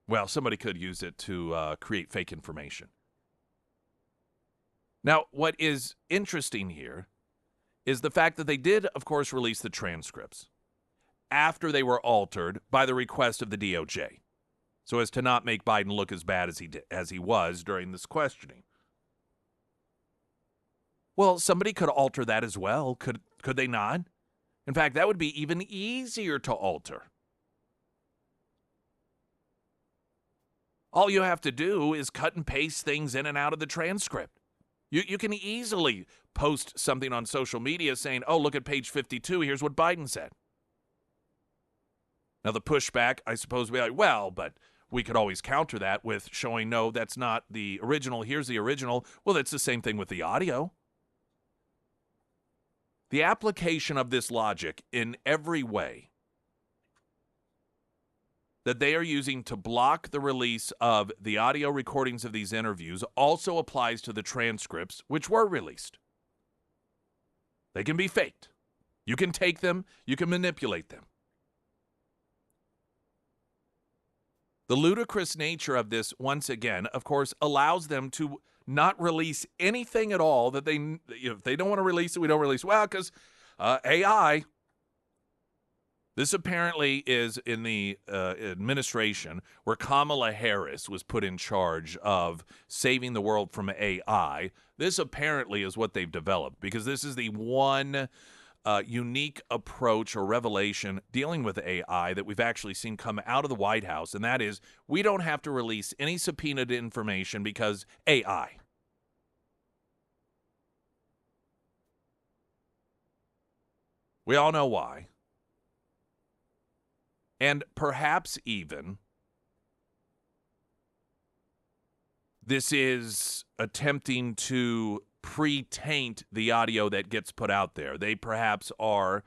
A: Well, somebody could use it to create fake information. Now, what is interesting here is the fact that they did, of course, release the transcripts after they were altered by the request of the DOJ, so as to not make Biden look as bad as he was during this questioning. Well, somebody could alter that as well, could they not? In fact, that would be even easier to alter. All you have to do is cut and paste things in and out of the transcript. You can easily post something on social media saying, oh, look at page 52, here's what Biden said. Now, the pushback, I suppose, would be like, well, but we could always counter that with showing, no, that's not the original, here's the original. Well, it's the same thing with the audio. The application of this logic in every way that they are using to block the release of the audio recordings of these interviews also applies to the transcripts, which were released. They can be faked. You can take them, you can manipulate them. The ludicrous nature of this, once again, of course, allows them to not release anything at all that they, if they don't want to release it, we don't release. Well, because AI. This apparently is in the administration where Kamala Harris was put in charge of saving the world from AI. This apparently is what they've developed, because this is the one unique approach or revelation dealing with AI that we've actually seen come out of the White House, and that is we don't have to release any subpoenaed information because AI. We all know why. And perhaps even this is attempting to pre-taint the audio that gets put out there. They perhaps are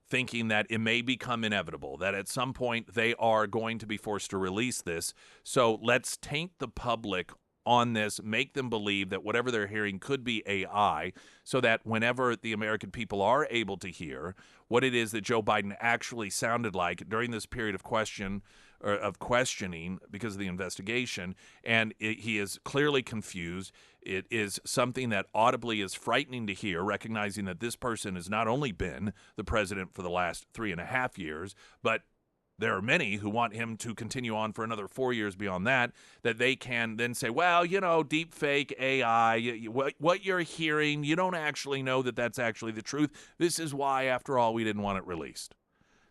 A: thinking that it may become inevitable, that at some point they are going to be forced to release this. So let's taint the public on this, make them believe that whatever they're hearing could be AI, so that whenever the American people are able to hear what it is that Joe Biden actually sounded like during this period of questioning because of the investigation, and he is clearly confused. It is something that audibly is frightening to hear, recognizing that this person has not only been the president for the last 3.5 years, but there are many who want him to continue on for another 4 years beyond that they can then say, well, deep fake AI, what you're hearing, you don't actually know that that's actually the truth. This is why, after all, we didn't want it released.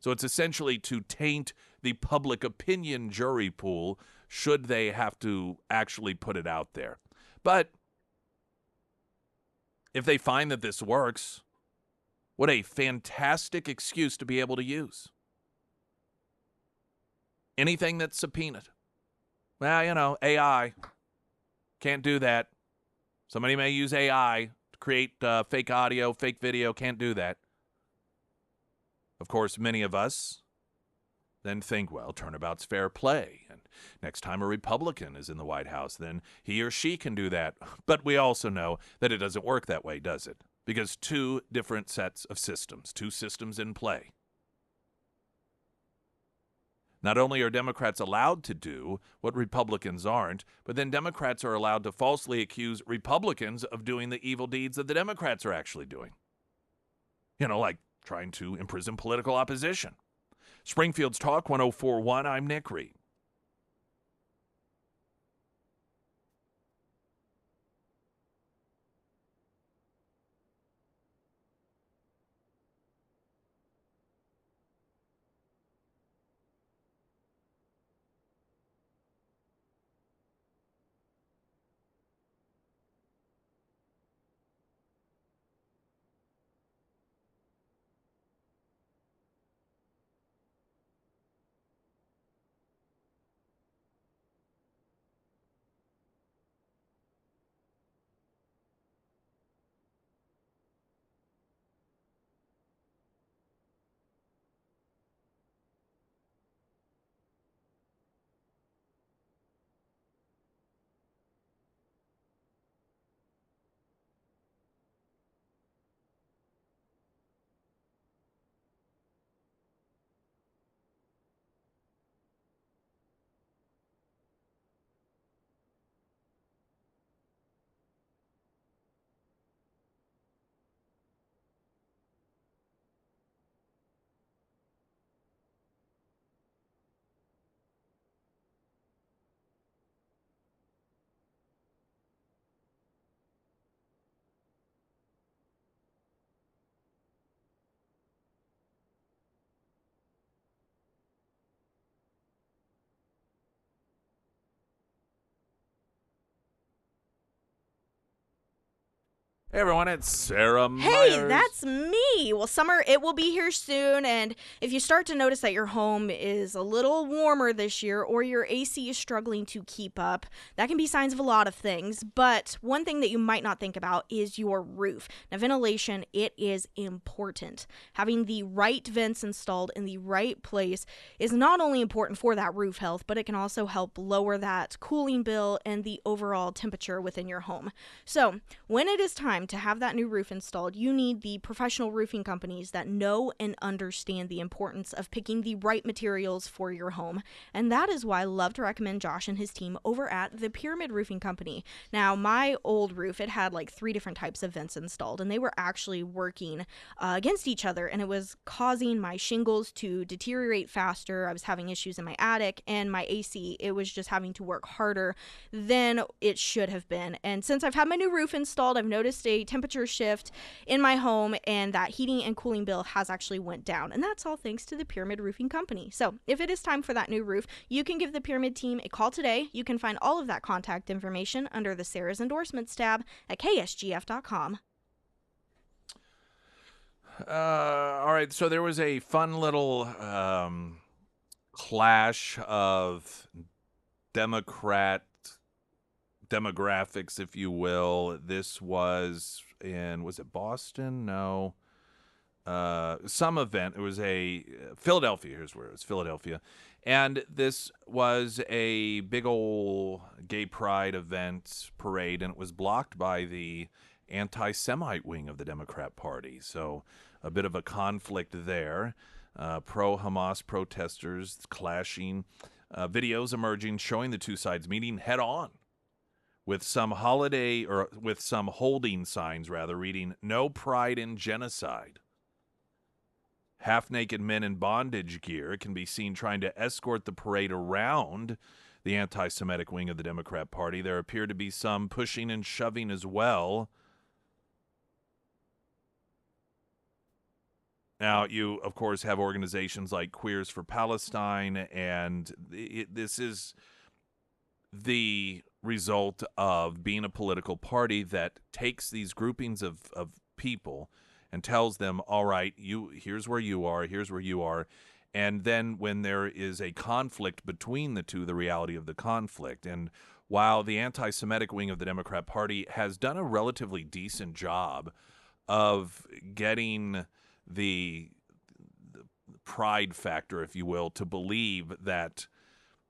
A: So it's essentially to taint the public opinion jury pool should they have to actually put it out there. But if they find that this works, what a fantastic excuse to be able to use. Anything that's subpoenaed. Well, AI. Can't do that. Somebody may use AI to create fake audio, fake video. Can't do that. Of course, many of us then think, well, turnabout's fair play. And next time a Republican is in the White House, then he or she can do that. But we also know that it doesn't work that way, does it? Because two different sets of systems, two systems in play. Not only are Democrats allowed to do what Republicans aren't, but then Democrats are allowed to falsely accuse Republicans of doing the evil deeds that the Democrats are actually doing. Like trying to imprison political opposition. Springfield's Talk 104.1, I'm Nick Reed. Hey everyone, it's Sarah
B: Hey,
A: Myers.
B: that's me. Well, summer, it will be here soon, and if you start to notice that your home is a little warmer this year or your AC is struggling to keep up, that can be signs of a lot of things, but one thing that you might not think about is your roof. Now, ventilation, it is important. Having the right vents installed in the right place is not only important for that roof health, but it can also help lower that cooling bill and the overall temperature within your home. So, when it is time to have that new roof installed, you need the professional roofing companies that know and understand the importance of picking the right materials for your home. And that is why I love to recommend Josh and his team over at the Pyramid Roofing Company. Now, my old roof, it had like 3 different types of vents installed, and they were actually working against each other, and it was causing my shingles to deteriorate faster. I was having issues in my attic, and my AC, it was just having to work harder than it should have been. And since I've had my new roof installed, I've noticed a temperature shift in my home, and that heating and cooling bill has actually went down, and that's all thanks to the Pyramid Roofing Company. So if it is time for that new roof, you can give the Pyramid team a call today. You can find all of that contact information under the Sarah's Endorsements tab at ksgf.com.
A: All right, so there was a fun little clash of demographics, if you will. This was was it Boston? No. Some event. It was a Philadelphia. Here's where it was, Philadelphia. And this was a big old gay pride event parade, and it was blocked by the anti-Semite wing of the Democrat Party. So a bit of a conflict there. Pro-Hamas protesters clashing. Videos emerging showing the two sides meeting head on, with some holding signs rather reading "No Pride in Genocide." Half-naked men in bondage gear can be seen trying to escort the parade around the anti-Semitic wing of the Democrat Party. There appear to be some pushing and shoving as well. Now, you, of course, have organizations like Queers for Palestine, and this is the result of being a political party that takes these groupings of people and tells them, all right, here's where you are, here's where you are. And then when there is a conflict between the two, the reality of the conflict. And while the anti-Semitic wing of the Democrat Party has done a relatively decent job of getting the pride factor, if you will, to believe that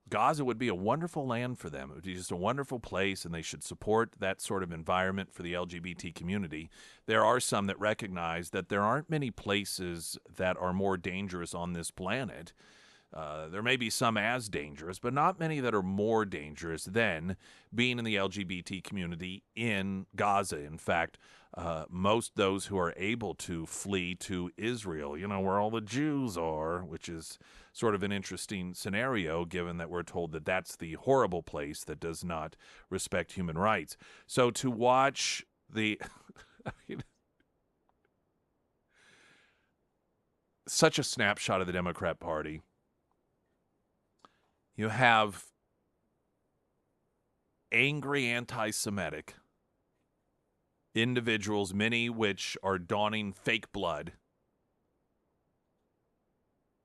A: Gaza would be a wonderful land for them. It would be just a wonderful place, and they should support that sort of environment for the LGBT community. There are some that recognize that there aren't many places that are more dangerous on this planet. There may be some as dangerous, but not many that are more dangerous than being in the LGBT community in Gaza. In fact, most those who are able to flee to Israel, where all the Jews are, which is sort of an interesting scenario given that we're told that that's the horrible place that does not respect human rights. So to watch such a snapshot of the Democrat Party, you have angry anti-Semitic individuals, many which are donning fake blood,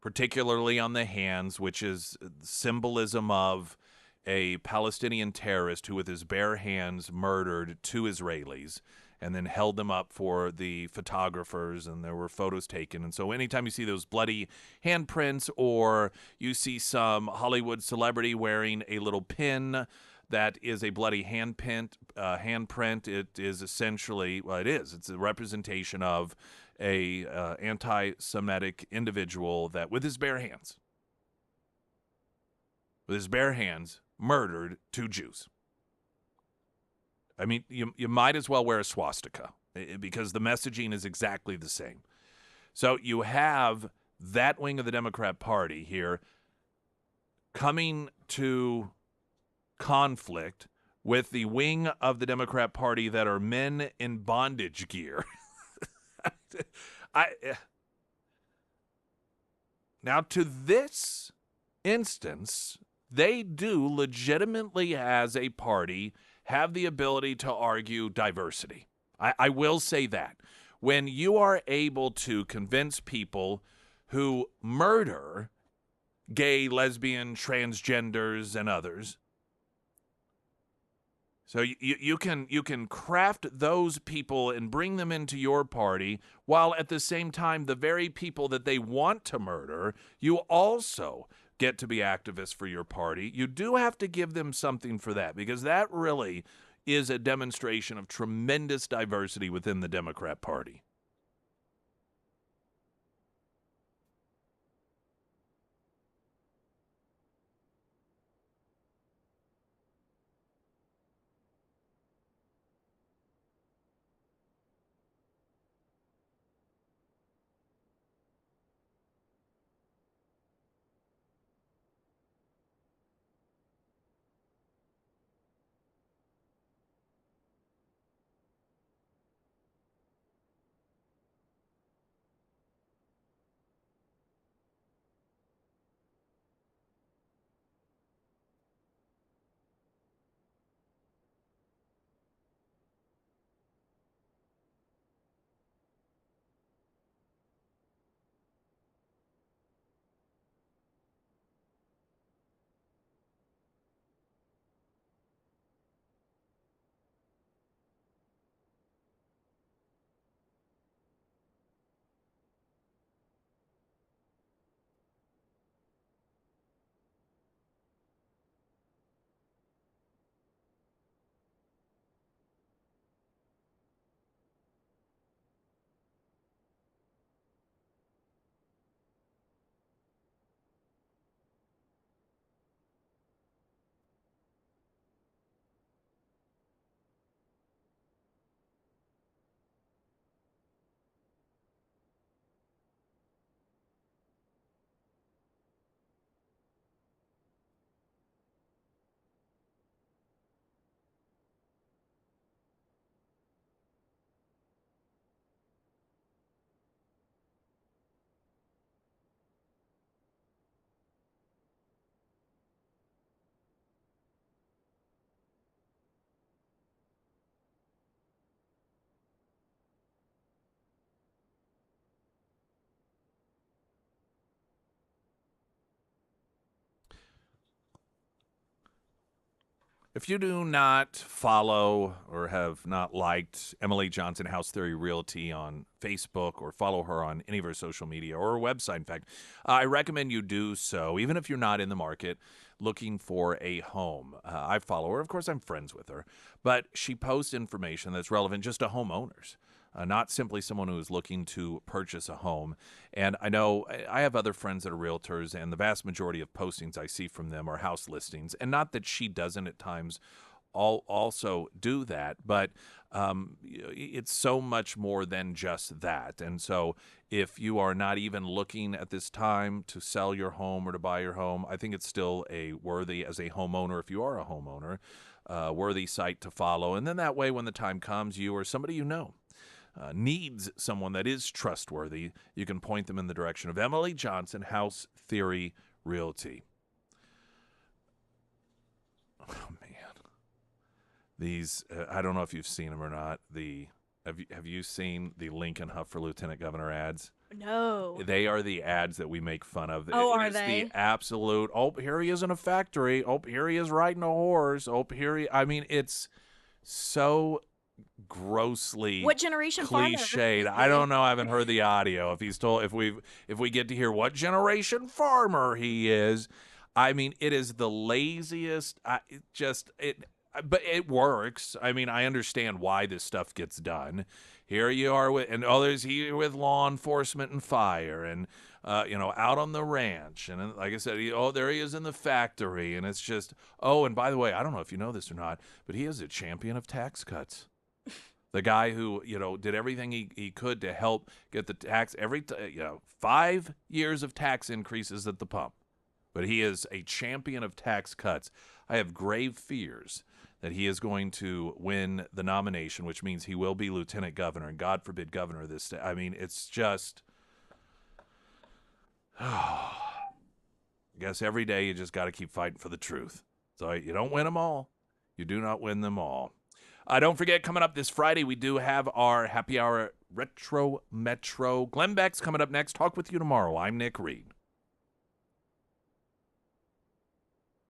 A: particularly on the hands, which is symbolism of a Palestinian terrorist who with his bare hands murdered 2 Israelis and then held them up for the photographers, and there were photos taken. And so anytime you see those bloody handprints, or you see some Hollywood celebrity wearing a little pin that is a bloody handprint, it is essentially, it's a representation of a anti-Semitic individual that with his bare hands murdered 2 Jews. I mean, you might as well wear a swastika because the messaging is exactly the same. So you have that wing of the Democrat Party here coming to conflict with the wing of the Democrat Party that are men in bondage gear. Now, to this instance, they do legitimately, as a party, have the ability to argue diversity. I will say that. When you are able to convince people who murder gay, lesbian, transgenders, and others, so you can craft those people and bring them into your party, while at the same time the very people that they want to murder, you also get to be activists for your party. You do have to give them something for that, because that really is a demonstration of tremendous diversity within the Democrat Party. If you do not follow or have not liked Emily Johnson House Theory Realty on Facebook, or follow her on any of her social media or her website, in fact, I recommend you do so, even if you're not in the market looking for a home. I follow her. Of course, I'm friends with her, but she posts information that's relevant just to homeowners. Not simply someone who is looking to purchase a home. And I know I have other friends that are realtors, and the vast majority of postings I see from them are house listings. And not that she doesn't at times also do that, but it's so much more than just that. And so if you are not even looking at this time to sell your home or to buy your home, I think it's still a worthy, as a homeowner, if you are a homeowner, worthy site to follow. And then that way, when the time comes, you or somebody you know needs someone that is trustworthy, you can point them in the direction of Emily Johnson House Theory Realty. Oh man, these I don't know if you've seen them or not. Have you seen the Lincoln Huff for Lieutenant Governor ads?
B: No.
A: They are the ads that we make fun of.
B: Oh,
A: It
B: are
A: is
B: they?
A: the absolute. Oh, here he is in a factory. Oh, here he is riding a horse. Oh, I mean, it's so grossly
B: What generation farmer
A: cliched.
B: is
A: I
B: he?
A: don't know. I haven't heard the audio. If we get to hear what generation farmer he is, I mean, it is the laziest. But it works. I mean, I understand why this stuff gets done. Here you are with, and others here with law enforcement and fire, and out on the ranch, and like I said, there he is in the factory, and it's just, oh, and by the way, I don't know if you know this or not, but he is a champion of tax cuts. The guy who, did everything he could to help get the tax 5 years of tax increases at the pump. But he is a champion of tax cuts. I have grave fears that he is going to win the nomination, which means he will be lieutenant governor, and God forbid governor of this state. I mean, it's just, I guess every day you just got to keep fighting for the truth. So you don't win them all. You do not win them all. Don't forget, coming up this Friday, we do have our happy hour Retro Metro. Glenn Beck's coming up next. Talk with you tomorrow. I'm Nick Reed.